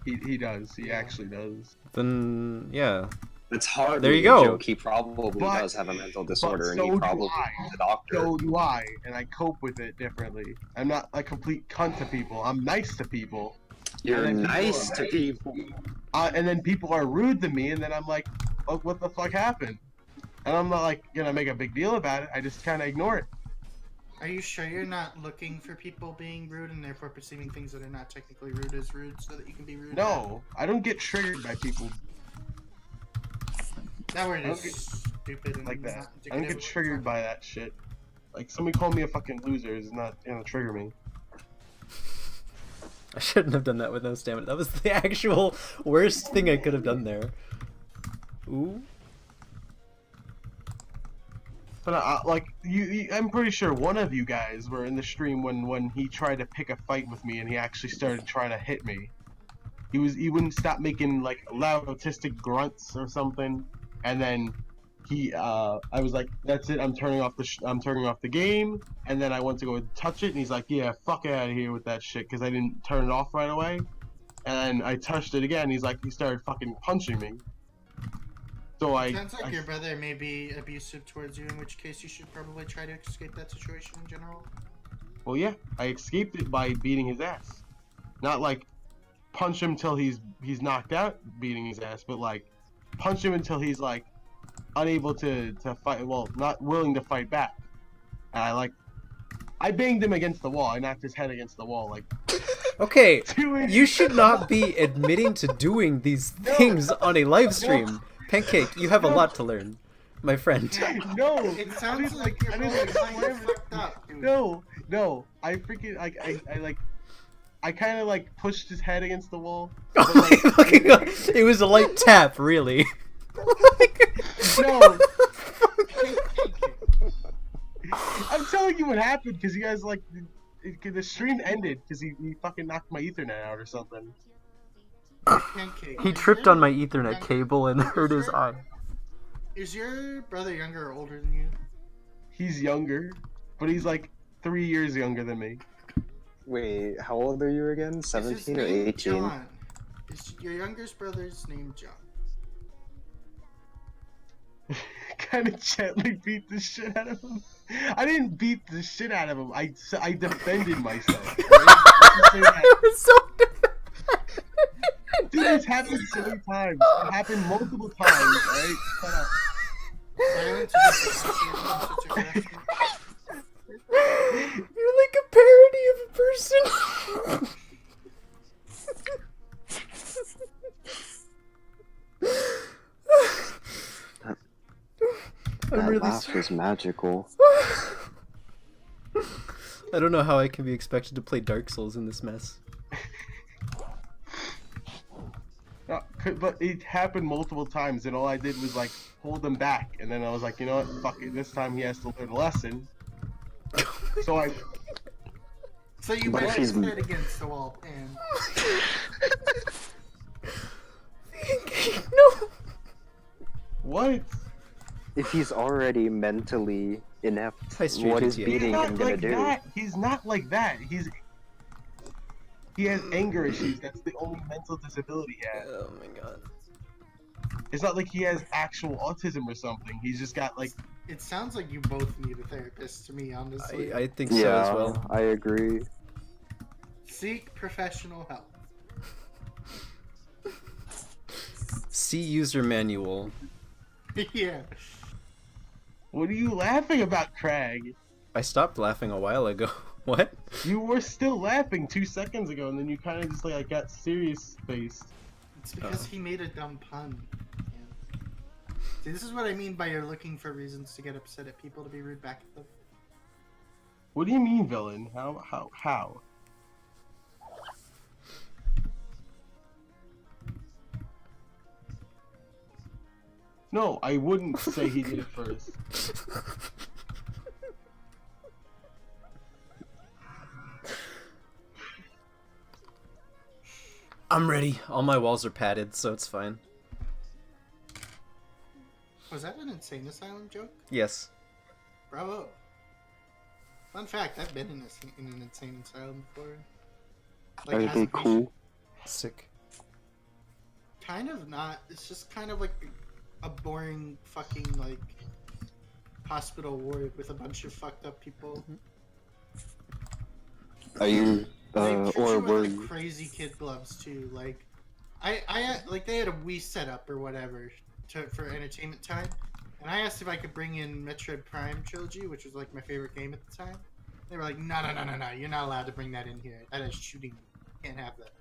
He does. He Yeah. actually does. Then yeah. It's hardly There you a go. joke. He probably But- does have a mental But disorder and so he do probably I. needs a doctor. So do I, and I cope with it differently. I'm not a complete cunt to people. I'm nice to people. You're And then nice to people. And then people are rude to me, and then I'm like, oh, what the fuck happened? And I'm not like gonna make a big deal about it. I just kind of ignore it. Are you sure you're not looking for people being rude and therefore perceiving things that are not technically rude as rude so that you can be rude? No, I don't get triggered by people That word I don't is get- stupid and like that. not I don't indicative get of triggered by that shit. Like somebody call me a fucking loser is not gonna trigger me. I shouldn't have done that with no stamina. That was the actual worst thing I could have done there. Ooh. But like I'm pretty sure one of you guys were in the stream when he tried to pick a fight with me and he actually started trying to hit me. He wouldn't stop making like loud autistic grunts or something, and then I was like, that's it, I'm turning off the game, and then I went to go touch it and he's like, yeah, fuck out of here with that shit, because I didn't turn it off right away, and I touched it again. He started fucking punching me. So Sounds like your brother may be abusive towards you, in which case you should probably try to escape that situation in general. Well, yeah, I escaped it by beating his ass. Not like punch him till he's knocked out, beating his ass, but like punch him until he's like unable to fight. Well, not willing to fight back. And I banged him against the wall. I knocked his head against the wall like. Okay, 2 inches. you should not be admitting to doing these things on a live stream. Pancake, you have a lot to learn, my friend. No, It sounds I like didn't- you're I didn't really kind swear. of fucked up, dude. No, I freaking I kind of like pushed his head against the wall. But, like, It was a light tap, really. no, I'm telling you what happened because you guys like the stream ended because he fucking knocked my Ethernet out or something. Pancake. He Is tripped your on my Ethernet younger- cable and hurt his eye. Is your brother younger or older than you? He's younger, but he's like 3 years younger than me. Wait, how old are you again? Is his 17 or name 18? John? Is your youngest brother's name John? Kind of gently beat the shit out of him. I didn't beat the shit out of him. I defended myself. Right? Let's just say that. It was so Dude, it's happened so many times. It happened multiple times, right? Shut up. Violence against the such aggression. You're like a parody of a person. I'm That really laugh sorry. was magical. I don't know how I can be expected to play Dark Souls in this mess. No, but it happened multiple times, and all I did was like hold him back, and then I was like, you know what, fuck it, this time he has to learn a lesson. So I, So you But put if his he's- head against the wall and No. what? If he's already mentally inept, Hi, Street what is GTA. beating him gonna do? that. He's not like that. He has anger issues. That's the only mental disability he has. Oh my god. It's not like he has actual autism or something. He's just got like. it sounds like you both need a therapist to me, honestly. I think so Yeah, as well. I agree. Seek professional help. See user manual. Yeah. What are you laughing about, Crag? I stopped laughing a while ago. What? You were still laughing 2 seconds ago, and then you kind of just like got serious faced. It's because he made a dumb pun. Yeah. See, this is what I mean by you're looking for reasons to get upset at people to be rude back at them. What do you mean, villain? How? No, I wouldn't say he did it first. I'm ready. All my walls are padded, so it's fine. Was that an Insane Asylum joke? Yes. Bravo. Fun fact, I've been in an Insane Asylum before. Are as a they patient. cool? Sick. Kind of not. It's just kind of like a boring fucking like hospital ward with a bunch of fucked up people. Are you, They treat or you were with you? like crazy kid gloves too. Like, I like they had a Wii setup or whatever for entertainment time, and I asked if I could bring in Metroid Prime trilogy, which was like my favorite game at the time. They were like, no, you're not allowed to bring that in here. That is shooting. You can't have that.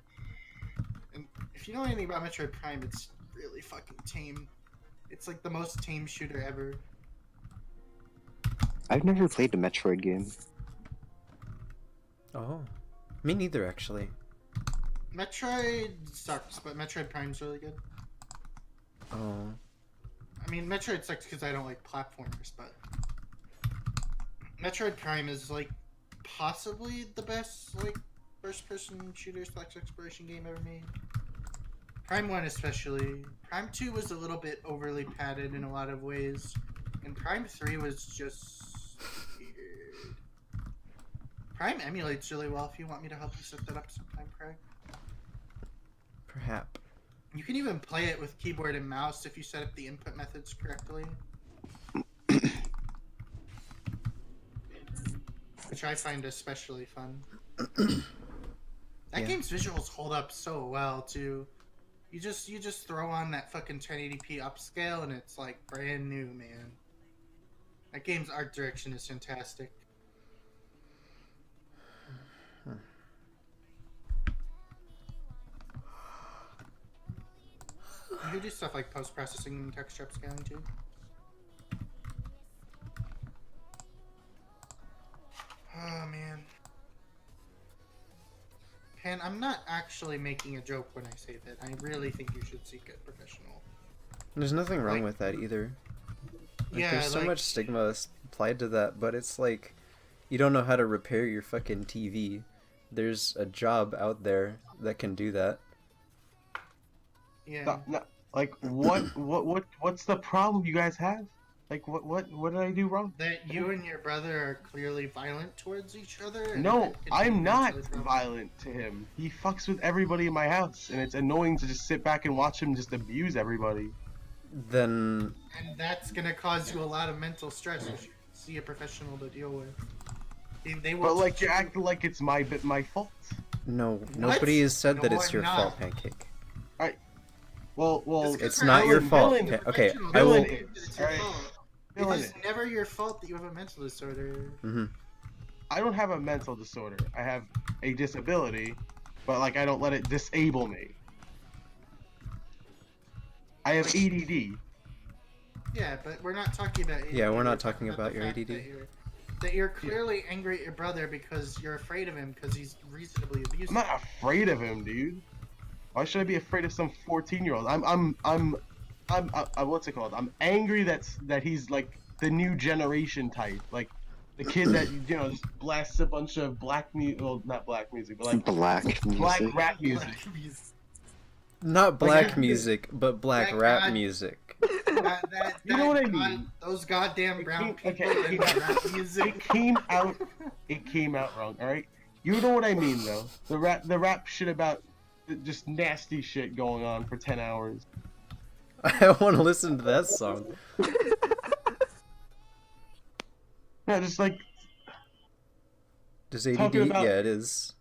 And if you know anything about Metroid Prime, it's really fucking tame. It's like the most tame shooter ever. I've never played a Metroid game. Oh. Me neither, actually. Metroid sucks, but Metroid Prime's really good. Oh. I mean, Metroid sucks because I don't like platformers, but Metroid Prime is like possibly the best like first-person shooter / exploration game ever made. Prime 1 especially. Prime 2 was a little bit overly padded in a lot of ways, and Prime 3 was just weird. Prime emulates really well if you want me to help you set that up sometime, Craig. Perhaps. You can even play it with keyboard and mouse if you set up the input methods correctly. Which I find especially fun. That game's visuals hold up so well too. You just throw on that fucking 1080p upscale and it's like brand new, man. That game's art direction is fantastic. You can do stuff like post-processing and texture upscaling too. Oh man. Pen, I'm not actually making a joke when I say that. I really think you should seek a professional. There's nothing wrong Like- with that either. Like, Yeah, there's so like- much stigma applied to that, but it's like, you don't know how to repair your fucking TV. There's a job out there that can do that. Yeah. No, like what's the problem you guys have? Like what did I do wrong? That you and your brother are clearly violent towards each other? And No, that can be I'm not mentally problematic. violent to him. He fucks with everybody in my house, and it's annoying to just sit back and watch him just abuse everybody. Then, And that's gonna cause you a lot of mental stress. You should see a professional to deal with. They will But like teach you're acting like it's my fault. no, nobody has said that No, it's I'm your not. fault, Pancake. Well, It's for not your Dylan, fault. Dylan, Okay, Professional, I will. Dylan Dylan, it's your Alright. fault. It Dylan, is never your fault that you have a mental disorder. I don't have a mental disorder. I have a disability, but like I don't let it disable me. I have ADD. Yeah, but we're not talking about ADD. Yeah, we're not We're talking about the your fact ADD. that you're clearly angry at your brother because you're afraid of him because he's reasonably abusive. I'm not afraid of him, dude. Why should I be afraid of some 14-year-old? I'm what's it called? I'm angry that he's like the new generation type, like the kid that just blasts a bunch of black music. Well, not black music, but like Black black music. rap music. Not black yeah. music, but black That rap guy- music. You know what I mean? Those goddamn brown Okay, people okay, and that rap music. It came out wrong. All right, you know what I mean though. The rap shit about just nasty shit going on for 10 hours. I want to listen to that song. No, just like Does ADD? Talking about- Yeah, it is.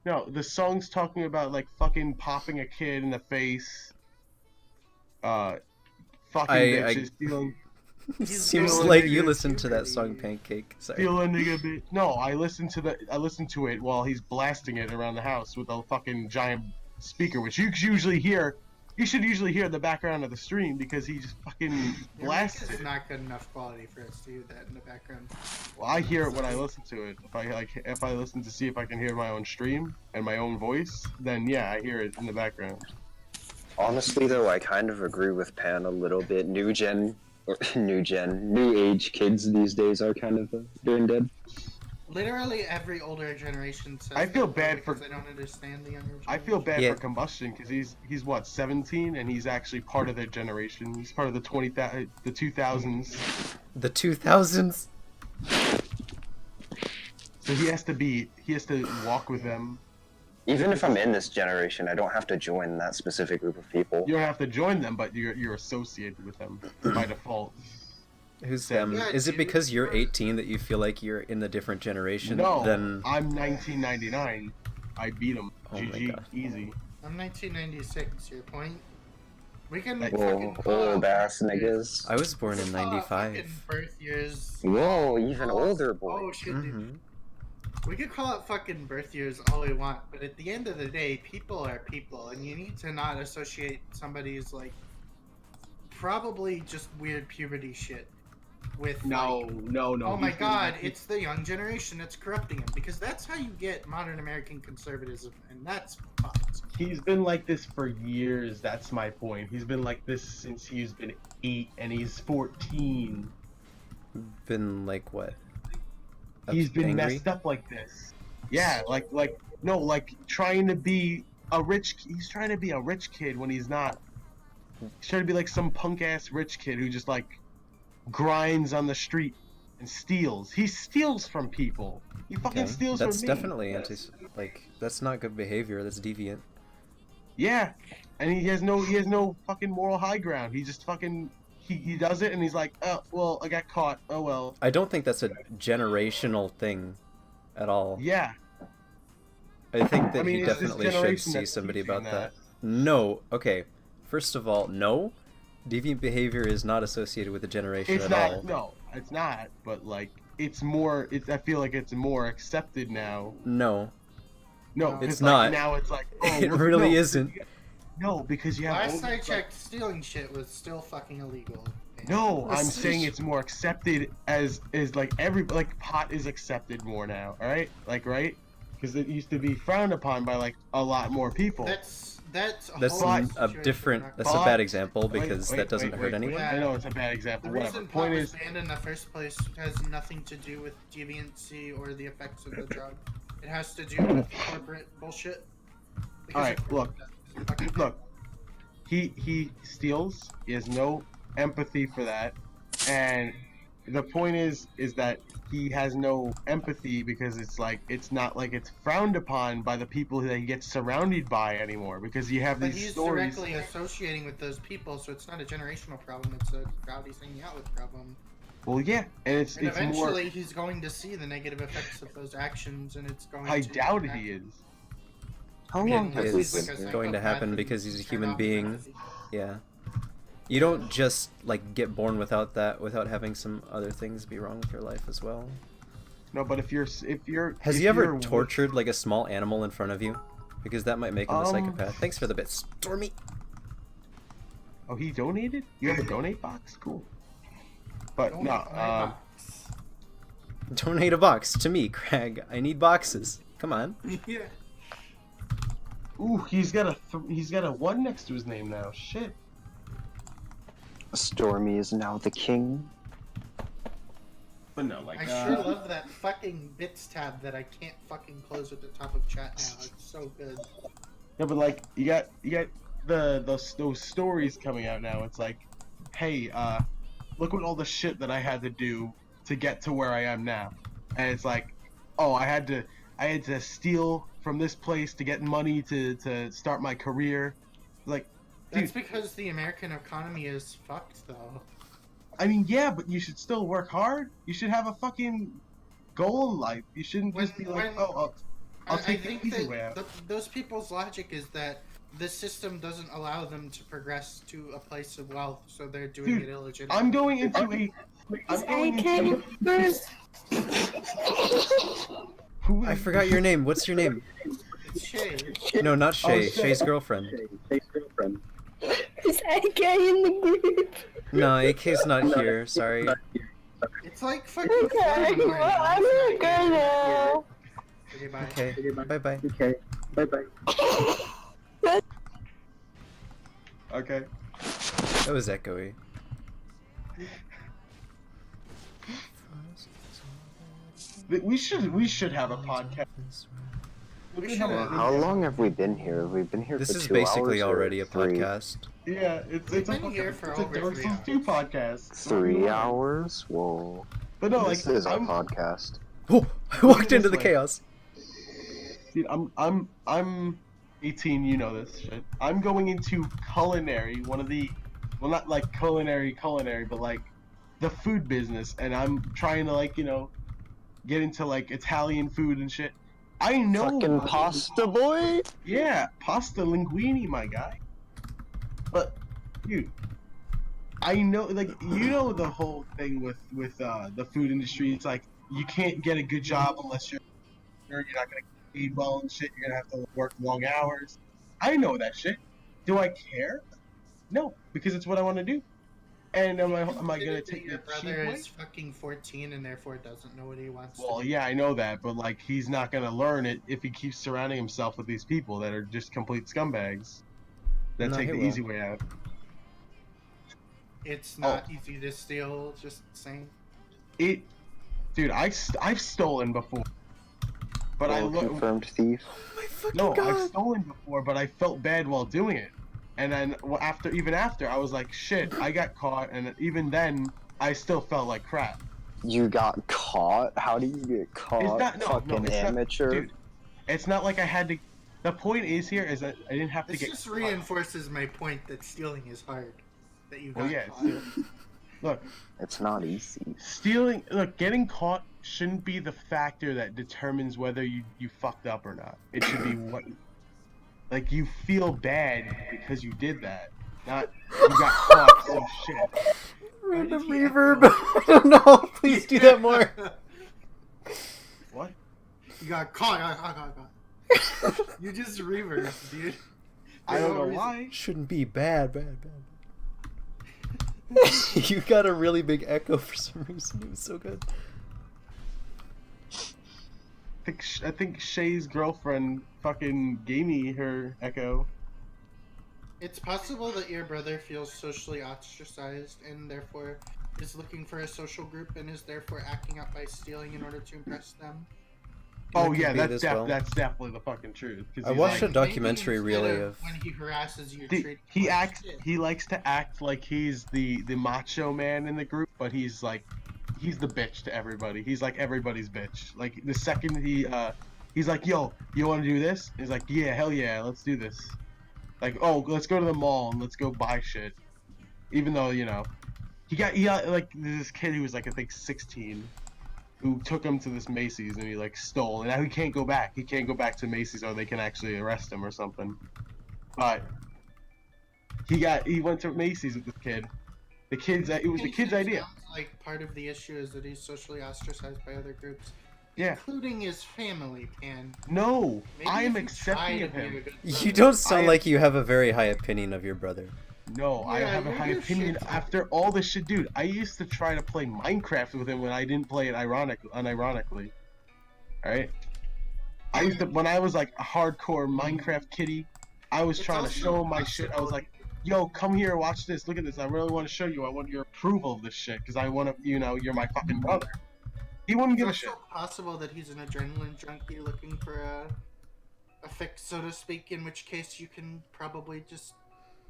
no, the song's talking about like fucking popping a kid in the face. Fucking bitches, stealing Seems still a like nigga. you listened to that song, Pancake. Sorry. steal a nigga bitch. No, I listened to it while he's blasting it around the house with a fucking giant speaker, which you usually hear. You should usually hear in the background of the stream because he just fucking Your mic blasts is it. not good enough quality for us to hear that in the background. Well, I hear it when I listen to it. If I listen to see if I can hear my own stream and my own voice, then yeah, I hear it in the background. Honestly, though, I kind of agree with Pan a little bit. New age kids these days are kind of brain dead. Literally every older generation says I feel that, bad because for- they don't understand the younger generation. I feel bad Yeah. for Combustion because he's what 17 and he's actually part of their generation. He's part of the 2000s. The 2000s. So he has to walk with them. Even if I'm in this generation, I don't have to join that specific group of people. You don't have to join them, but you're associated with them by default. Who's Sam. them? Yeah, Is it dude, because you're or- 18 that you feel like you're in the different generation No, than... I'm 1999. I beat him. Oh my GG, God. easy. I'm 1996. Your point? We can Like- fucking Whoa, old ass niggas. I was born in fucking 95. birth years. Whoa, even older boy. Oh shit, dude. Mm-hmm. We could call it fucking birth years all we want, but at the end of the day, people are people, and you need to not associate somebody's like probably just weird puberty shit with No, like, no. oh my he's- god, it's the young generation that's corrupting him, because that's how you get modern American conservatism, and that's fucked. He's been like this for years. That's my point. He's been like this since he's been 8 and he's 14. Been like what? He's been Angry? messed up like this. Yeah, like trying to be a rich. He's trying to be a rich kid when he's not. He's trying to be like some punk ass rich kid who just like grinds on the street and steals. He steals from people. He fucking Okay. steals That's from me. definitely like that's not good behavior. That's deviant. Yeah, and he has no fucking moral high ground. He just fucking he does it and he's like, oh well, I got caught. Oh well. I don't think that's a generational thing at all. Yeah. I think that I mean, he it's this definitely should generation see that's somebody teaching about that. No. Okay. First of all, no. Deviant behavior is not associated with a generation It's at not. all. No, it's not. But like, it's more. I feel like it's more accepted now. No. No, No. It's like, not. Now it's like. Oh, It look- really no, isn't. No, because you have. Last older- I checked, stealing shit was still fucking illegal. No, I'm This saying is- it's more accepted as like pot is accepted more now. All right, like right, because it used to be frowned upon by like a lot more people. That's a That's whole a situation different. we're not That's a But- bad example Wait, because wait, that doesn't wait, hurt wait, anyone. Yeah. I know it's a bad example. The Whatever. reason pot Point was is, banned in the first place has nothing to do with deviancy or the effects of the drug. It has to do with corporate bullshit. Because Alright, of look. fucking- look, he steals. He has no empathy for that, and the point is that he has no empathy because it's not like it's frowned upon by the people that he gets surrounded by anymore, because you have But these he's stories. directly associating with those people, so it's not a generational problem. It's a crowd he's hanging out with problem. Well, yeah, and it's And more. eventually, he's going to see the negative effects of those actions, and it's going I to. doubt impact he is. How Yeah, long have we it's It's been here? going to happen psychopath because and he's a turn human off being. empathy. Yeah. You don't just like get born without that, without having some other things be wrong with your life as well. No, but if you're Has if he ever you're- tortured like a small animal in front of you? Because that might make him a Um, psychopath. Thanks for the bit, Stormy. Oh, he donated? You have a donate box? Cool. But Don't no, make my box. Donate a box to me, Crag. I need boxes. Come on. Yeah. ooh, he's got a 1 next to his name now. Shit. Stormy is now the king. But no, like I sure love that fucking bits tab that I can't fucking close at the top of chat now. It's so good. yeah, but like you got those stories coming out now. It's like, hey, look at all the shit that I had to do to get to where I am now, and it's like, oh, I had to steal from this place to get money to start my career. Like, That's dude, because the American economy is fucked, though. I mean, yeah, but you should still work hard. You should have a fucking goal in life. You shouldn't just be like, oh, I'll take the think easy way out. those people's logic is that the system doesn't allow them to progress to a place of wealth, so they're doing Dude, it illegitimately. I'm going into a. I'm going into. Who I is- forgot your name. What's your name? It's Shay. No, not Shay. shit. Shay's girlfriend. Is AK in the group? No, AK's not here. Sorry. It's like fucking. Okay, Friday morning. well, I'm It's gonna not go here. now. Okay, bye. Okay. Bye bye. Okay, bye bye. Okay. That was echoey. We should have a podcast. We should should. Well, how long have we been here? We've been here This for is 2 basically hours or already a 3? podcast. Yeah, it's We've a been fucking, here for it's a over Dark 3 Souls 2 hours. podcast. 3 hours? Whoa. But no, This like is our I'm, podcast. Oh, I walked this into the way. chaos. dude, I'm 18. You know this shit. I'm going into culinary, one of the, well, not like culinary, but like the food business, and I'm trying to like get into like Italian food and shit. I know. Fucking pasta boy? Yeah, pasta linguine, my guy. But, dude, I know, like, you know the whole thing with the food industry. It's like you can't get a good job unless you're not gonna get paid well and shit. You're gonna have to work long hours. I know that shit. Do I care? No, because it's what I want to do. And am I gonna take your the cheap brother way? is fucking 14 and therefore doesn't know what he wants Well, to do? yeah, I know that, but like he's not gonna learn it if he keeps surrounding himself with these people that are just complete scumbags that No, take he the will. easy way out. It's not easy to steal, just saying. Dude, I've stolen before, but I Well, confirmed thief. My fucking no, god. I've stolen before, but I felt bad while doing it, and then even after, I was like, shit, I got caught, and even then, I still felt like crap. You got caught? How do you get caught? Fucking it's not- amateur. dude, it's not like I had to. The point is here is that I didn't have to This get. just caught. reinforces my point that stealing is hard. That you got Well, yeah, caught. look, It's not easy. getting caught shouldn't be the factor that determines whether you fucked up or not. It should be what, like, you feel bad because you did that, not you got caught. Oh shit. Random did he reverb. echo? I don't know. Please do that more. What? You got caught. You just reversed, dude. I don't For no know reason. why. Shouldn't be bad. You got a really big echo for some reason. It was so good. I think Shay's girlfriend fucking gave me her echo. It's possible that your brother feels socially ostracized and therefore is looking for a social group and is therefore acting up by stealing in order to impress them. Oh could yeah, be it that's as well. that's definitely the fucking truth. 'Cause I he's watched like, a documentary maybe instead really of. when he harasses you. Dude, treat he him like acts. shit. He likes to act like he's the macho man in the group, but he's like, he's the bitch to everybody. He's like everybody's bitch. Like the second he's like, yo, you want to do this? He's like, yeah, hell yeah, let's do this. Like, oh, let's go to the mall and let's go buy shit. Even though he got like this kid who was like I think 16, who took him to this Macy's and he like stole, and now he can't go back. He can't go back to Macy's or they can actually arrest him or something. But he went to Macy's with this kid. It was the kid's idea. Sounds like part of the issue is that he's socially ostracized by other groups, Yeah. including his family. Pan. No, Maybe I am if you try accepting to of be a him. good You brother- don't sound I- like you have a very high opinion of your brother. No, I Yeah, have a you're high opinion shit. after all this shit, dude. I used to try to play Minecraft with him when I didn't play it unironically. Alright? I used to, when I was like a hardcore Minecraft kitty, I was It's trying to also show him my shit. I was possible- like, yo, come here, watch this, look at this. I really want to show you. I want your approval of this shit, because I want to, you're my fucking brother. He wouldn't give a It's shit. also possible that he's an adrenaline junkie looking for a fix, so to speak, in which case you can probably just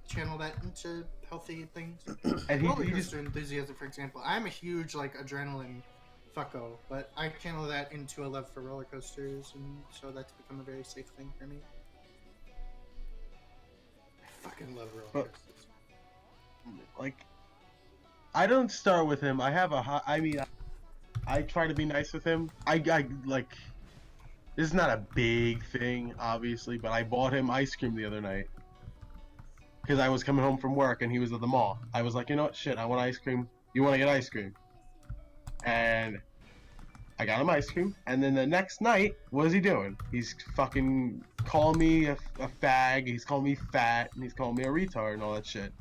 channel that into healthy things. And he Roller just, coaster enthusiasm, for example. I'm a huge, like, adrenaline fucko, but I channel that into a love for roller coasters, and so that's become a very safe thing for me. I fucking love roller But- coasters. like, I don't start with him. I have I try to be nice with him. I like, this is not a big thing, obviously, but I bought him ice cream the other night. Because I was coming home from work and he was at the mall. I was like, you know what, shit, I want ice cream. You want to get ice cream? And I got him ice cream. And then the next night, what is he doing? He's fucking calling me a fag. He's calling me fat. And he's calling me a retard and all that shit.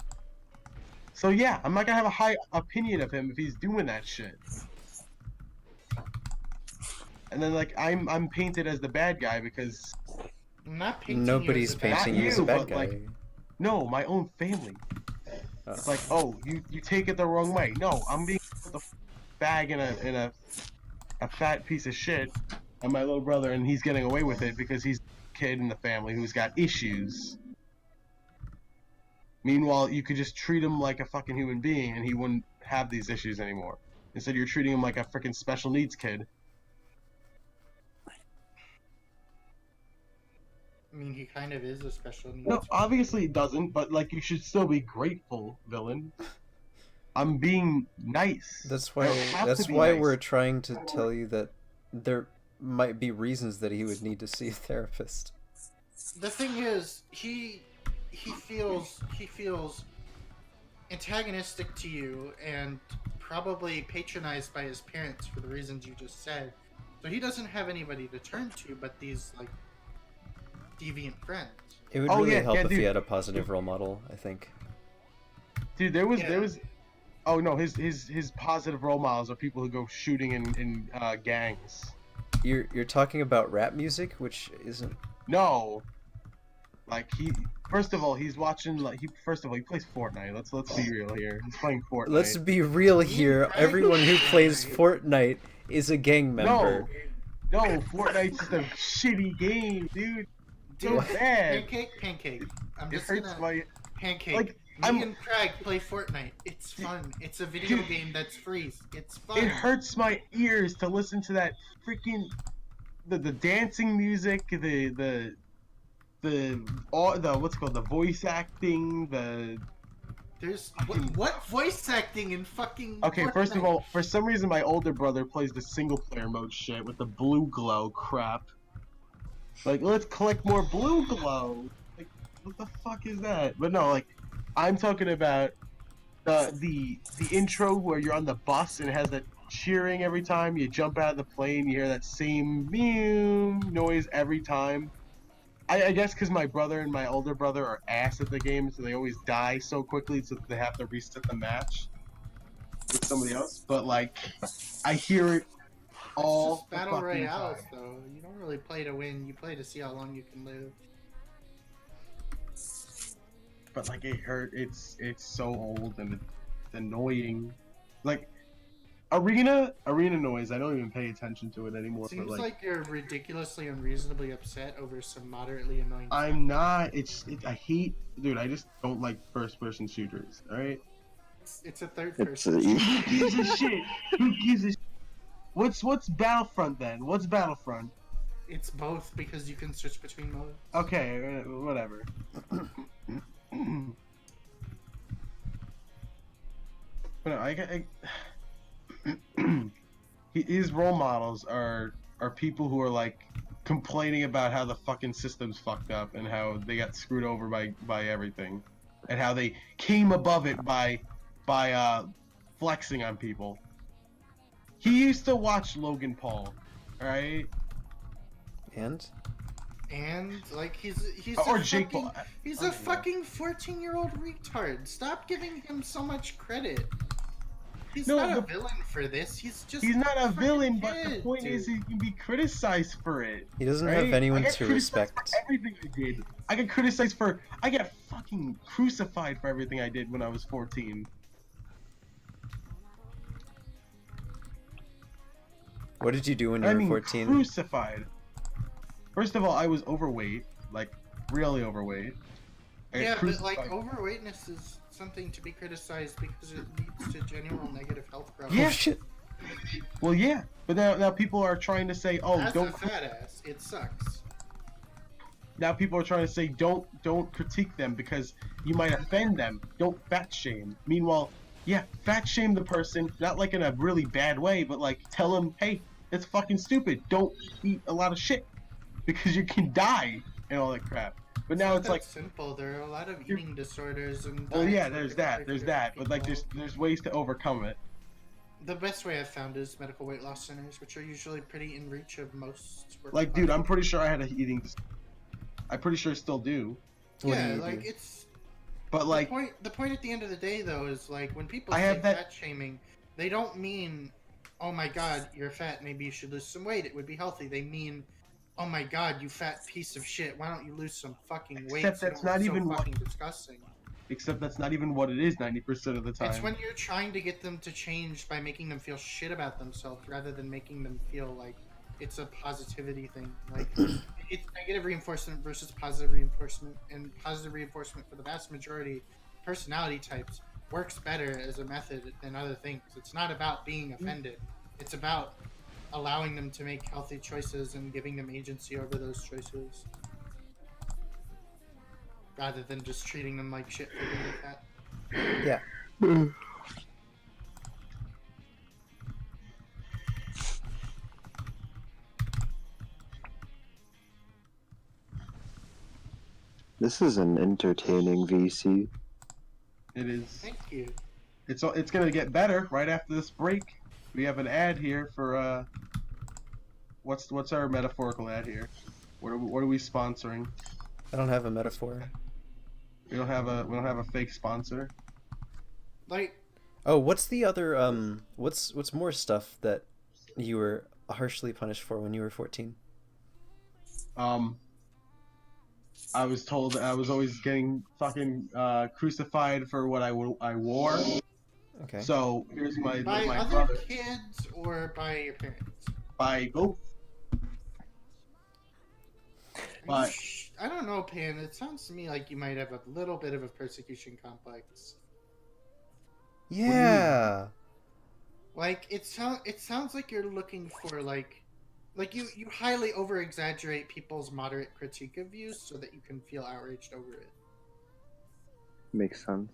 So yeah, I'm not gonna have a high opinion of him if he's doing that shit. And then like I'm painted as the bad guy because I'm not painting Nobody's you as a bad painting Not you as a you, bad but, guy. like, no, my own family. Oh. It's like, oh, you take it the wrong way. No, I'm being the bag in a a fat piece of shit on my little brother, and he's getting away with it because he's a kid in the family who's got issues. Meanwhile, you could just treat him like a fucking human being, and he wouldn't have these issues anymore. Instead, you're treating him like a freaking special needs kid. I mean, he kind of is a special needs. No, obviously it doesn't, but like you should still be grateful, villain. I'm being nice. That's I why. don't have That's to be why nice. we're trying to tell you that there might be reasons that he would need to see a therapist. The thing is, he feels antagonistic to you and probably patronized by his parents for the reasons you just said. So he doesn't have anybody to turn to but these like deviant friends. It would Oh, really yeah, help yeah, if he dude. had a positive role model, I think. Dude, there was Yeah. oh no, his positive role models are people who go shooting in gangs. You're talking about rap music, which isn't. No. Like first of all, he's watching like he plays Fortnite. Let's be real here. He's playing Fortnite. Let's be real here. Everyone who plays Fortnite is a gang member. No, Fortnite's just a shitty game, dude. So Dude, bad. pancake. I'm It just hurts gonna my pancake. like, Me I'm- and Crag play Fortnite. It's fun. It's a video Dude. game that's free. It's fun. it hurts my ears to listen to that freaking the dancing music, the what's it called, the voice acting, There's what voice acting in fucking Okay, first of Fortnite? all, for some reason my older brother plays the single player mode shit with the blue glow crap. Like, let's collect more blue glow. Like, what the fuck is that? But no, like, I'm talking about the intro where you're on the bus and it has that cheering every time you jump out of the plane. You hear that same mew noise every time. I guess because my brother and my older brother are ass at the game, so they always die so quickly, so they have to reset the match with somebody else. But like, I hear it all It's just the battle fucking royales, time. though. You don't really play to win. You play to see how long you can live. But like, it hurt. It's so old and it's annoying. Like, arena noise. I don't even pay attention to it anymore. Seems but like you're ridiculously unreasonably upset over some moderately annoying. I'm not. I hate, dude. I just don't like first-person shooters. All right. It's a third It's person. Who gives a shit? Who gives a shit? What's Battlefront then? What's Battlefront? It's both because you can switch between modes. Okay, whatever. But no, his role models are people who are like complaining about how the fucking system's fucked up and how they got screwed over by everything, and how they came above it by flexing on people. He used to watch Logan Paul, alright? And And like he's Or a Jake fucking, Paul. he's I a don't know. fucking 14-year-old retard. Stop giving him so much credit. He's No, not a the- villain for this. He's just He's not a fucking villain, but the kid, point dude. is he can be criticized for it. he doesn't Right? have anyone I get to criticized respect. for everything I did. I get criticized for. I get fucking crucified for everything I did when I was 14. What did you do when you I were mean, 14? crucified. First of all, I was overweight, like really overweight. I got Yeah, but crucified. like overweightness is something to be criticized because it leads to general negative health Oh Yeah. problems. shit! Well, yeah, but now people are trying to say, oh, As don't. a fat ass, it sucks. Now people are trying to say, don't critique them because you might offend them. Don't fat shame. Meanwhile, yeah, fat shame the person, not like in a really bad way, but like tell them, hey, it's fucking stupid. Don't eat a lot of shit because you can die and all that crap. But now it's not like, that simple. There are a lot of eating disorders and. well, yeah, diets there's that, but like there's ways to overcome it. The best way I've found is medical weight loss centers, which are usually pretty in reach of most. working Like, dude, class I'm pretty sure I had a eating. I pretty sure I still do. What do Yeah, you like do? it's But like, the point at the end of the day though is like when people I say have that- fat shaming, they don't mean, oh my god, you're fat, maybe you should lose some weight, it would be healthy. They mean, oh my god, you fat piece of shit, why don't you lose some fucking weight? Except so you that's don't look not so even what- fucking disgusting. Except that's not even what it is 90% of the time. It's when you're trying to get them to change by making them feel shit about themselves rather than making them feel like it's a positivity thing. Like, it's negative reinforcement versus positive reinforcement, and positive reinforcement for the vast majority personality types works better as a method than other things. It's not about being offended. It's about allowing them to make healthy choices and giving them agency over those choices. Rather than just treating them like shit for being fat. Yeah. This is an entertaining VC. It is. Thank you. It's gonna get better right after this break. We have an ad here for what's our metaphorical ad here? What are we sponsoring? I don't have a metaphor. We don't have a fake sponsor. Like, Oh, what's the other what's more stuff that you were harshly punished for when you were 14? I was told that I was always getting fucking crucified for what I wore. Okay. So here's my by my other brother. kids or by your parents? By both. But I don't know, Pan. It sounds to me like you might have a little bit of a persecution complex. Yeah. Like, it sounds like you're looking for like you highly over exaggerate people's moderate critique of you so that you can feel outraged over it, Makes sense.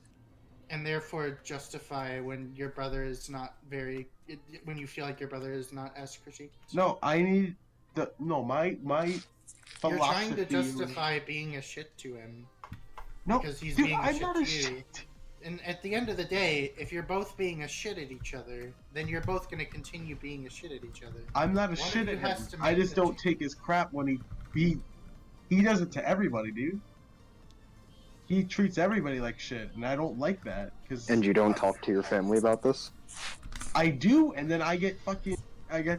and therefore justify when your brother is not when you feel like your brother is not as critiqued. no, I need my You're trying to philosophy. justify being a shit to him No, because he's dude, being a I'm shit not to a you. shit. And at the end of the day, if you're both being a shit at each other, then you're both going to continue being a shit at each other. I'm not a One of shit you at him. has to I make just the don't change. take his crap when he does it to everybody, dude. He treats everybody like shit, and I don't like that. And you don't talk to your family about this? I do, and then I get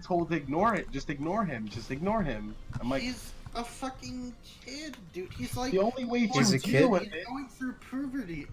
told to ignore it. Just ignore him. Just ignore him. I'm like, He's a fucking kid, dude. He's like the only way to He's a deal kid? with He's it. going through puberty.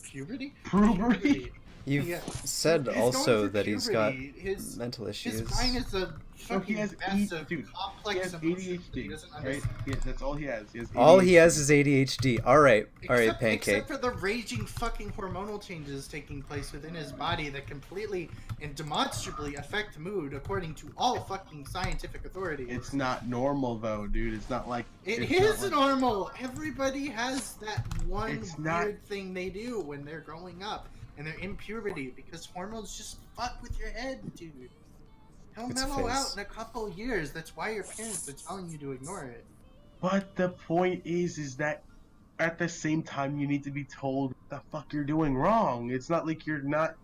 Puberty? Puberty? You've Yeah. said He's also going through that he's got puberty. His mental issues. mind is a So fucking he has massive, He complex has emotion. He ADHD, doesn't right? understand. That's all he has. He has All he ADHD. has is ADHD. All right, Except Pancake. for the raging fucking hormonal changes taking place within his body that completely and demonstrably affect mood, according to all fucking scientific authorities. It's not normal though, dude. It's not like It it's is not like- normal. Everybody has that one It's weird not- thing they do when they're growing up and they're in puberty because hormones just fuck with your head, dude. He'll It's a mellow phase. out in a couple years. That's why your parents are telling you to ignore it. But the point is that at the same time you need to be told the fuck you're doing wrong. It's not like you're not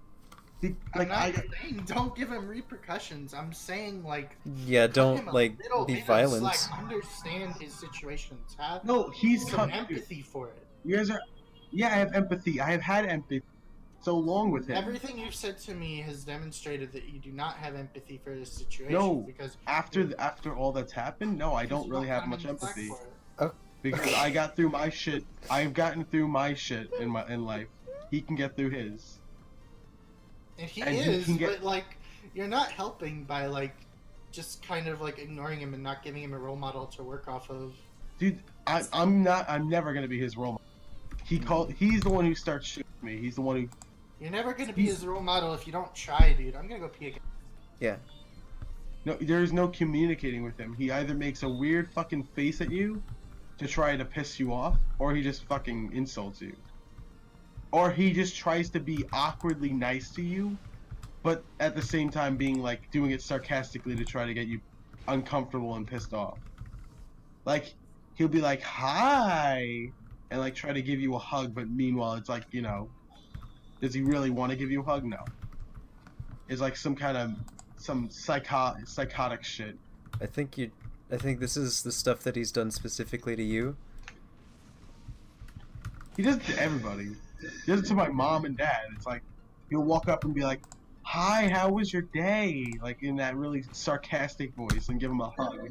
like I'm not saying don't give him repercussions. I'm saying like Yeah, cut him don't a like little be bit of violent. slack. Understand his situations. Have no, he's some cut. empathy for it. You guys are, yeah, I have empathy. I have had empathy so long with him. Everything you've said to me has demonstrated that you do not have empathy for this situation. No, because after all that's happened, no, I don't you really have cut him much any slack empathy for it. because I got through my shit. I've gotten through my shit in life. He can get through his. And he And he is, can get- but like you're not helping by like just kind of like ignoring him and not giving him a role model to work off of. Dude, I'm never gonna be his role model. He's the one who starts shooting me. He's the one who. You're never gonna be his role model if you don't try, dude. I'm gonna go pee again. Yeah. No, there's no communicating with him. He either makes a weird fucking face at you to try to piss you off, or he just fucking insults you. Or he just tries to be awkwardly nice to you, but at the same time being like doing it sarcastically to try to get you uncomfortable and pissed off. Like he'll be like, "Hi," and like try to give you a hug, but meanwhile it's like, you know, does he really want to give you a hug? No. It's like some psychotic shit. I think this is the stuff that he's done specifically to you. He does it to everybody. He does it to my mom and dad. It's like he'll walk up and be like, "Hi, how was your day?" Like in that really sarcastic voice, and give him a hug.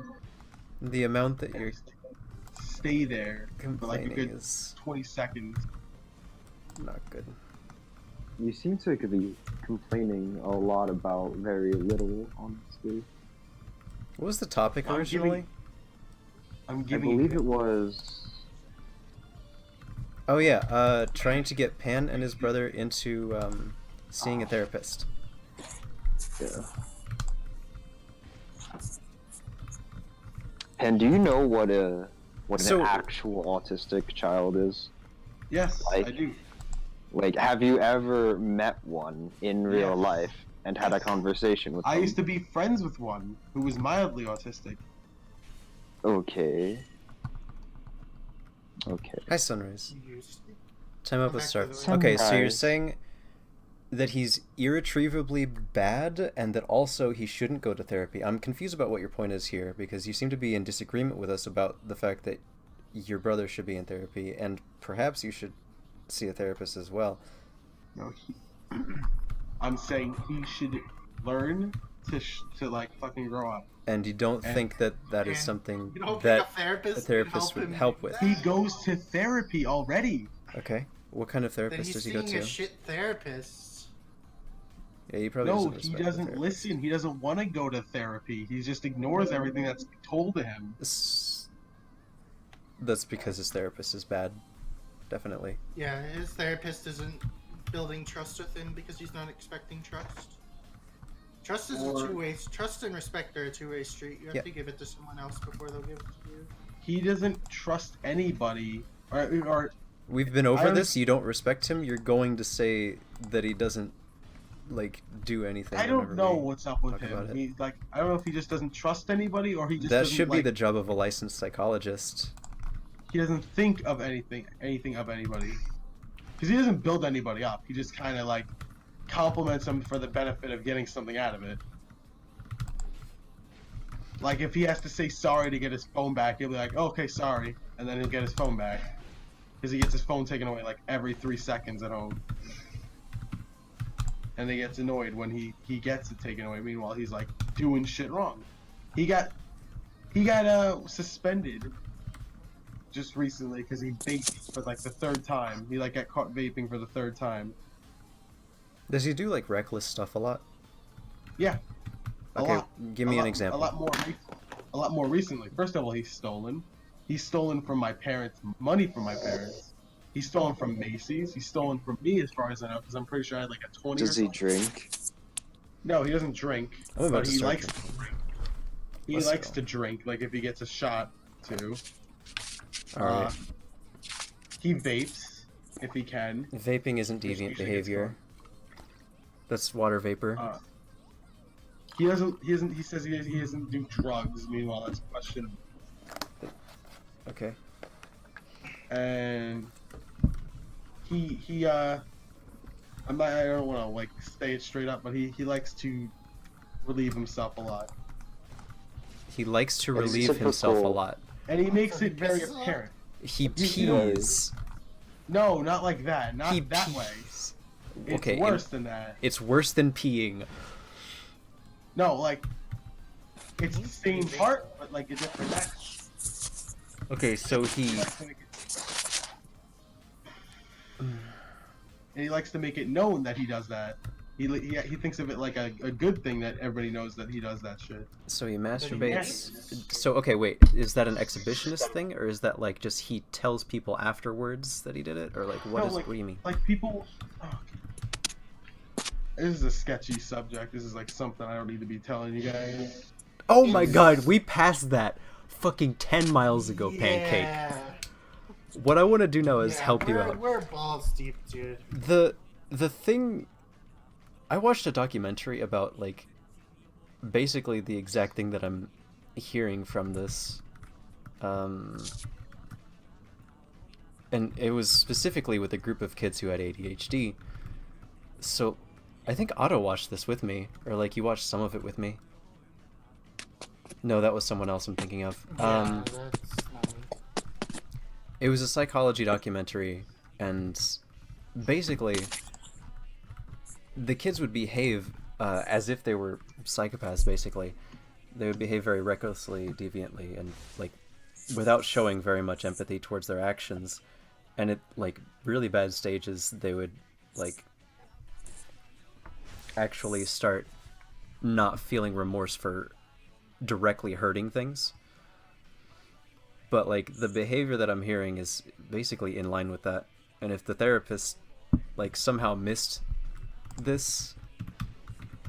The amount that you're Stay there for like a complaining good is 20 seconds. Not good. You seem to be complaining a lot about very little, honestly. What was the topic I'm originally? I'm I giving believe you it was. Oh yeah, trying to get Pan and his brother into seeing a therapist. Yeah. And do you know what So- an actual autistic child is? Yes, Like- I do. Like, have you ever met one in real Yes. life and had a Yes. conversation with I them? used to be friends with one who was mildly autistic. Okay. Okay. Hi, Sunrise. You used to- Time up I'm with back, start. by the way. Okay, so you're Sunrise. saying that he's irretrievably bad and that also he shouldn't go to therapy. I'm confused about what your point is here because you seem to be in disagreement with us about the fact that your brother should be in therapy and perhaps you should see a therapist as well. No, I'm saying he should learn to like fucking grow up. And you don't And- think that that is And something you don't think that a therapist, a therapist could would him help do with? that? He goes to therapy already. Okay. What kind of Then therapist he's does he go seeing to? a shit therapist. Yeah, he probably No, doesn't he respect the doesn't therapist. listen. He doesn't want to go to therapy. He just ignores everything that's told to him. That's because his therapist is bad. Definitely. Yeah, his therapist isn't building trust with him because he's not expecting trust. Trust is Or- a two-way. Trust and respect are a two-way street. You have Yeah. to give it to someone else before they'll give it to you. He doesn't trust anybody, or We've been over I this. You don't respect him. You're going to say that he doesn't like do anything. I don't whenever know we what's up with talk about him. it. He like I don't know if he just doesn't trust anybody or he just That doesn't, should be like, the job of a licensed psychologist. he doesn't think of anything of anybody because he doesn't build anybody up. He just kind of like compliments them for the benefit of getting something out of it. Like if he has to say sorry to get his phone back, he'll be like, "Okay, sorry," and then he'll get his phone back because he gets his phone taken away like every 3 seconds at home. And he gets annoyed when he gets it taken away. Meanwhile, he's like doing shit wrong. He got suspended just recently because he vaped for like the 3rd time. He like got caught vaping for the 3rd time. Does he do like reckless stuff a lot? Yeah. A Okay, lot. give me A an lot- example. A lot more recently. First of all, he's stolen. He's stolen from my parents, money from my parents. He's stolen from Macy's. He's stolen from me, as far as I know, because I'm pretty sure I had like a 20. Does or he something. drink? No, he doesn't drink. I'm about but to he start likes drinking. to drink. He Let's likes go. to drink, like if he gets a shot too. Alright. He vapes if he can. Vaping isn't Which deviant usually gets behavior. That's water vapor. He doesn't. He says he doesn't do drugs. Meanwhile, that's questionable. Okay. And I don't want to like say it straight up, but he likes to relieve himself a lot, He likes to It's relieve himself a typical. lot. and he makes it very Pisses off? apparent. He You know- pees. No, not like that. Not He that way. pees. It's Okay, worse than that. It's worse than peeing. No, like it's the same part, but like a different action. Okay, so he. And he likes to make it known that he does that. He thinks of it like a good thing that everybody knows that he does that shit. So he Yes. masturbates. So okay, wait. Is that an exhibitionist thing, or is that like just he tells people afterwards that he did it, or like what No, is? like- What do you mean? Like people. Oh, this is a sketchy subject. This is like something I don't need to be telling you guys. Oh my God, we passed that fucking 10 miles ago, Pancake. Yeah. What I want to do now is Yeah, help you we're- out. We're balls deep, dude. The thing, I watched a documentary about like basically the exact thing that I'm hearing from this, and it was specifically with a group of kids who had ADHD. So I think Otto watched this with me, or like he watched some of it with me. No, that was someone else I'm thinking of. Yeah, that's not me. It was a psychology documentary, and basically, the kids would behave as if they were psychopaths, basically. They would behave very recklessly, deviantly, and, like, without showing very much empathy towards their actions. and at like really bad stages, they would like actually start not feeling remorse for directly hurting things. But like the behavior that I'm hearing is basically in line with that. And if the therapist like somehow missed this,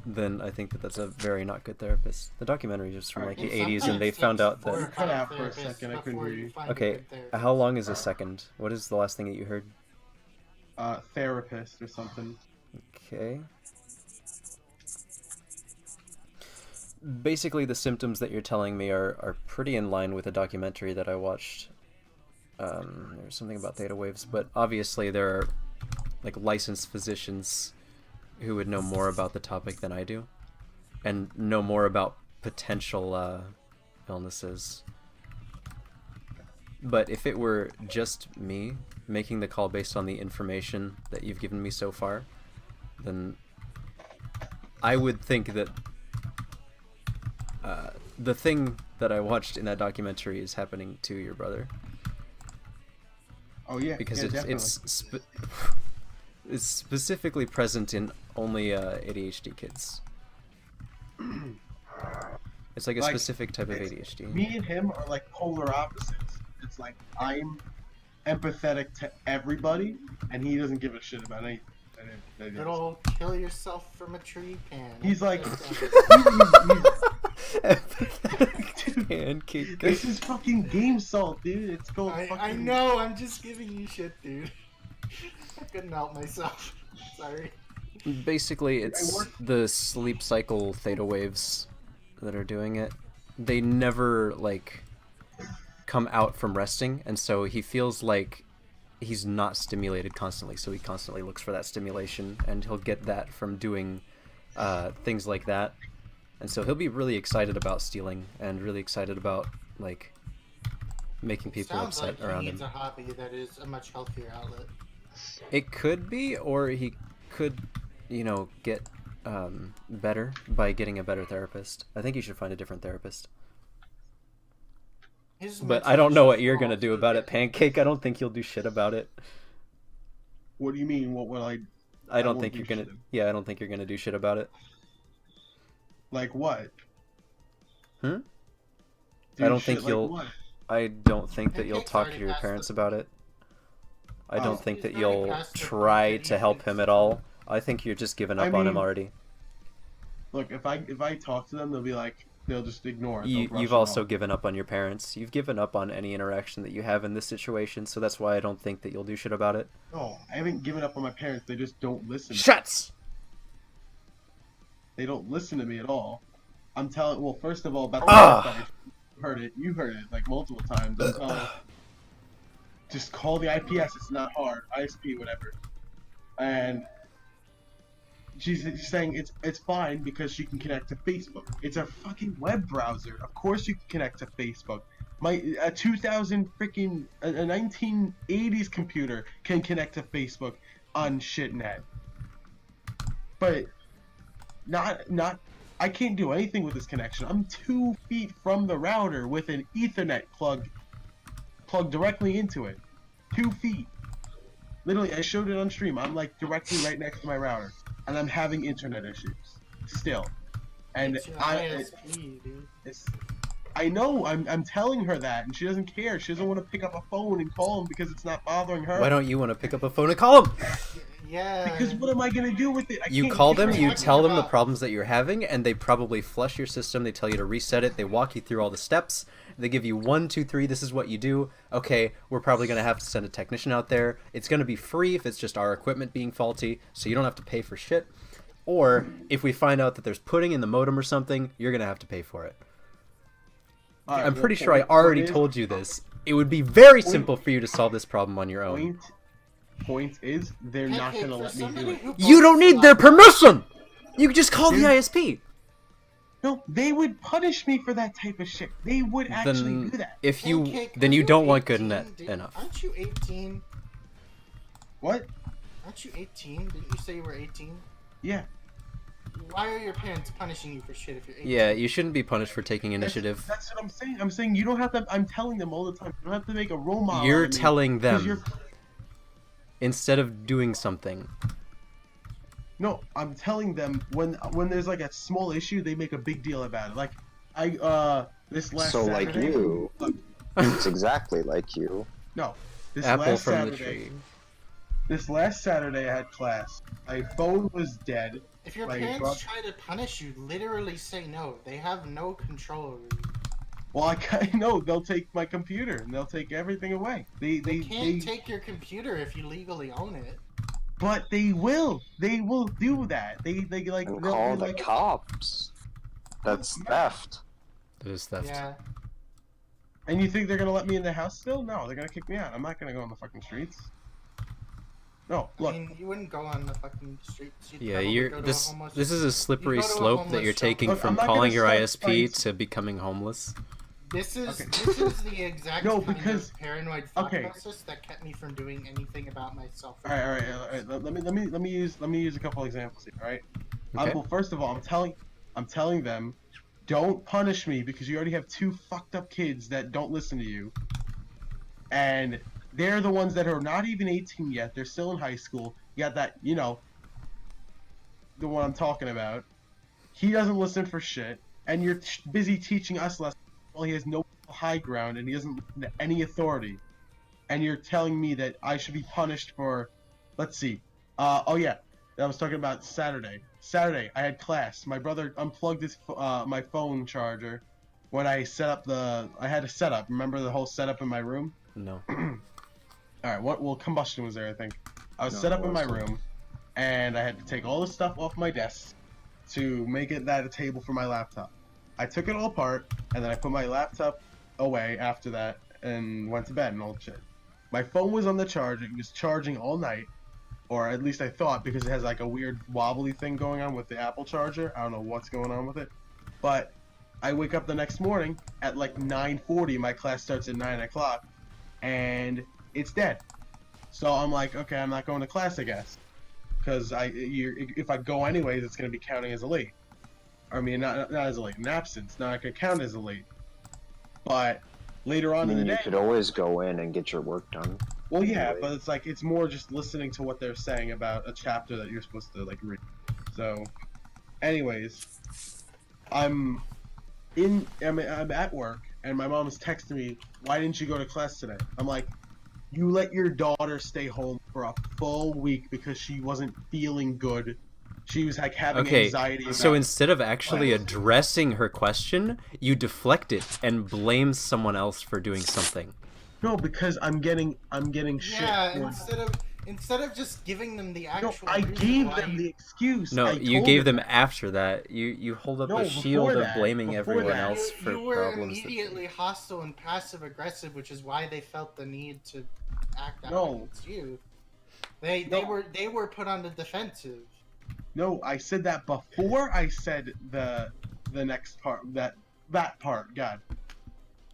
then I think that that's a very not good therapist. The documentary is from like the 80s, and they found out You that. cut out for a second. I couldn't hear you. Okay, how long is a second? What is the last thing that you heard? Therapist or something. Okay. Basically, the symptoms that you're telling me are pretty in line with a documentary that I watched. There's something about theta waves, but obviously there are like licensed physicians who would know more about the topic than I do, and know more about potential illnesses. But if it were just me making the call based on the information that you've given me so far, then I would think that the thing that I watched in that documentary is happening to your brother. Oh yeah, Because yeah, it's it's specifically present in only ADHD kids. It's like a specific type of ADHD. Me and him are like polar opposites. It's like I'm empathetic to everybody, and he doesn't give a shit about anything. It'll kill yourself from a tree pan. He's like, Pancake. this is fucking game salt, dude. It's called fucking... I know, I'm just giving you shit, dude. I couldn't help myself. Sorry. Basically, it's the sleep cycle theta waves that are doing it. They never, like, come out from resting, and so he feels like he's not stimulated constantly, so he constantly looks for that stimulation, and he'll get that from doing things like that. And so he'll be really excited about stealing, and really excited about, like, making people Sounds upset like around he needs him. a hobby that is a much healthier outlet. It could be, or he could, you know, get better by getting a better therapist. I think you should find a different therapist. But I don't know what you're gonna do about it, Pancake. I don't think you'll do shit about it. What do you mean? What will I? I don't won't think do you're gonna. shit. Yeah, I don't think you're gonna do shit about it. Like what? Hmm? Do I don't shit think like you'll. what? I don't think that you'll Pancake's talk to already your passed parents the- about it. I don't Oh. think that He's already you'll passed the point try that he to help thinks him is at all. I think you're just giving up I on him mean, already. Look, if I talk to them, they'll be like, they'll just ignore it. They'll brush You've it also off. given up on your parents. You've given up on any interaction that you have in this situation, so that's why I don't think that you'll do shit about it. No, I haven't given up on my parents. They just don't listen. Shuts! They don't listen to me at all. I'm telling. Well, first of all, about the Ah! website, you heard it. You heard it like multiple times. I'm telling. Just call the IPS. It's not hard. ISP, whatever. And she's saying it's fine because she can connect to Facebook. It's a fucking web browser. Of course you can connect to Facebook. A 2000 freaking a 1980s computer can connect to Facebook on shitnet. But not I can't do anything with this connection. I'm 2 feet from the router with an Ethernet plugged directly into it. 2 feet. Literally, I showed it on stream. I'm like directly right next to my router, and I'm having internet issues still. And It's your ISP, dude. I know. I'm telling her that, and she doesn't care. She doesn't want to pick up a phone and call him because it's not bothering her. Why don't you want to pick up a phone and call him? Yeah. Because what am I gonna do with it? You can't call give them, her you anything tell them the about- problems that you're having, and they probably flush your system. They tell you to reset it. They walk you through all the steps. They give you 1, 2, 3. This is what you do. Okay, we're probably going to have to send a technician out there. It's going to be free if it's just our equipment being faulty, so you don't have to pay for shit. Or if we find out that there's pudding in the modem or something, you're going to have to pay for it. All right, I'm well, pretty sure I point already is- told you this. It would be very simple for you to solve this problem on your own. Point is, they're not Pancake, gonna for let me do somebody it. who You don't votes need their for- permission! You just call the Dude. ISP. No, they would punish me for that type of shit. They would actually Then do that. if you Pancake, then are you don't want good 18, net dude? enough. Aren't you 18? What? Aren't you 18? Didn't you say you were 18? Yeah. Why are your parents punishing you for shit if you're 18? Yeah, you shouldn't be punished for taking initiative. That's what I'm saying. I'm saying you don't have to. I'm telling them all the time. You don't have to make a role model. You're out of me, telling 'cause them. instead of doing something. No, I'm telling them when there's like a small issue, they make a big deal about it. Like this last So like Saturday. you, Look, it's exactly like you. no, this Apple last from Saturday. the tree. This last Saturday, I had class. My phone was dead. If your Like, parents Rob- try to punish you, literally say no. They have no control over you. Well, I know they'll take my computer and they'll take everything away. They can't take your computer if you legally own it. But they will. They will do that. They like And they'll call be the like, cops. That's theft. It is theft. Yeah. and you think they're gonna let me in the house still? No, they're gonna kick me out. I'm not gonna go on the fucking streets. No, look. I mean, you wouldn't go on the fucking streets. You'd Yeah, probably you're go to a this. homeless- This is a slippery you go to a slope that homeless you're shelter. taking Look, from I'm not gonna calling your start ISP fights. to becoming homeless. This is Okay. this is the exact No, kind because- of paranoid thought okay. process that kept me from doing anything about myself. All right. Let me use a couple examples here. All right. Okay. Well, first of all, I'm telling them, don't punish me because you already have 2 fucked up kids that don't listen to you, and they're the ones that are not even 18 yet. They're still in high school. You got that, the one I'm talking about. He doesn't listen for shit, and you're busy teaching us lessons. Well, he has no high ground, and he doesn't listen to any authority. And you're telling me that I should be punished for, let's see. Oh yeah, I was talking about Saturday. Saturday, I had class. My brother unplugged his my phone charger when I set up I had a setup. Remember the whole setup in my room? No. All right. Well, combustion was there, I think. I was No, set up it in my wasn't. room, and I had to take all the stuff off my desk to make it that a table for my laptop. I took it all apart, and then I put my laptop away after that, and went to bed and all that shit. My phone was on the charger. It was charging all night, or at least I thought, because it has like a weird wobbly thing going on with the Apple charger. I don't know what's going on with it, but I wake up the next morning at like 9:40. My class starts at 9 o'clock, and it's dead. So I'm like, okay, I'm not going to class, I guess, because if I go anyways, it's gonna be counting as a late. I mean, not as a late, an absence. Not gonna count as a late. But later I on in mean, the you day, could always go in and get your work done. well, yeah, Right. but it's more just listening to what they're saying about a chapter that you're supposed to like read. So, anyways, I'm at work, and my mom is texting me, "Why didn't you go to class today?" I'm like, "You let your daughter stay home for a full week because she wasn't feeling good. She was like having Okay, anxiety about." so instead of actually What? addressing her question, you deflect it and blame someone else for doing something. No, because I'm getting shit. Yeah, for- instead of just giving them the No, actual. I reason gave why them you- the excuse. No, I you told gave them after that. You hold up No, a before shield of that, blaming before everyone that. else for you were problems. immediately hostile and passive aggressive, which is why they felt the need to act out No. against you. They No. were put on the defensive. No, I said that before I said the next part, that part. God,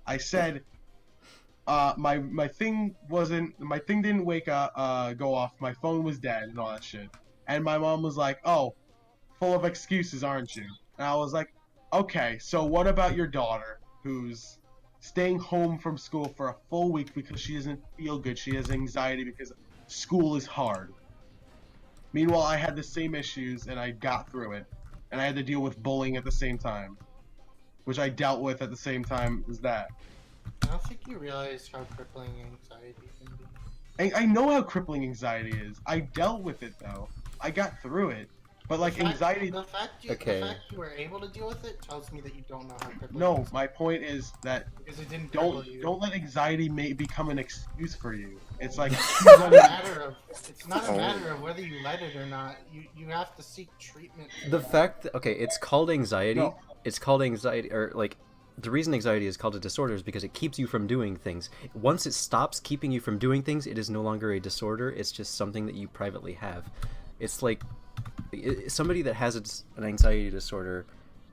I said my thing didn't wake up, go off. My phone was dead and all that shit. And my mom was like, "Oh, full of excuses, aren't you?" And I was like, "Okay, so what about your daughter who's staying home from school for a full week because she doesn't feel good? She has anxiety because school is hard." Meanwhile, I had the same issues and I got through it, and I had to deal with bullying at the same time, which I dealt with at the same time as that. I don't think you realize how crippling anxiety can be. I know how crippling anxiety is. I dealt with it though. I got through it. But like anxiety. The fact you were able to deal with it tells me that you don't know how crippling. No, it is, my point is that because it didn't cripple don't you. don't let anxiety become an excuse for you. It's like It's not a matter of whether you let it or not. You have to seek treatment. for The that. fact that, okay, it's called anxiety. No. It's called anxiety, or like, the reason anxiety is called a disorder is because it keeps you from doing things. Once it stops keeping you from doing things, it is no longer a disorder. It's just something that you privately have. It's like somebody that has an anxiety disorder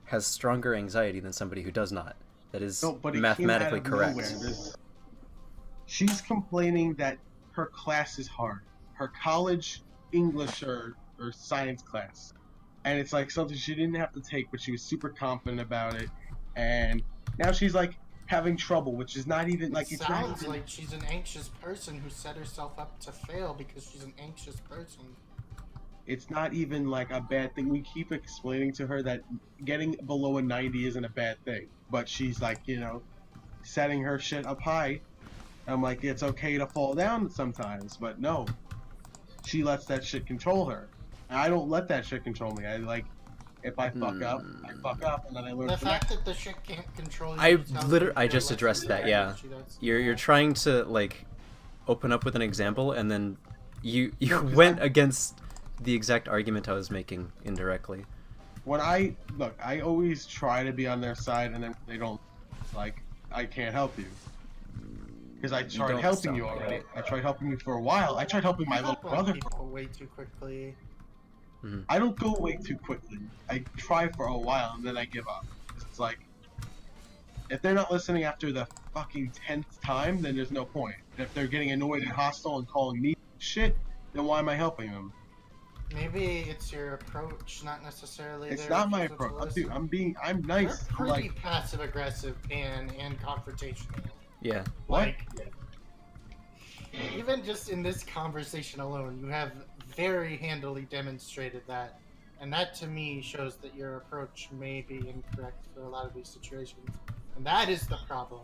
has stronger anxiety than somebody who does not. That is no, but it mathematically came out of correct. nowhere. She's complaining that her class is hard. Her college English or science class. And it's like something she didn't have to take, but she was super confident about it. And now she's like having trouble, which is not even like It it's not sounds even, like she's an anxious person who set herself up to fail because she's an anxious person. it's not even like a bad thing. We keep explaining to her that getting below a 90 isn't a bad thing, but she's like, setting her shit up high. I'm like, it's okay to fall down sometimes, but no, she lets that shit control her. And I don't let that shit control me. I like, if I fuck up, I fuck up, and then I learn The from fact that. that the shit can't control you. I tells literally, me I feel just less addressed that. independent Yeah, than she does. you're trying to like open up with an example, and then you No, 'cause went against the exact argument I was making indirectly. When I always try to be on their side, and then they don't, like, I can't help you. Because I tried don't helping sound you like already. it. I tried helping you for a while. I tried helping my You little help brother. people way too quickly. I don't go away too quickly. I try for a while and then I give up. It's like, if they're not listening after the fucking 10th time, then there's no point. If they're getting annoyed and hostile and calling me shit, then why am I helping them? Maybe it's your approach, not necessarily It's their not my refusal to approach. Dude, listen. I'm You're nice. I'm pretty like, passive aggressive and confrontational. Yeah. what? Like, even just in this conversation alone, you have very handily demonstrated that. And that to me shows that your approach may be incorrect for a lot of these situations. And that is the problem,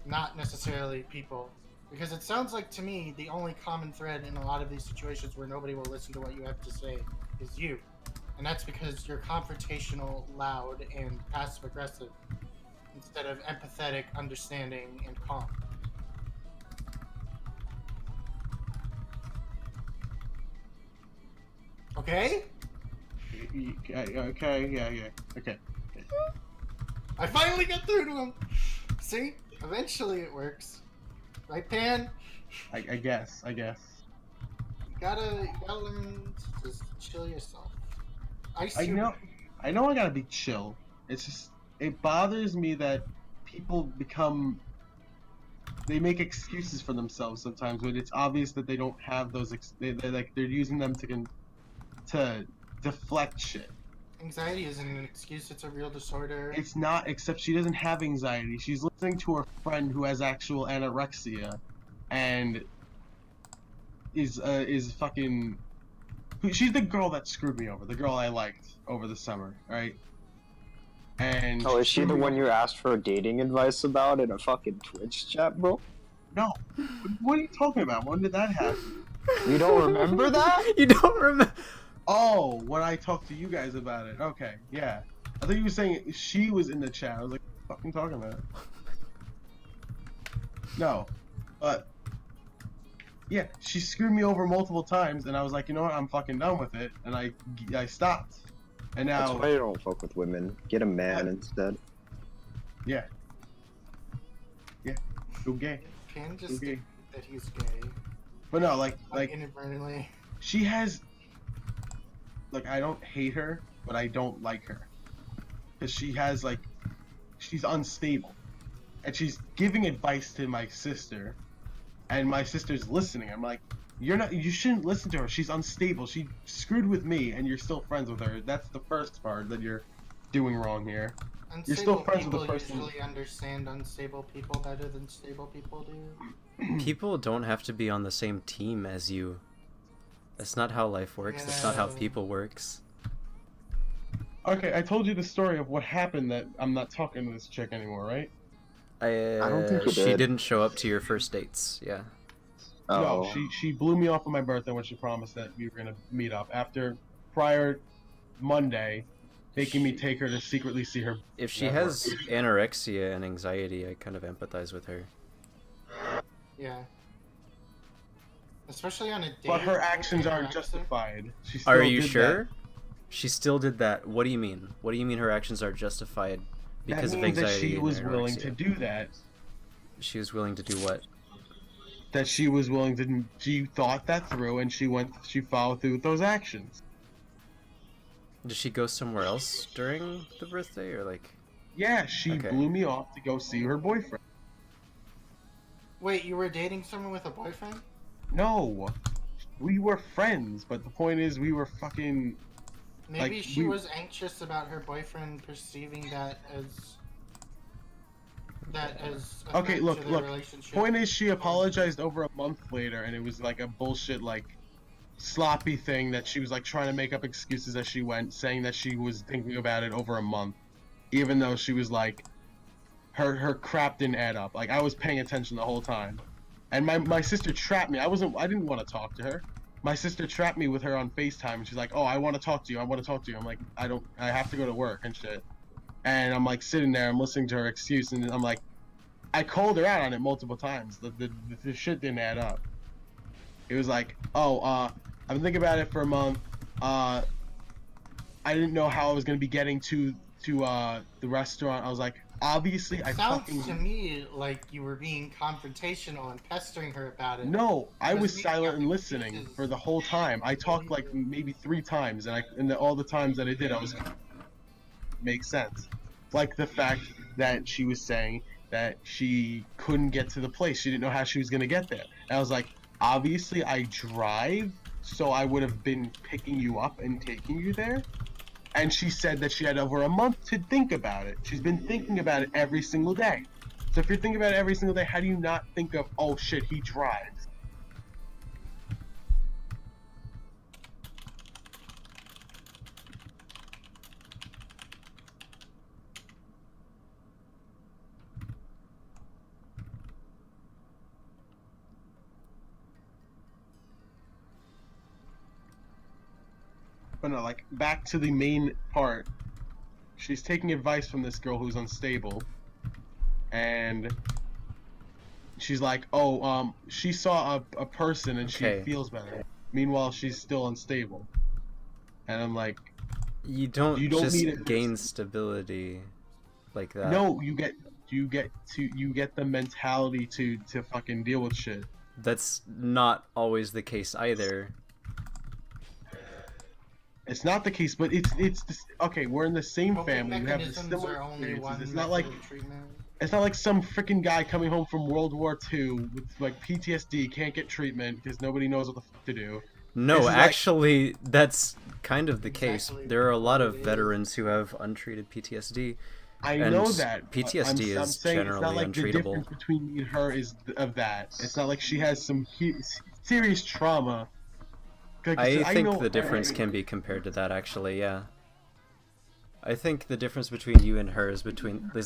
not necessarily people. Because it sounds like to me the only common thread in a lot of these situations where nobody will listen to what you have to say is you. And that's because you're confrontational, loud, and passive aggressive instead of empathetic, understanding, and calm. Okay? Okay, yeah, okay. I finally got through to him! See? Eventually it works. Right, Pan? I guess. You gotta learn to just chill yourself. I know I gotta be chill. It's just, it bothers me that people they make excuses for themselves sometimes when it's obvious that they don't have those, they're using them to deflect shit. Anxiety isn't an excuse, it's a real disorder. It's not, except she doesn't have anxiety. She's listening to her friend who has actual anorexia and is fucking, she's the girl that screwed me over, the girl I liked over the summer, right? And Oh, is she screwed the me one over. you asked for dating advice about in a fucking Twitch chat, bro? No. What are you talking about? When did that happen? You don't remember that? You don't remember? Oh, when I talked to you guys about it. Okay, yeah. I thought you were saying she was in the chat. I was like, what are you fucking talking about? No. But, yeah, she screwed me over multiple times, and I was like, you know what, I'm fucking done with it. And I stopped. And That's now, why you don't fuck with women. Get a man What? instead. yeah. Yeah, go gay. Pan just Okay. think that he's gay. But no, like, Inadvertently. she has, like, I don't hate her, but I don't like her. Because she has, like, she's unstable. And she's giving advice to my sister, and my sister's listening. I'm like, you shouldn't listen to her. She's unstable. She screwed with me, and you're still friends with her. That's the first part that you're doing wrong here. You're still Unstable friends with the people person. usually understand unstable people better than stable people do. People don't have to be on the same team as you. That's not how life works. That's not how Yeah. people works. Okay, I told you the story of what happened that I'm not talking to this chick anymore, right? I don't think you she did. didn't show up to your first dates. Yeah. Oh. No, she blew me off on my birthday when she promised that we were gonna meet up. After prior Monday, making me take her to secretly see her. If she network. has anorexia and anxiety, I kind of empathize with her. Yeah. Especially on a date. But her with actions aren't anorexic. justified. She Are still you did sure? that. She still did that. What do you mean? What do you mean her actions are justified because That of means anxiety that she and was willing anorexia? to do that. She was willing to do what? That she was willing to. She thought that through, and she followed through with those actions. Did she go somewhere else during the birthday, or like? Yeah, she Okay. blew me off to go see her boyfriend. Wait, you were dating someone with a boyfriend? No, we were friends, but the point is, we were fucking. Maybe Like, she we- was anxious about her boyfriend perceiving that as that has Okay, effect look, to the look. relationship. Point is, she apologized over a month later, and it was like a bullshit, like, sloppy thing that she was like trying to make up excuses as she went, saying that she was thinking about it over a month, even though she was like, her crap didn't add up. Like I was paying attention the whole time, and my sister trapped me. I didn't want to talk to her. My sister trapped me with her on FaceTime, and she's like, "Oh, I want to talk to you. I want to talk to you." I'm like, I have to go to work and shit. And I'm like sitting there, I'm listening to her excuse, and I'm like, I called her out on it multiple times. The shit didn't add up. It was like, oh, I've been thinking about it for a month. I didn't know how I was gonna be getting to the restaurant. I was like, obviously, I Sounds fucking to me like you were being confrontational and pestering her about it. no. I was Because silent we- and listening for the whole time. I talked like maybe 3 times, and all the times that I did, I was makes sense. Like the fact that she was saying that she couldn't get to the place. She didn't know how she was gonna get there. And I was like, obviously I drive, so I would have been picking you up and taking you there. And she said that she had over a month to think about it. She's been thinking about it every single day. So if you're thinking about it every single day, how do you not think of, oh shit, he drives? But no, like, back to the main part. She's taking advice from this girl who's unstable. And she's like, oh, she saw a person and Okay. she feels better. Meanwhile, she's still unstable. And I'm like, You don't You don't just need it. gain stability like that. no, you get the mentality to fucking deal with shit. That's not always the case either. It's not the case, but it's okay. We're in the same Coping family. We have the mechanisms similar are only experiences. one It's not like method of treatment. it's not like some freaking guy coming home from World War II with like PTSD can't get treatment because nobody knows what the fuck to do. This No, is like- actually, that's kind of the case. Exactly There are a lot of what it is. veterans who have untreated PTSD. I And know that. but PTSD I'm is saying it's generally not like the untreatable. difference between me and her is of that. It's not like she has some serious trauma. I think know- the difference can be compared to that, actually, yeah. I think the difference between you and her is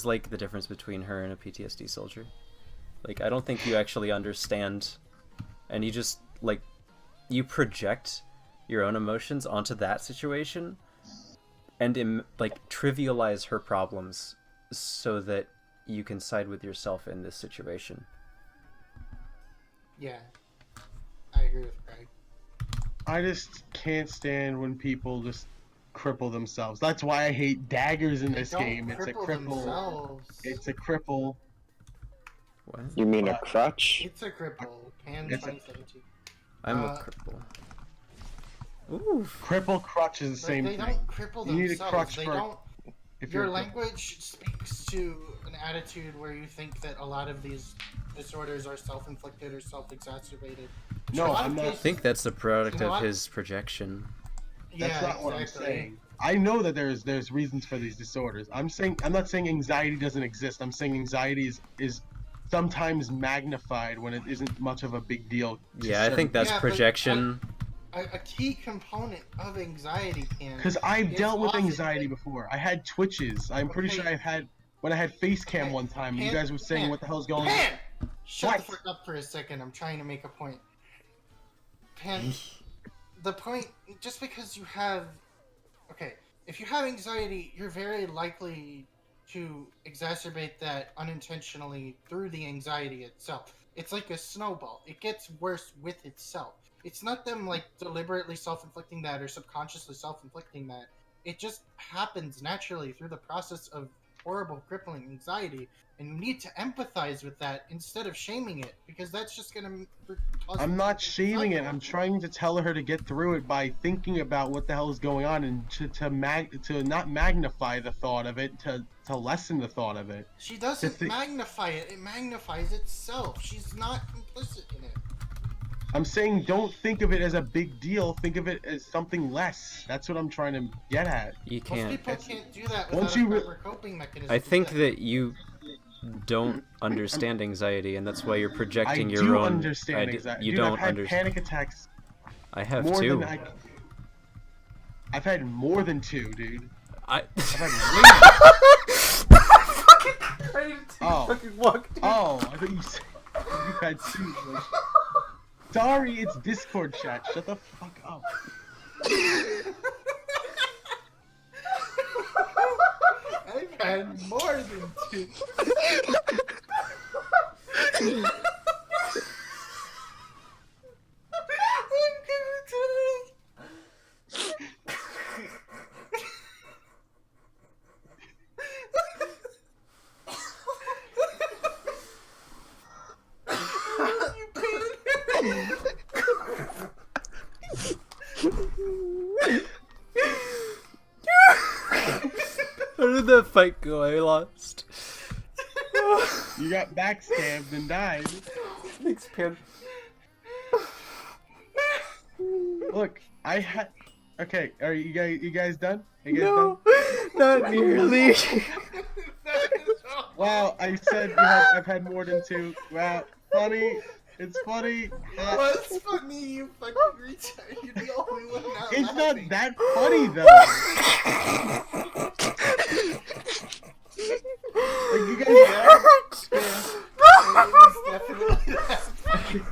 like the difference between her and a PTSD soldier. Like, I don't think you actually understand, and you just, like, you project your own emotions onto that situation, and, like, trivialize her problems so that you can side with yourself in this situation. Yeah, I agree with Craig. I just can't stand when people just cripple themselves. That's why I hate daggers in They this don't game. It's a cripple cripple. themselves. It's a cripple. What? You mean a crutch? It's a cripple. Pan It's a- 2017. I'm a Uh, cripple. Ooh. Cripple crutch is the same They thing. don't cripple You need a themselves. crutch They for don't. if Your you're language speaks to an attitude where you think that a lot of these disorders are self-inflicted or self-exacerbated. Which No, in a lot I'm of not- I think that's a product You know of what? his projection. Yeah, That's not what I'm exactly. saying. I know that there's reasons for these disorders. I'm not saying anxiety doesn't exist. I'm saying anxiety is sometimes magnified when it isn't much of a big deal. to Yeah, I think certain- that's Yeah, but projection. A key component of anxiety can. Because I've It's dealt with often- anxiety before. I had twitches. I'm pretty Okay. sure I've had when I had face cam Okay, one time. You Pan- guys were saying Pan- what the hell's going on. Pan! Shut What? the fuck up for a second. I'm trying to make a point. Pan, the point, just because you have, okay, if you have anxiety, you're very likely to exacerbate that unintentionally through the anxiety itself. It's like a snowball. It gets worse with itself. It's not them like deliberately self-inflicting that or subconsciously self-inflicting that. It just happens naturally through the process of horrible crippling anxiety, and you need to empathize with that instead of shaming it, because that's just gonna cause I'm not shaming it. cycle. I'm trying to tell her to get through it by thinking about what the hell is going on and to not magnify the thought of it, to lessen the thought of it. She doesn't thi- magnify it. It magnifies itself. She's not complicit in it. I'm saying don't think of it as a big deal. Think of it as something less. That's what I'm trying to get at. You Most can't. people can't do that Once without you a re- proper coping mechanism. I to think do that you don't understand anxiety, and that's why you're I projecting your do own. understand anxiety. You Dude, don't I've had understand. panic attacks I have more too. than I've had more than 2, dude. I. I've had Oh. Fucking walk. Oh, I thought you said you had 2. Like, sorry, it's Discord chat. Shut the fuck up. I've had more than 2. I'm gonna die. How did that fight go? I lost. You got backstabbed and died. Thanks, Pan. Look, I had. Okay, are you guys done? You guys No, not nearly. done? Wow, I said I've had more than 2. Wow, funny. It's funny. What's funny, you fucking retard? You're the only one not It's laughing. not that funny though. Like you guys It was definitely that funny.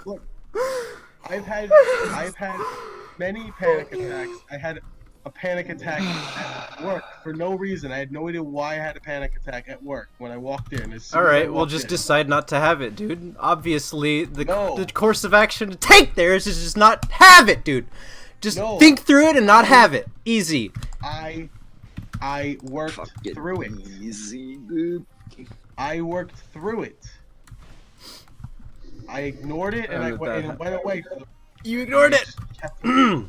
Look, I've had many panic attacks. I had a panic attack at work for no reason. I had no idea why I had a panic attack at work when I walked in. As soon All as I right, we'll walked just in. decide not to have it, dude. Obviously, the No. course of action to take there is just not have it, dude. Just No. think through it and not have it. Easy. I worked Fucking through it. easy, dude. I worked through it. I ignored it and How I did went, that and it went away. For the, You ignored it. I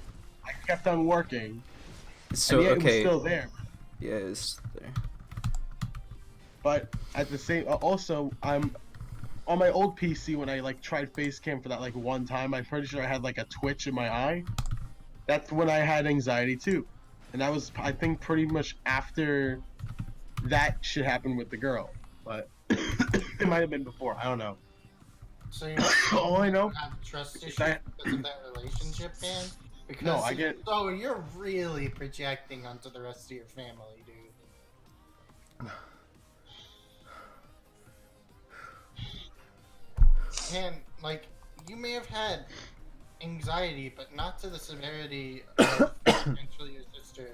kept on working. So and yet okay. it was still there. Yeah, it's there. But at the same, also I'm on my old PC when I like tried Facecam for that like one time. I'm pretty sure I had like a twitch in my eye. That's when I had anxiety too, and that was I think pretty much after that shit happened with the girl. But it might have been before. I don't know. So you All I know. have trust issues that- because of that relationship, man? Because No, I get- So you're really projecting onto the rest of your family, dude. And like, you may have had anxiety, but not to the severity of potentially your sister,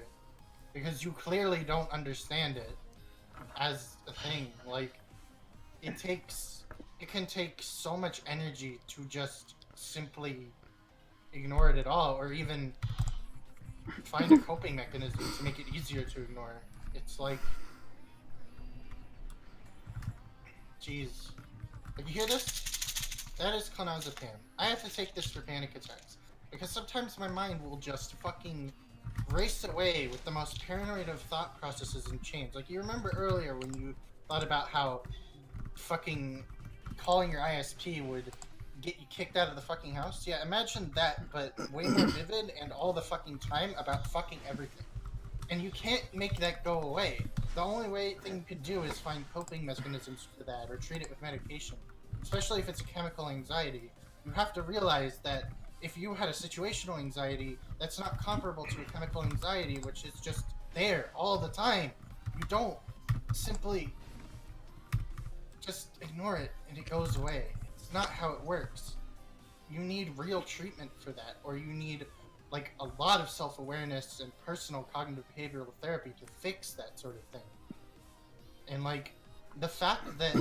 because you clearly don't understand it as a thing. Like, it can take so much energy to just simply ignore it at all, or even find a coping mechanism to make it easier to ignore. It's like, jeez. Like, you hear this? That is clonazepam. I have to take this for panic attacks, because sometimes my mind will just fucking race away with the most paranoid of thought processes and chains. Like, you remember earlier when you thought about how fucking calling your ISP would get you kicked out of the fucking house? Yeah, imagine that, but way more vivid and all the fucking time about fucking everything. And you can't make that go away. The only thing you could do is find coping mechanisms for that, or treat it with medication. Especially if it's a chemical anxiety. You have to realize that if you had a situational anxiety, that's not comparable to a chemical anxiety, which is just there all the time. You don't simply just ignore it and it goes away. It's not how it works. You need real treatment for that, or you need like a lot of self-awareness and personal cognitive behavioral therapy to fix that sort of thing. And like, the fact that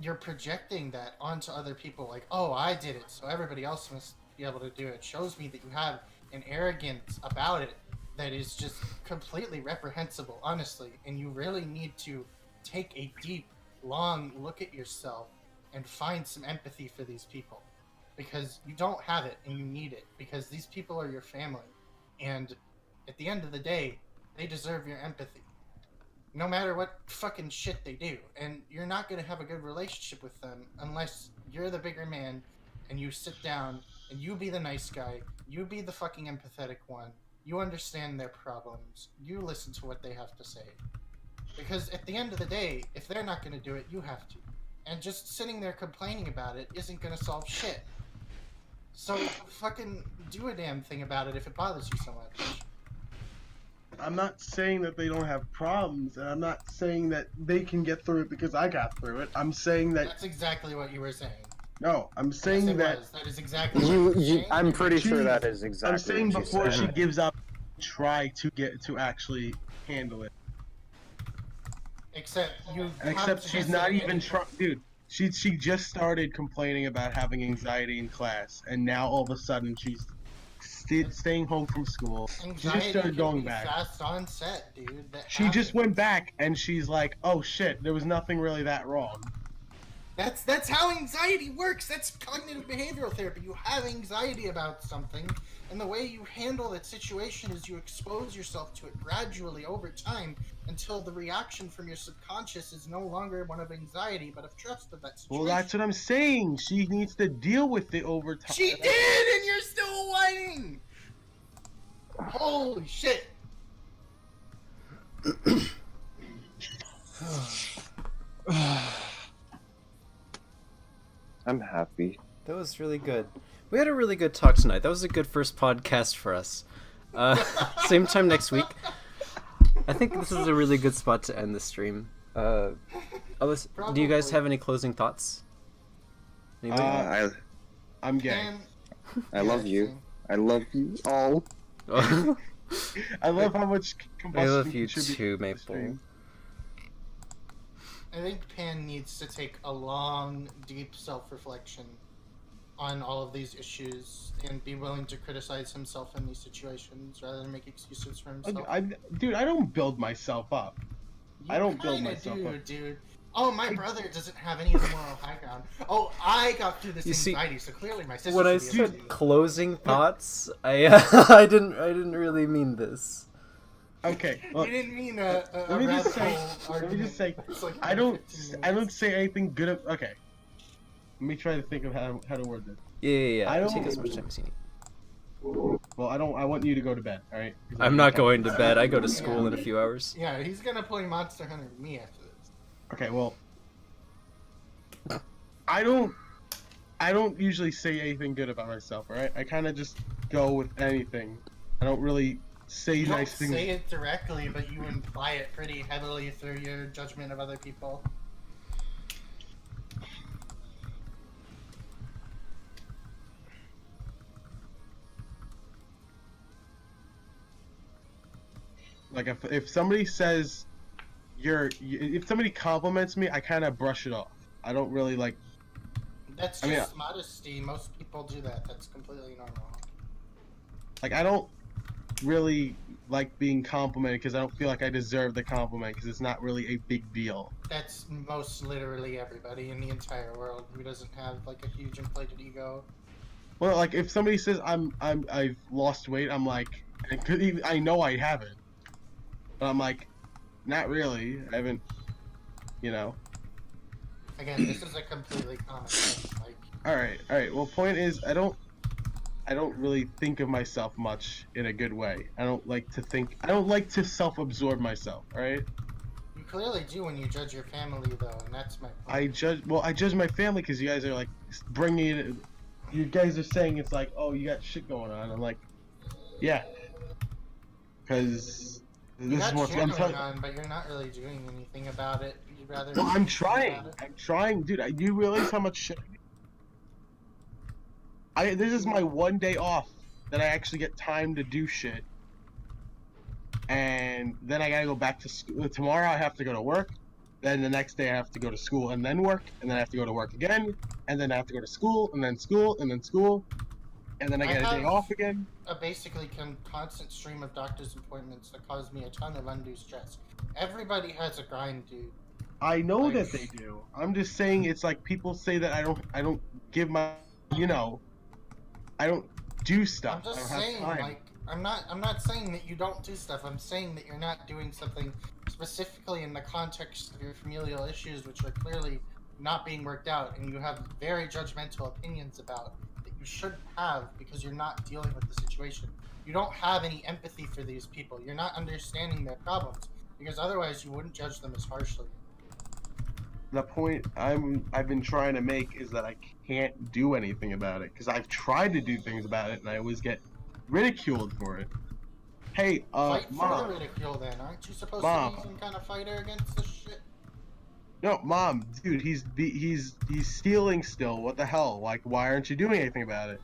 you're projecting that onto other people, like, oh, I did it, so everybody else must be able to do it, shows me that you have an arrogance about it that is just completely reprehensible, honestly. And you really need to take a deep, long look at yourself and find some empathy for these people, because you don't have it and you need it, because these people are your family, and at the end of the day, they deserve your empathy. No matter what fucking shit they do. And you're not going to have a good relationship with them unless you're the bigger man and you sit down and you be the nice guy, you be the fucking empathetic one, you understand their problems, you listen to what they have to say. Because at the end of the day, if they're not going to do it, you have to. And just sitting there complaining about it isn't going to solve shit. So fucking do a damn thing about it if it bothers you so much. I'm not saying that they don't have problems, and I'm not saying that they can get through it because I got through it. I'm saying that That's exactly what you were saying. no, I'm saying Yes, it that was. That is exactly what you were saying. I'm pretty sure Jeez. that is exactly I'm saying what you before said. she gives up, try to get to actually handle it. Except you. Except she's not even trying, dude. She just started complaining about having anxiety in class, and now all of a sudden she's staying home from school. She Anxiety just started can going be back. fast onset, dude. That She just happens. went back, and she's like, "Oh shit, there was nothing really that wrong." That's how anxiety works. That's cognitive behavioral therapy. You have anxiety about something, and the way you handle that situation is you expose yourself to it gradually over time until the reaction from your subconscious is no longer one of anxiety but of trust of that situation. Well, that's what I'm saying. She needs to deal with it over time. She did, and you're still whining. Holy shit. I'm happy. That was really good. We had a really good talk tonight. That was a good first podcast for us. Same time next week. I think this is a really good spot to end the stream. Alyssa, do you guys Probably. have any closing thoughts? Anybody? I'm gay. And I love you. I love you all. I love how much combustion I love you contributes too, to the Maple. stream. I think Pan needs to take a long, deep self-reflection on all of these issues and be willing to criticize himself in these situations rather than make excuses for himself. Dude, I don't build myself up. You I don't build kinda myself do, up. dude. Oh, my brother doesn't have any of the moral high ground. Oh, I got through this You see, anxiety, so clearly my sister When I should be able to. said closing thoughts, I I didn't really mean this. Okay, You look, didn't mean a let me just say, radical let me argument. just say, It's like I don't 15 I don't minutes. say anything good. Okay, let me try to think of how to word this. Yeah. I don't- Take as much time as you need. Well, I want you to go to bed. All right. I'm not going to bed. I go to school in a few hours. Yeah, he's gonna play Monster Hunter with me after this. Okay, well, I don't usually say anything good about myself. All right, I kind of just go with anything. I don't really say You don't nice things. say it directly, but you imply it pretty heavily through your judgment of other people. Like if somebody says if somebody compliments me, I kind of brush it off. I don't really like. That's I mean, just modesty. Most people do that. That's completely normal. Like I don't really like being complimented because I don't feel like I deserve the compliment because it's not really a big deal. That's most literally everybody in the entire world who doesn't have like a huge inflated ego. Well, like if somebody says I've lost weight, I'm like, I know I haven't, but I'm like, not really. I haven't, you know. Again, this is a completely common thing. Like, All right. Well, point is, I don't really think of myself much in a good way. I don't like to self-absorb myself. All right. you clearly do when you judge your family, though, and that's my point. I judge my family because you guys are like bringing it. You guys are saying it's like, oh, you got shit going on. I'm like, yeah, because You this is got what shit I'm going telling. on, but you're not really doing anything about it. You'd rather. Well, I'm think trying. about it. I'm trying, dude. You realize how much shit? This is my one day off that I actually get time to do shit, and then I gotta go back to school. Tomorrow I have to go to work. Then the next day I have to go to school and then work, and then I have to go to work again, and then I have to go to school, and then school, and then school, and then I I get a day have- off again. A basically constant stream of doctor's appointments that cause me a ton of undue stress. Everybody has a grind, dude. I know Like- that they do. I'm just saying it's like people say that I don't give my, I don't do stuff. I'm just I don't saying, have time. like, I'm not saying that you don't do stuff. I'm saying that you're not doing something specifically in the context of your familial issues, which are clearly not being worked out, and you have very judgmental opinions about that you shouldn't have because you're not dealing with the situation. You don't have any empathy for these people. You're not understanding their problems because otherwise you wouldn't judge them as harshly. The point I've been trying to make is that I can't do anything about it because I've tried to do things about it and I always get ridiculed for it. Hey, Fight for the mom. ridicule then. Aren't you supposed Mom. to be some kind of fighter against this shit? No, mom, dude, he's stealing still. What the hell? Like, why aren't you doing anything about it?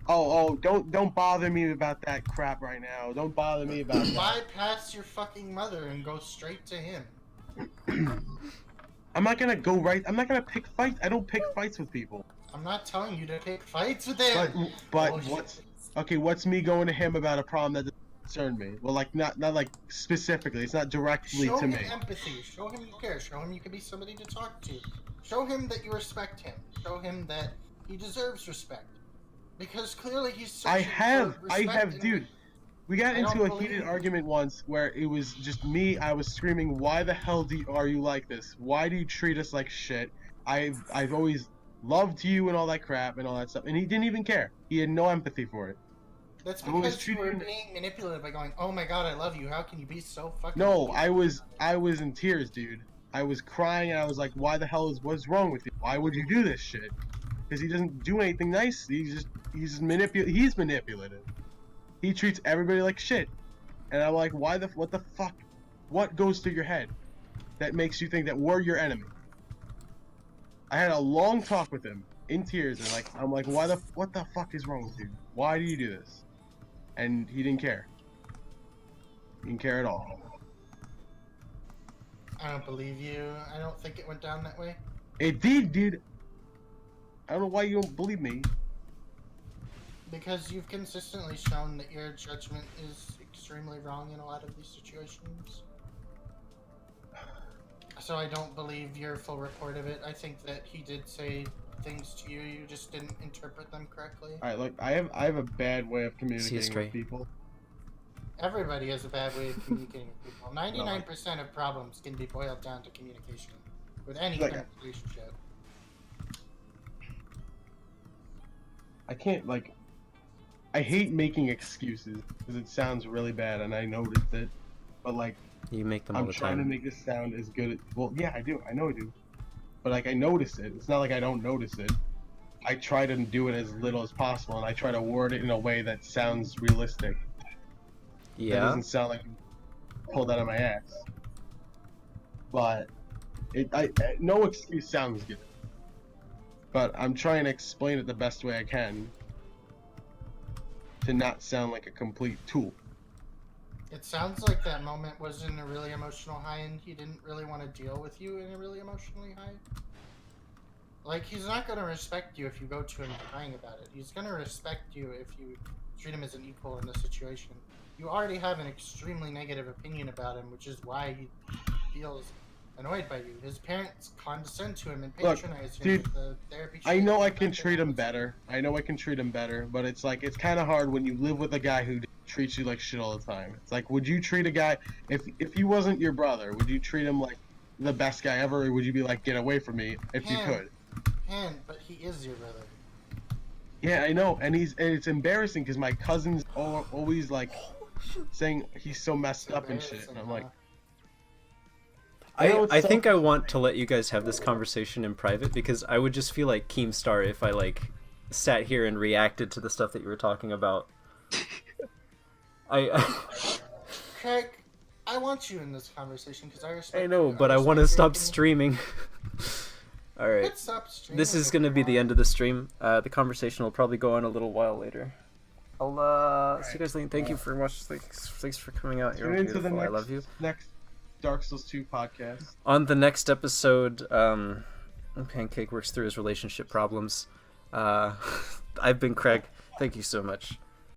Oh, don't bother me about that crap right now. Don't bother me about that. Bypass your fucking mother and go straight to him. I'm not gonna go right. I'm not gonna pick fights. I don't pick fights with people. I'm not telling you to pick fights with him. But Bullshit. what's me going to him about a problem that doesn't concern me? Well, like not like specifically. It's not directly Show to him me. empathy. Show him you care. Show him you can be somebody to talk to. Show him that you respect him. Show him that he deserves respect. Because clearly he's searching for respect and- dude. We got I into don't a heated believe- argument once where it was just me. I was screaming, "Why the hell are you like this? Why do you treat us like shit? I've always loved you and all that crap and all that stuff." And he didn't even care. He had no empathy for it. That's I was because you were treating- being manipulative by going, "Oh my god, I love you. How can you be so fucking?" No, abusive?" I was in tears, dude. I was crying and I was like, "Why the hell what's wrong with you? Why would you do this shit?" Because he doesn't do anything nice. He's manipulative. He treats everybody like shit. And I'm like, what the fuck? What goes through your head that makes you think that we're your enemy? I had a long talk with him in tears, and I'm like, what the fuck is wrong with you? Why do you do this? And he didn't care. He didn't care at all. I don't believe you. I don't think it went down that way. It did, dude. I don't know why you don't believe me. Because you've consistently shown that your judgment is extremely wrong in a lot of these situations. So I don't believe your full report of it. I think that he did say things to you, you just didn't interpret them correctly. Alright, look, I have a bad way of communicating stray. with people. Everybody has a bad way of communicating with people. 99% of problems can be boiled down to communication with any Like- kind of relationship. I can't, I hate making excuses because it sounds really bad and I noticed it. But, You make them all I'm the trying to time. make this sound as good. Well, yeah, I do. I know I do. But, I notice it. It's not like I don't notice it. I try to do it as little as possible and I try to word it in a way that sounds realistic. That Yeah. doesn't sound like pulled out of my ass. But, no excuse sounds good. But I'm trying to explain it the best way I can to not sound like a complete tool. It sounds like that moment was in a really emotional high and he didn't really want to deal with you in a really emotionally high. Like, he's not going to respect you if you go to him crying about it. He's going to respect you if you treat him as an equal in this situation. You already have an extremely negative opinion about him, which is why he feels annoyed by you. His parents condescend to him and Look, patronize him dude, with the therapy I shit know and I the can fact that treat he him wants- better. I know I can treat him better, but it's kind of hard when you live with a guy who treats you like shit all the time. It's like, would you treat a guy if he wasn't your brother? Would you treat him like the best guy ever, or would you be like, get away from me if you Yeah. could? But he is your brother. Yeah, I know, and it's embarrassing because my cousin's always saying he's so messed up and shit, and I'm like, know, it's I so- think I want to let you guys have this conversation in private because I would just feel like Keemstar if I sat here and reacted to the stuff that you were talking about. Craig, I want you in this conversation because I respect I know, you. but I want to respect your stop opinion. streaming. All right. Let's stop streaming This is for going to a be the while. end of the stream. The conversation will probably go on a little while later. I'll see you guys later. Thank you for watching. Thanks for coming out. You're tune into the beautiful. I love you. next Dark Souls 2 podcast. On the next episode, Pancake works through his relationship problems. I've been Craig. Thank you so much.